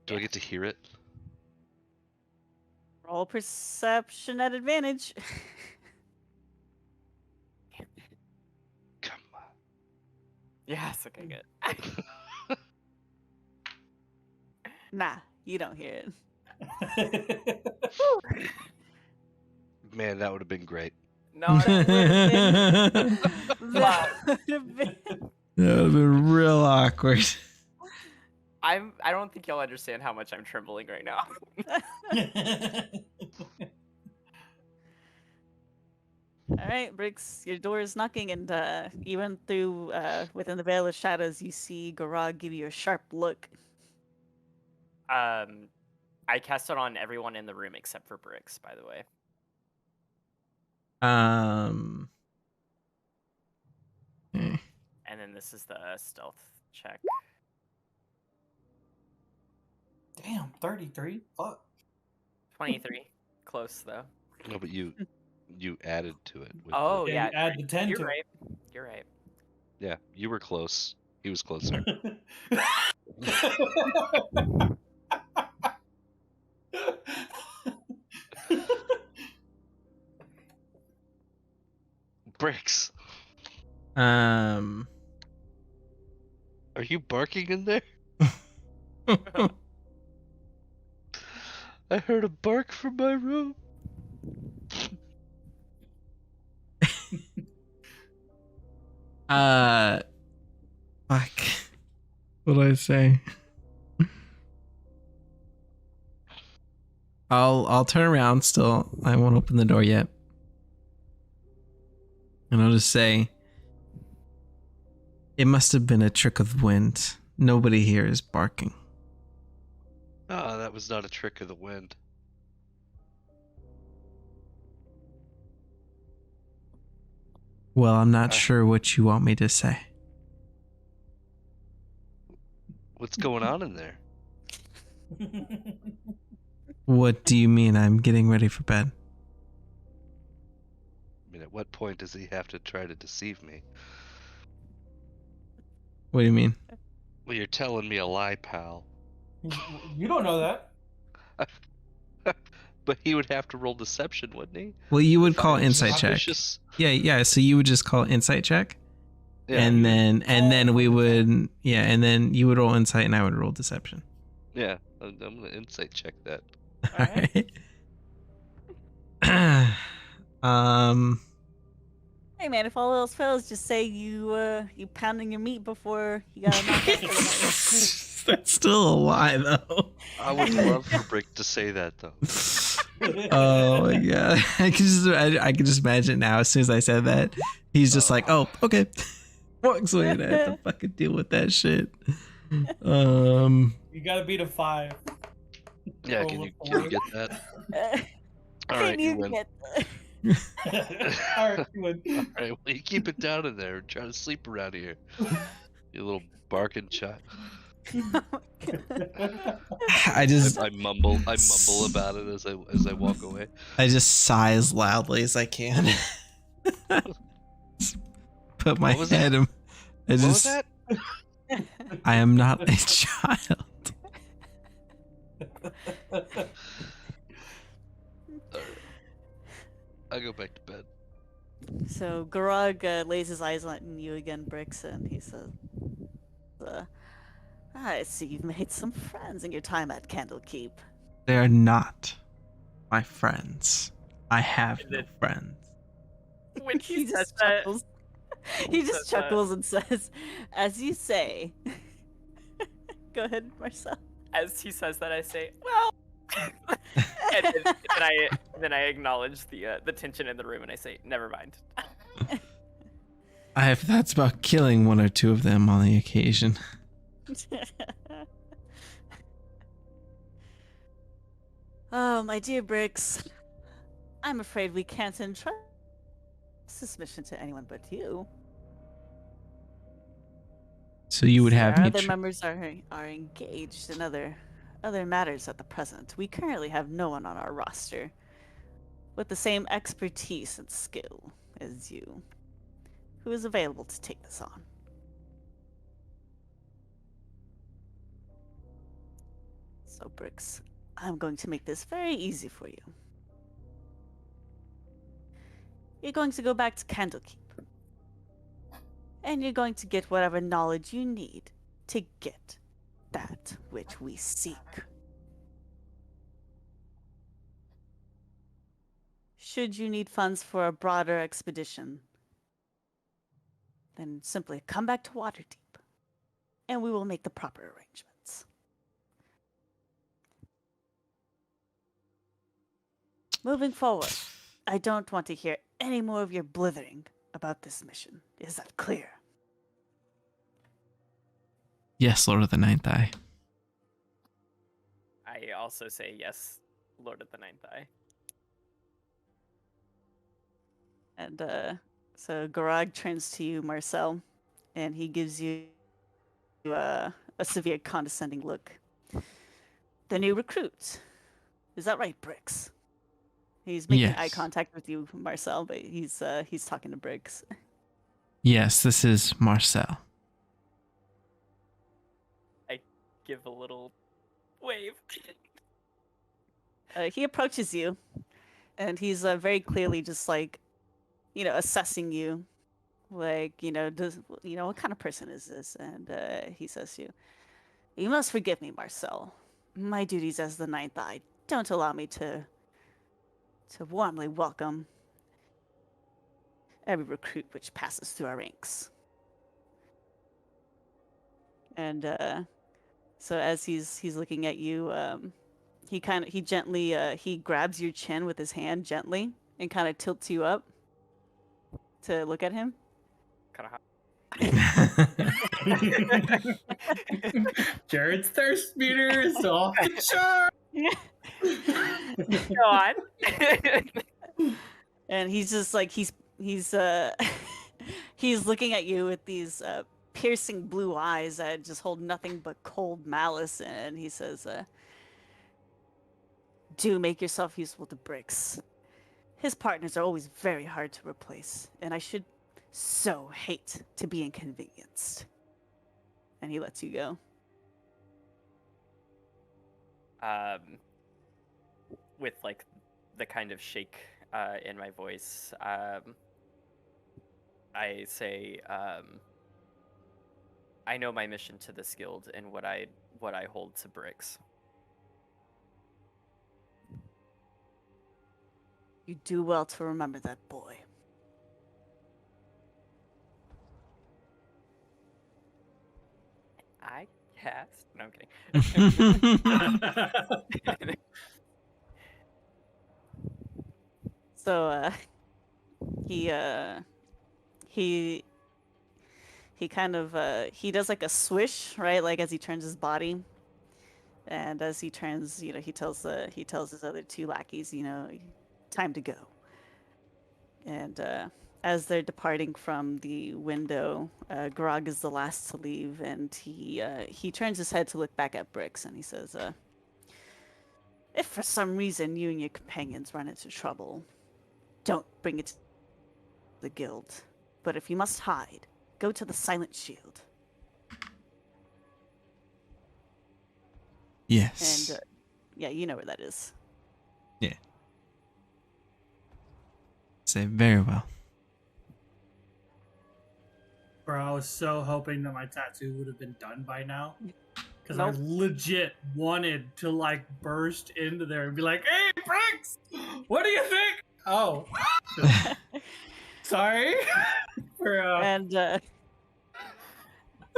Do I get to hear it? Roll perception at advantage. Come on. yes, okay, good. Nah, you don't hear it. Man, that would have been great. No, that That Fuck. would have been. That would have been real awkward. I don't think y'all understand how much I'm trembling right now. All right, Briggs, your door is knocking, and even through within the veil of shadows, you see Garag give you a sharp look. I cast it on everyone in the room except for Bricks, by the way. eh. And then this is the stealth check. Damn, 33? Fuck. 23. Close though. No, but you added to it. With Oh Yeah, yeah, you add the 10 you're to it. right. You're right. yeah, you were close. He was closer. Bricks, are you barking in there? I heard a bark from my room. Fuck. What do I say? I'll turn around still. I won't open the door yet. And I'll just say, it must have been a trick of the wind. Nobody here is barking. Oh, that was not a trick of the wind. Well, I'm not sure what you want me to say. What's going on in there? What do you mean I'm getting ready for bed? I mean, at what point does he have to try to deceive me? What do you mean? Well, you're telling me a lie, pal. You don't know that. But he would have to roll deception, wouldn't he? Well, you would If I call was insight check. suspicious- Yeah. So you would just call insight check, Yeah, and then we Oh, would and then you would roll insight, and I would roll deception. yeah. I'm gonna insight check that. All right. Hey man, if all else fails, just say you pounding your meat before you got to knock out That's still a lie, though. I would love for Brick to say that though. Oh my god, I can just imagine now. As soon as I said that, he's just like, "Oh, okay." Walks away, and I have to fucking deal with that shit. You gotta beat a 5. Yeah, Roll can a you four. get that? All Can right, you you win. get Alright, you win. All right, well, you keep it down in there and try to sleep around here. You little barking child. I just I mumble about it as I walk away. I just sigh as loudly as I can. Put my What was that? head in. I What was just. that? I am not a child. I go back to bed. So Garag lays his eyes on you again, Bricks, and he says, "I see you've made some friends in your time at Candlekeep." They are not my friends. I have no friends. When he He says just that, chuckles. He just says that. chuckles and says, "As you say." Go ahead, Marcel. as he says that, I say, "Well," and then I acknowledge the tension in the room, and I say, "Never mind." I have thoughts about killing one or two of them on the occasion. Oh, my dear Bricks. I'm afraid we can't entrust this mission to anyone but you. So you would have Our me. other members are engaged in other matters at the present. We currently have no one on our roster with the same expertise and skill as you who is available to take this on. So, Bricks, I'm going to make this very easy for you. You're going to go back to Candlekeep, and you're going to get whatever knowledge you need to get that which we seek. Should you need funds for a broader expedition, then simply come back to Waterdeep, and we will make the proper arrangements. Moving forward, I don't want to hear any more of your blithering about this mission. Is that clear? Yes, Lord of the Ninth Eye. I also say yes, Lord of the Ninth Eye. And so Garag turns to you, Marcel, and he gives you a severe condescending look. The new recruit. Is that right, Bricks? He's making eye Yes. contact with you, Marcel, but he's talking to Bricks. Yes, this is Marcel. I give a little wave. He approaches you, and he's very clearly just like, assessing you. Like, what kind of person is this? And he says to you, you must forgive me, Marcel. My duties as the Ninth Eye don't allow me to warmly welcome every recruit which passes through our ranks. And so as he's looking at you, he gently he grabs your chin with his hand gently and kind of tilts you up to look at him. Kind of hot. Jared's thirst meter is off the chart. Go on. And he's just like he's he's looking at you with these piercing blue eyes that just hold nothing but cold malice, and he says, do make yourself useful to Bricks. His partners are always very hard to replace, and I should so hate to be inconvenienced. And he lets you go. With like the kind of shake in my voice, I say, I know my mission to this guild and what I hold to Bricks. You do well to remember that, boy. I guess. No, I'm kidding. So he kind of he does like a swish, right? Like as he turns his body, and as he turns, he tells his other two lackeys, time to go. And as they're departing from the window, Grog is the last to leave, and he turns his head to look back at Bricks, and he says, if for some reason you and your companions run into trouble, don't bring it to the guild. But if you must hide, go to the Silent Shield. Yes. And yeah, you know where that is. Yeah. Say very well. Bro, I was so hoping that my tattoo would have been done by now. Because Nope. I legit wanted to like burst into there and be like, hey, Bricks! What do you think? Oh. Sorry. And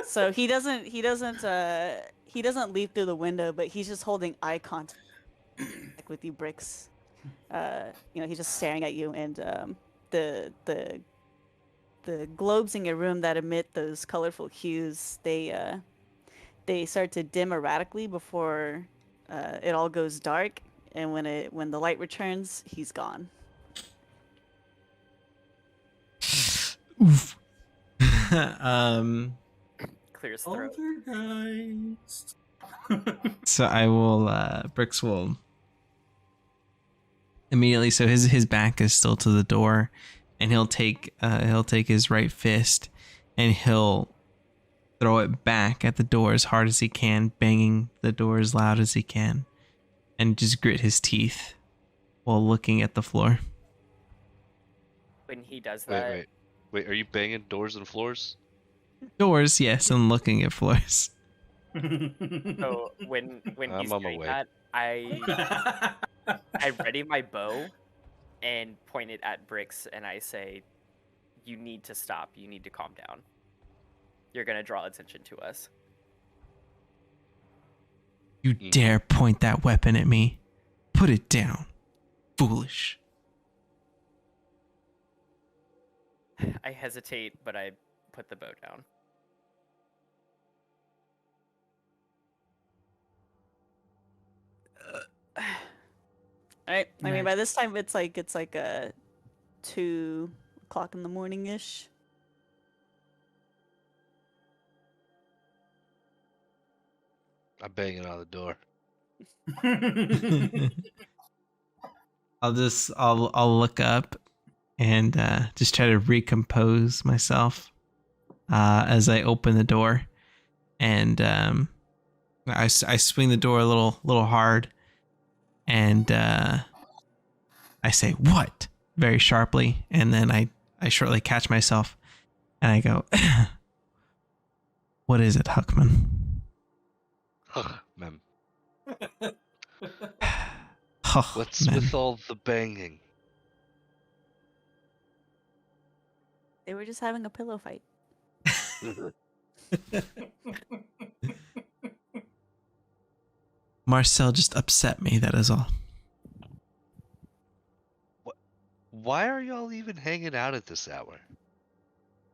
so he doesn't leap through the window, but he's just holding eye contact with you, Bricks. He's just staring at you, and the globes in your room that emit those colorful hues, they start to dim erratically before it all goes dark, and when the light returns, he's gone. Oof. um. Clear his throat. Poltergeist. So I will. Bricks will immediately. So his back is still to the door, and he'll take his right fist, and he'll throw it back at the door as hard as he can, banging the door as loud as he can, and just grit his teeth while looking at the floor. When he does Wait, that, wait, wait. Are you banging doors and floors? Doors, yes, and looking at floors. so when I'm he's on my doing way. that, I ready my bow and point it at Bricks, and I say, "You need to stop. You need to calm down. You're gonna draw attention to us." You dare point that weapon at me? Put it down. Foolish. I hesitate, but I put the bow down. All right. I mean, by this time it's like 2 o'clock in the morning ish. I'm banging on the door. I'll look up and just try to recompose myself as I open the door, and I swing the door a little hard, and I say what very sharply, and then I shortly catch myself, and I go, "What is it, Huckman?" Ugh, mem. What's Man. with all the banging? They were just having a pillow fight. Marcel just upset me, that is all. Why are y'all even hanging out at this hour?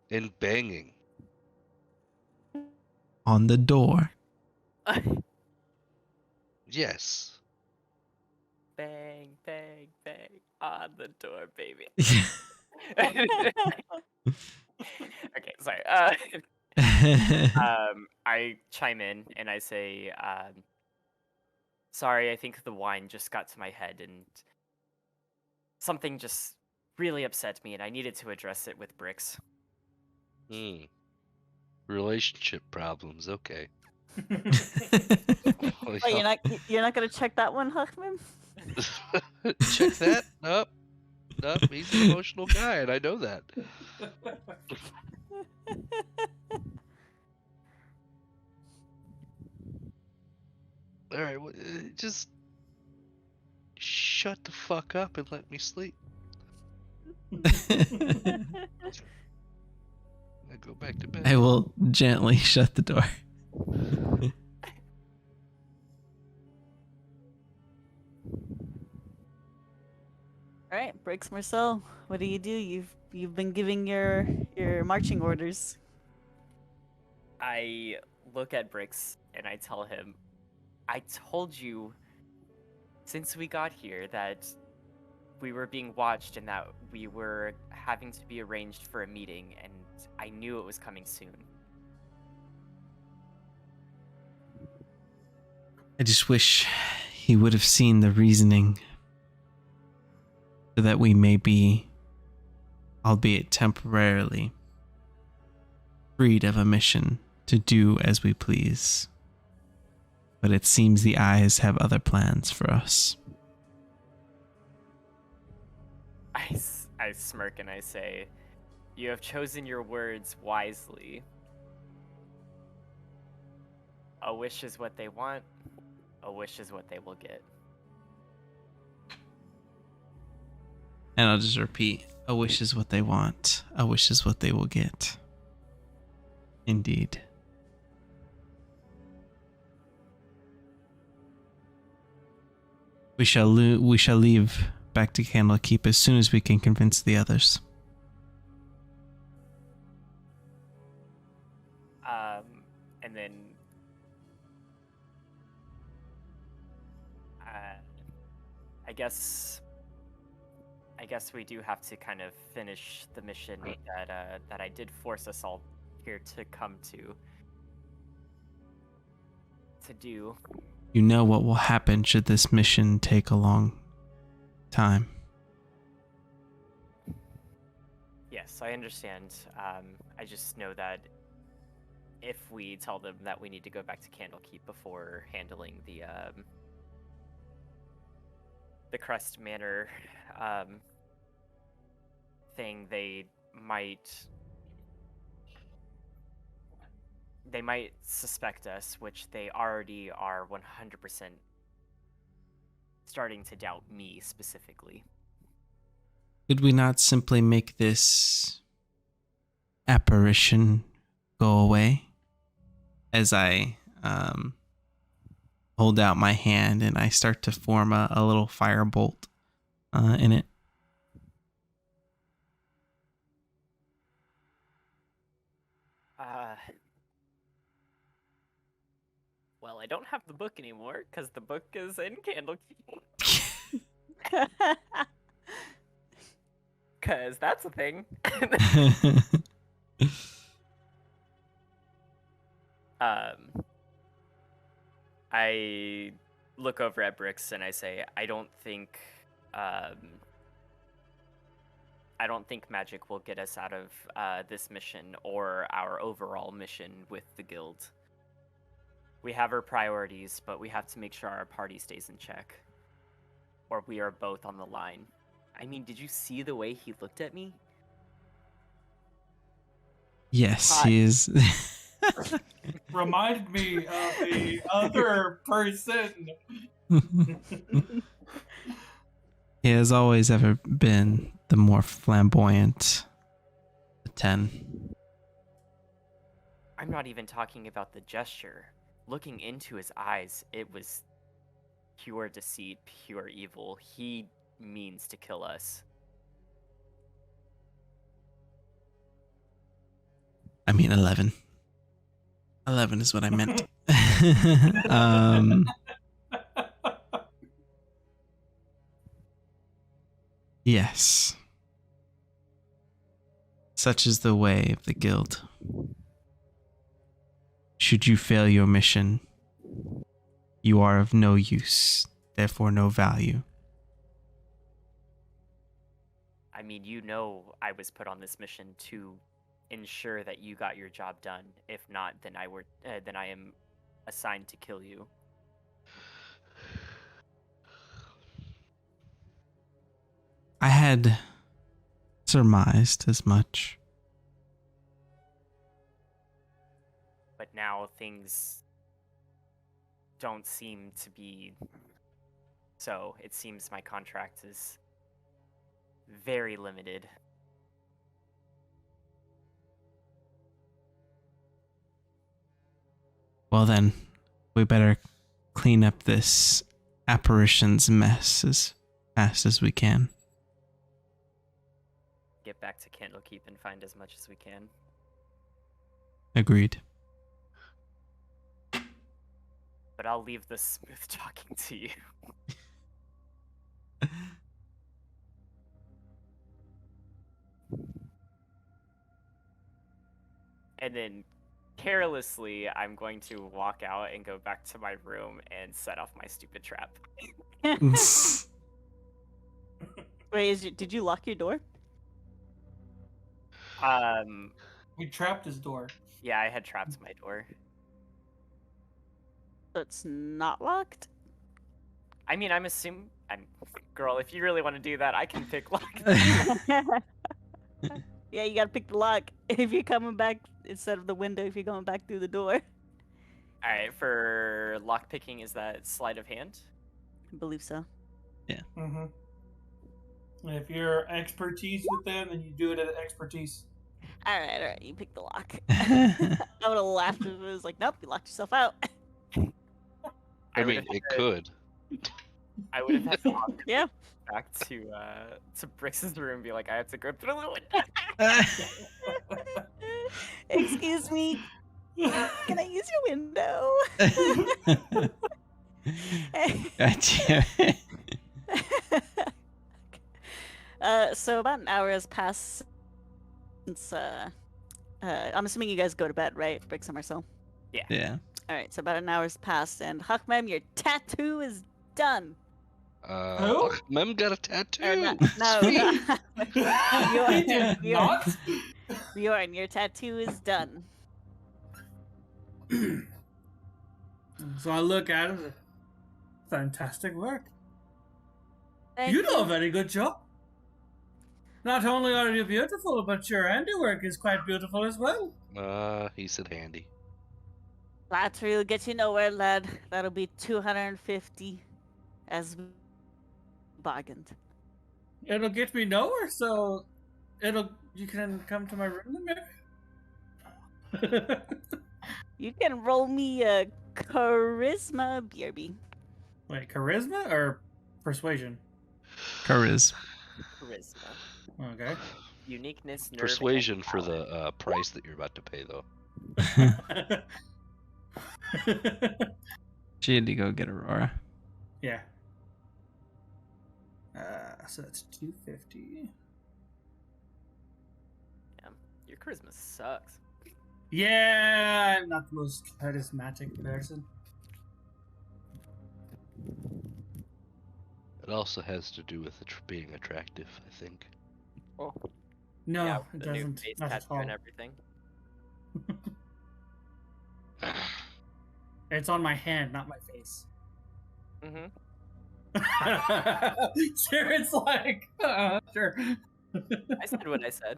And banging? On the door. Yes. Bang, bang, bang on the door, baby. Okay, sorry. I chime in and I say, "Sorry, I think the wine just got to my head and something just really upset me, and I needed to address it with Bricks." Relationship problems. Okay. Wait, you're not gonna check that one, Huckman? Check that. Nope. Nope. He's an emotional guy, and I know that. All right. Just shut the fuck up and let me sleep. I go back to bed. I will gently shut the door. All right, Bricks Marcel, what do? You've been giving your marching orders. I look at Bricks and I tell him, "I told you since we got here that we were being watched and that we were having to be arranged for a meeting, and I knew it was coming soon." I just wish he would have seen the reasoning so that we may be, albeit temporarily, freed of a mission to do as we please. But it seems the eyes have other plans for us. I smirk and I say, "You have chosen your words wisely. A wish is what they want. A wish is what they will get." And I'll just repeat, a wish is what they want. A wish is what they will get. Indeed. We shall leave back to Candlekeep as soon as we can convince the others. And then I guess we do have to kind of finish the mission that I did force us all here to come to do. You know what will happen should this mission take a long time. Yes, I understand. I just know that if we tell them that we need to go back to Candlekeep before handling the Crest Manor thing, they might suspect us, which they already are 100% starting to doubt me specifically. Could we not simply make this apparition go away? As I hold out my hand and I start to form a little firebolt in it. Well, I don't have the book anymore because the book is in Candlekeep. Because that's a thing. I look over at Brix and I say, I don't think magic will get us out of this mission or our overall mission with the guild. We have our priorities, but we have to make sure our party stays in check, or we are both on the line. I mean, did you see the way he looked at me? Yes, he is. Reminded me of the other person. He has always ever been the more flamboyant 10. I'm not even talking about the gesture. Looking into his eyes, it was pure deceit, pure evil. He means to kill us. I mean 11. 11 is what I meant. Yes. Such is the way of the guild. Should you fail your mission, you are of no use, therefore no value. I mean, you know I was put on this mission to ensure that you got your job done. If not, then I am assigned to kill you. I had surmised as much. But now things don't seem to be so. It seems my contract is very limited. Well then, we better clean up this apparition's mess as fast as we can. Get back to Candlekeep and find as much as we can. Agreed. But I'll leave the smooth talking to you. And then carelessly, I'm going to walk out and go back to my room and set off my stupid trap. Wait, did you lock your door? We trapped his door. Yeah, I had trapped my door. So it's not locked? I mean, girl, if you really want to do that, I can pick lock. Yeah, you gotta pick the lock if you're coming back instead of the window if you're going back through the door. Alright, for lock picking, is that sleight of hand? I believe so. Mm-hmm. And if you're expertise with them, then you do it at expertise. Alright, you pick the lock. I would have laughed if it was like, nope, you locked yourself out. I mean, it could. I would have had to walk Yeah. back to Brix's room and be like, I have to go through the window. Excuse me, can I use your window? God damn it. So about an hour has passed since I'm assuming you guys go to bed, right? Bricks and Marcel. Yeah. All right, so about an hour's passed, and Hakmem, your tattoo is done. Who? Mem got a Or tattoo. not, no, Sweet. He did not. Bjorn, your tattoo is done. So I look at it. Fantastic work. Thank You do a very good job. Not only are you beautiful, but your handiwork is quite beautiful as well. He said handy. Flattery will get you nowhere, lad. That'll be 250 as bargained. It'll get me nowhere, so you can come to my room maybe. You can roll me a charisma, BRB. Wait, charisma or persuasion? Charisma. Charisma. Okay. Uniqueness, nerve, Persuasion and for power. the price that you're about to pay, though. She had to go get Aurora. Yeah. So that's 250. Yeah. Your charisma sucks. Yeah, I'm not the most charismatic person. It also has to do with being attractive, I think. Oh. No, Yeah, it the new doesn't. face Not at tattoo all. and everything. It's on my hand, not my face. Mm-hmm. Sharon's like, sure. I said what I said.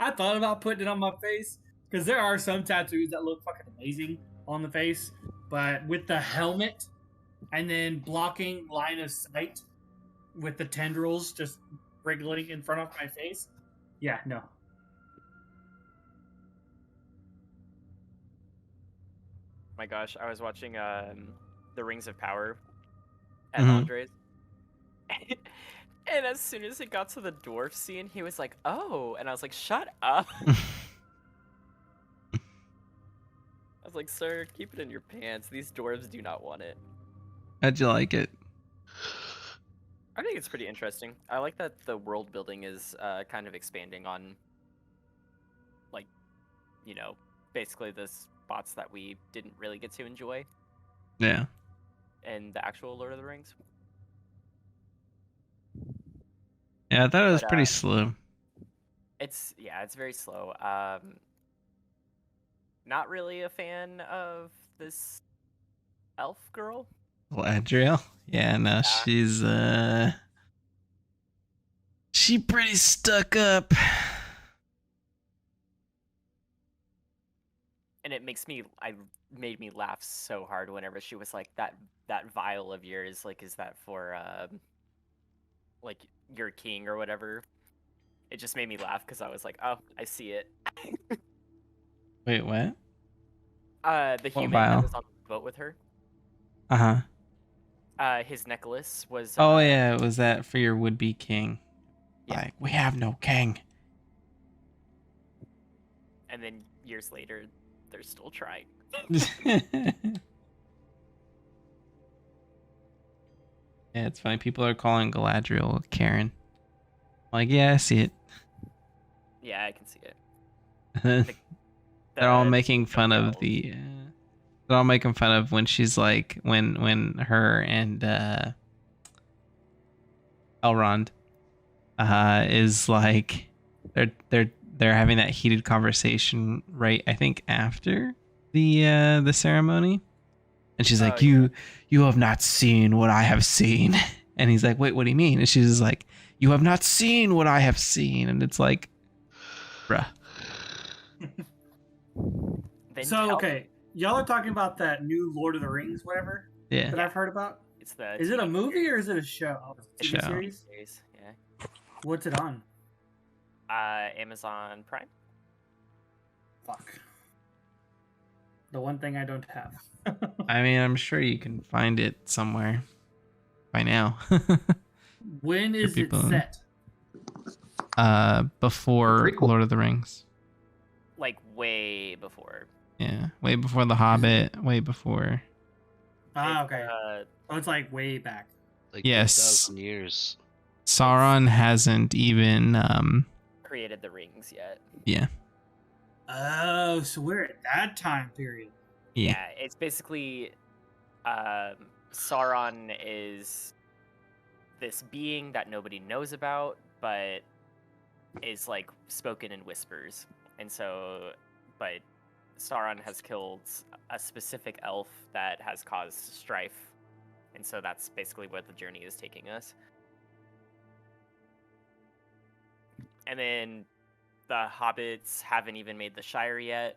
I thought about putting it on my face because there are some tattoos that look fucking amazing on the face, but with the helmet and then blocking line of sight with the tendrils just wriggling in front of my face, yeah, no. My gosh, I was watching The Rings of Power at Mhm. Andre's. And as soon as it got to the dwarf scene, he was like, "Oh," and I was like, "Shut up." I was like, "Sir, keep it in your pants. These dwarves do not want it." How'd you like it? I think it's pretty interesting. I like that the world building is kind of expanding on, like, basically the spots that we didn't really get to enjoy Yeah. in the actual Lord of the Rings. Yeah, I thought it was But, pretty slow. It's very slow. Not really a fan of this elf girl. Galadriel? Yeah, no, she's she pretty stuck up. And it made me laugh so hard whenever she was like, that vial of yours, like, is that for like your king or whatever? It just made me laugh because I was like, oh, I see it. Wait, what? The human vial? that was on the boat with her, his necklace was Oh yeah, was that for your would-be king? Yeah. Like, we have no king. and then years later they're still trying. Yeah, it's funny. People are calling Galadriel Karen. I'm like, yeah, I see it. Yeah, I can see it. They're all The making fun of elves. the. They're all making fun of when she's like when her and Elrond is like they're having that heated conversation right, I think, after the ceremony, and she's like, you have not seen what I have seen, and he's like, wait, what do you mean? And she's just like, you have not seen what I have seen, and it's like, bruh. Then So, tell okay, y'all are talking about that new Lord of the Rings, whatever, Yeah. that I've heard about? It's the Is it a TV movie series. or is it a show? It's Show. a TV series, yeah. What's it on? Amazon Prime. Fuck. The one thing I don't have. I mean, I'm sure you can find it somewhere by now. When is it people- set? Before Prequel. Lord of the Rings. Like way before. Yeah, way before The Hobbit, way before. Ah, It's, okay. Oh, it's like way back. Like Yes. 10,000 years. Sauron hasn't even created the rings yet. yeah. Oh, so we're at that time period. Yeah. Yeah, it's basically Sauron is this being that nobody knows about, but is like spoken in whispers. And so, but Sauron has killed a specific elf that has caused strife. And so that's basically where the journey is taking us. And then the hobbits haven't even made the Shire yet.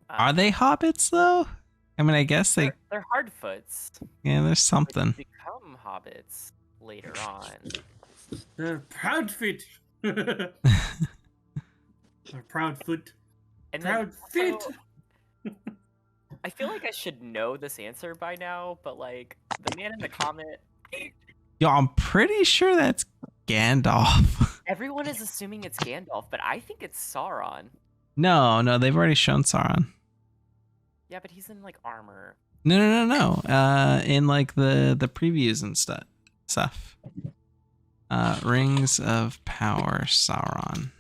Are they hobbits though? I mean, I guess they. They're Hardfoots. Yeah, there's Which something. become hobbits later on. The Proudfit. The Proudfoot. And Proud then feet. also, I feel like I should know this answer by now, but like the man in the comet, Yo, I'm pretty sure that's Gandalf. everyone is assuming it's Gandalf, but I think it's Sauron. No, they've already shown Sauron. Yeah, but he's in like armor. No. In like the previews and stuff. Rings of Power Sauron.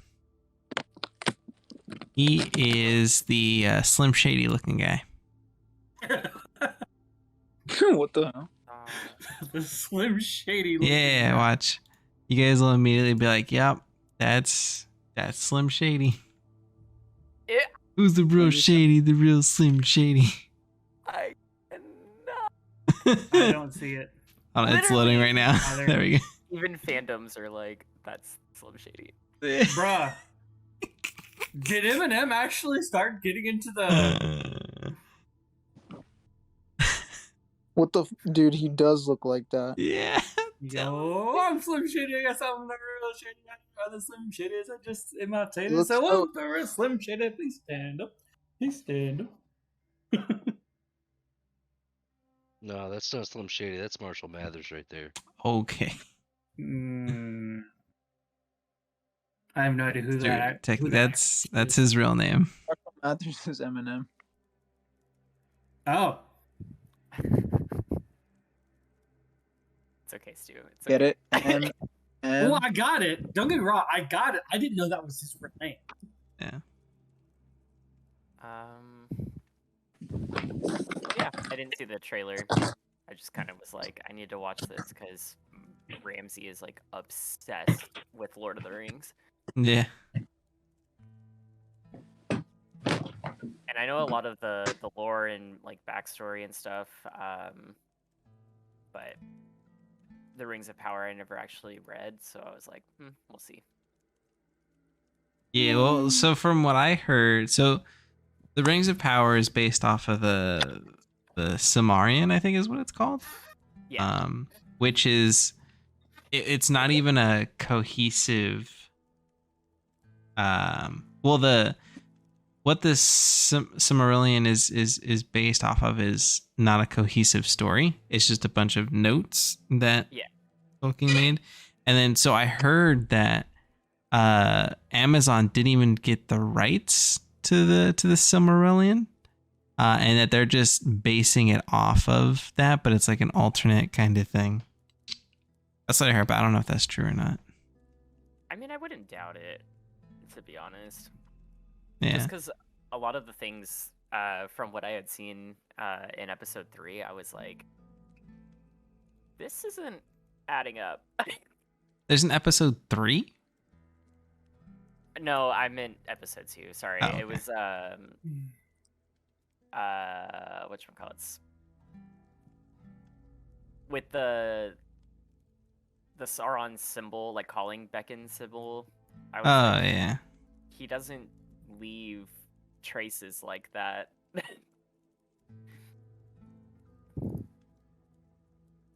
He is the Slim Shady looking guy. What the hell? The Slim Shady. Yeah, watch. You guys will immediately be like, "Yep, that's Slim Shady." Yeah. Who's the real Shady? The real Slim Shady. I cannot. I don't see it. Oh, it's loading right now. Oh, There we go. Even fandoms are like, that's Slim Shady. Bruh. Did Eminem actually start getting into the... What the dude? He does look like that. Yeah. Yo, I'm Slim Shady. I guess I'm the real Shady. I the Slim Shadys are just imitated. Looks So, so- the real Slim Shady, please stand up. Please stand up. No, that's not Slim Shady. That's Marshall Mathers right there. Okay. I have no idea who that. Who that That's his real name. Mathers is Eminem. Oh, It's okay, Stu. It's Get okay. it? M. well, I got it. Don't get me wrong. I got it. I didn't know that was his real name. Yeah. Yeah, I didn't see the trailer. I just kind of was like, I need to watch this because Ramsey is like obsessed with Lord of the Rings. Yeah. And I know a lot of the lore and like backstory and stuff, but the Rings of Power I never actually read, so I was like, we'll see. Yeah, well, so from what I heard, so the Rings of Power is based off of the Silmarillion, I think is what it's called. Yeah. Which is it's not even a cohesive well, what this Silmarillion is based off of is not a cohesive story. It's just a bunch of notes that Tolkien made. And then so I heard that Amazon didn't even get the rights to the Silmarillion, and that they're just basing it off of that, but it's like an alternate kind of thing. That's what I heard, but I don't know if that's true or not. I mean, I wouldn't doubt it, to be honest. Yeah. Just because a lot of the things from what I had seen in episode 3, I was like, this isn't adding up. There's an episode 3? No, I meant episode 2. Sorry. Oh, okay. It was whatchamacallits. With the Sauron symbol, like calling Beckon symbol. I was like, Yeah. he doesn't leave traces like that.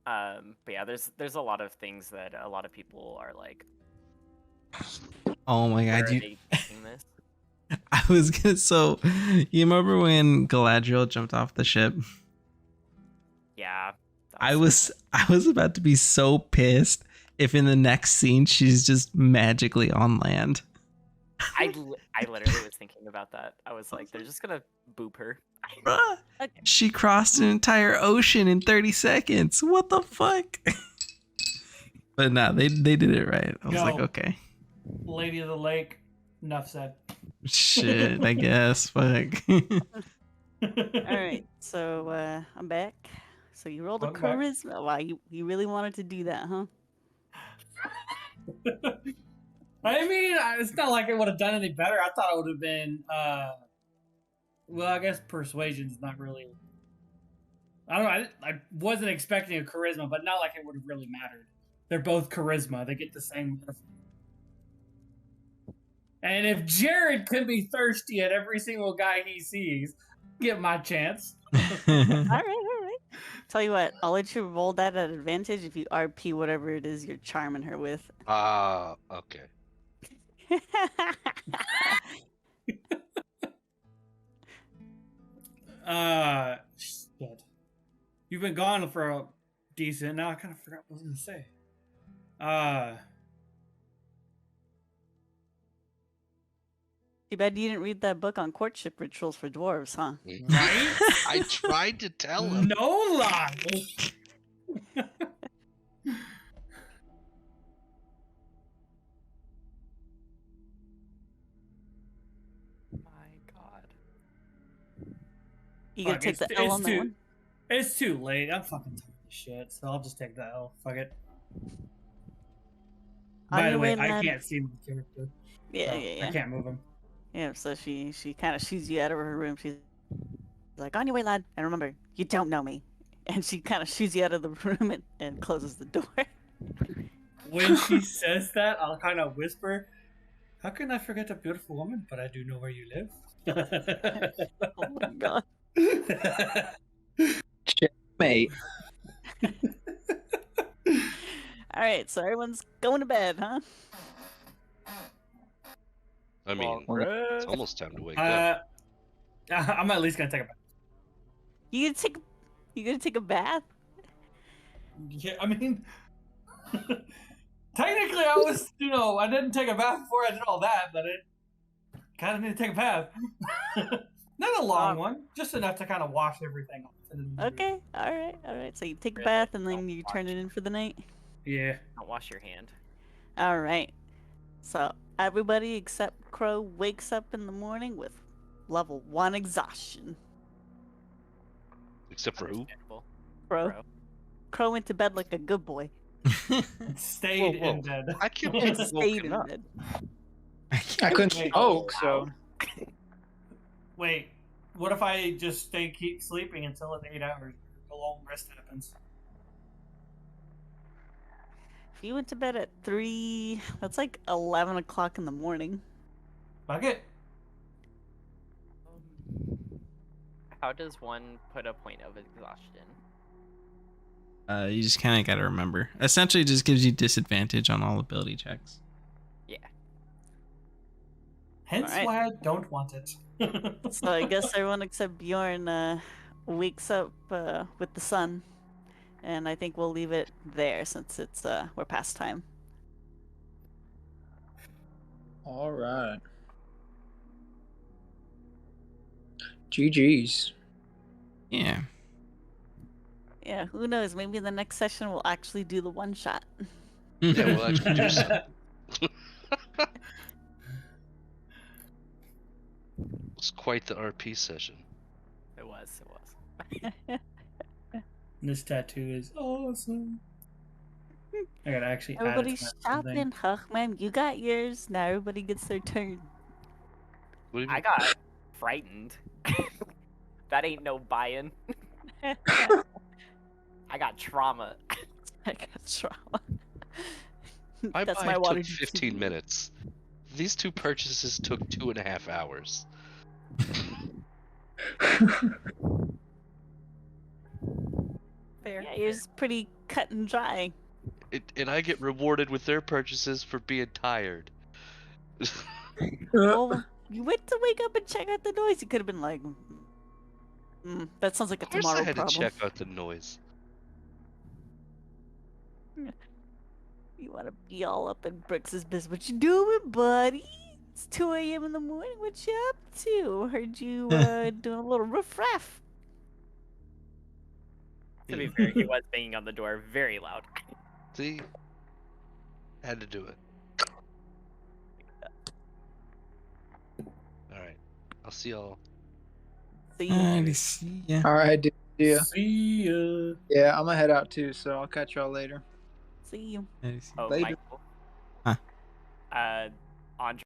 But yeah, there's a lot of things that a lot of people are like, Oh my where god, are you they taking this? I was gonna so you remember when Galadriel jumped off the ship? Yeah. I was about to be so pissed if in the next scene she's just magically on land. I literally was thinking about that. I was like, they're just gonna boop her. Bruh, Okay. she crossed an entire ocean in 30 seconds. What the fuck? But no, they did it right. I was like, No. okay. Lady of the Lake. Enough said. Shit, I guess. Fuck. All right, so I'm back. So you rolled a Welcome back. charisma. Wow, you really wanted to do that, huh? I mean, it's not like it would have done any better. I thought it would have been, well, I guess persuasion's not really. I don't know. I wasn't expecting a charisma, but not like it would have really mattered. They're both charisma. They get the same. And if Jared can be thirsty at every single guy he sees, get my chance. All right. Tell you what, I'll let you roll that at advantage if you RP whatever it is you're charming her with. Okay. Shit. You've been gone for a decent. Now I kind of forgot what I was gonna say. Too bad you didn't read that book on courtship rituals for dwarves, huh? Right? I tried to tell him. No lie. My God. You gonna Fuck, take the L on that one? It's too late. I'm fucking tired of shit, so I'll just take the L. Fuck it. On By your the way, way, I lad. can't see my character. Yeah, so yeah. I can't move him. Yeah, so she kind of shoos you out of her room. She's like, on your way, lad. And remember, you don't know me. And she kind of shoos you out of the room and closes the door. When she says that, I'll kind of whisper, "How can I forget a beautiful woman? But I do know where you live." Oh my god. Shit, mate. All right, so everyone's going to bed, huh? I mean, Well, it's almost time to wake up. I'm at least gonna take a bath. You gonna take a bath? Yeah, I mean, technically, I was, I didn't take a bath before I did all that, but it kind of need to take a bath. Not a long one, just enough to kind of wash everything off. Okay, all right. So you take a bath and then you turn it in for the night. Yeah. Don't wash your hand. All right. So everybody except Crow wakes up in the morning with level 1 exhaustion. Except for who? Understandable. Crow. Crow went to bed like a good boy. Stayed Whoa. in bed. I can't And be stayed woken in up. bed. I couldn't Wait, smoke, so Wait, what if I just keep sleeping until it's 8 hours? The long rest happens. If you went to bed at 3, that's like 11 o'clock in the morning. Fuck it. How does one put a point of exhaustion? You just kind of got to remember. Essentially, it just gives you disadvantage on all ability checks. Yeah. Hence Alright. why I don't want it. So I guess everyone except Bjorn wakes up with the sun. And I think we'll leave it there since it's we're past time. all right. GG's. Yeah. Yeah, who knows? Maybe the next session we'll actually do the one shot. Yeah, we'll actually do something. It was quite the RP session. It was. This tattoo is awesome. I gotta actually add it Everybody's to my something. shopping, huh, man? You got yours. Now everybody gets their turn. What do you I mean? got frightened. That ain't no buy-in. I got trauma. I got trauma. My That's buy my water. took 15 minutes. These two purchases took 2.5 hours. Fair. Yeah, yours is pretty cut and dry. And I get rewarded with their purchases for being tired. Well, you went to wake up and check out the noise. You could have been like, that sounds like a Of course tomorrow I had problem. to check out the noise. You want to be all up in Brooks's business. What you doing, buddy? It's 2 a.m. in the morning. What you up to? Heard you doing a little riff-raff. To be fair, he was banging on the door very loud. See, had to do it. All right, I'll see y'all. See ya. Alrighty, see ya. All right, dude. See ya. See ya. Yeah, I'm gonna head out too, so I'll catch y'all later. See you. Alrighty, see ya. Oh, Later. Michael. Huh. Andre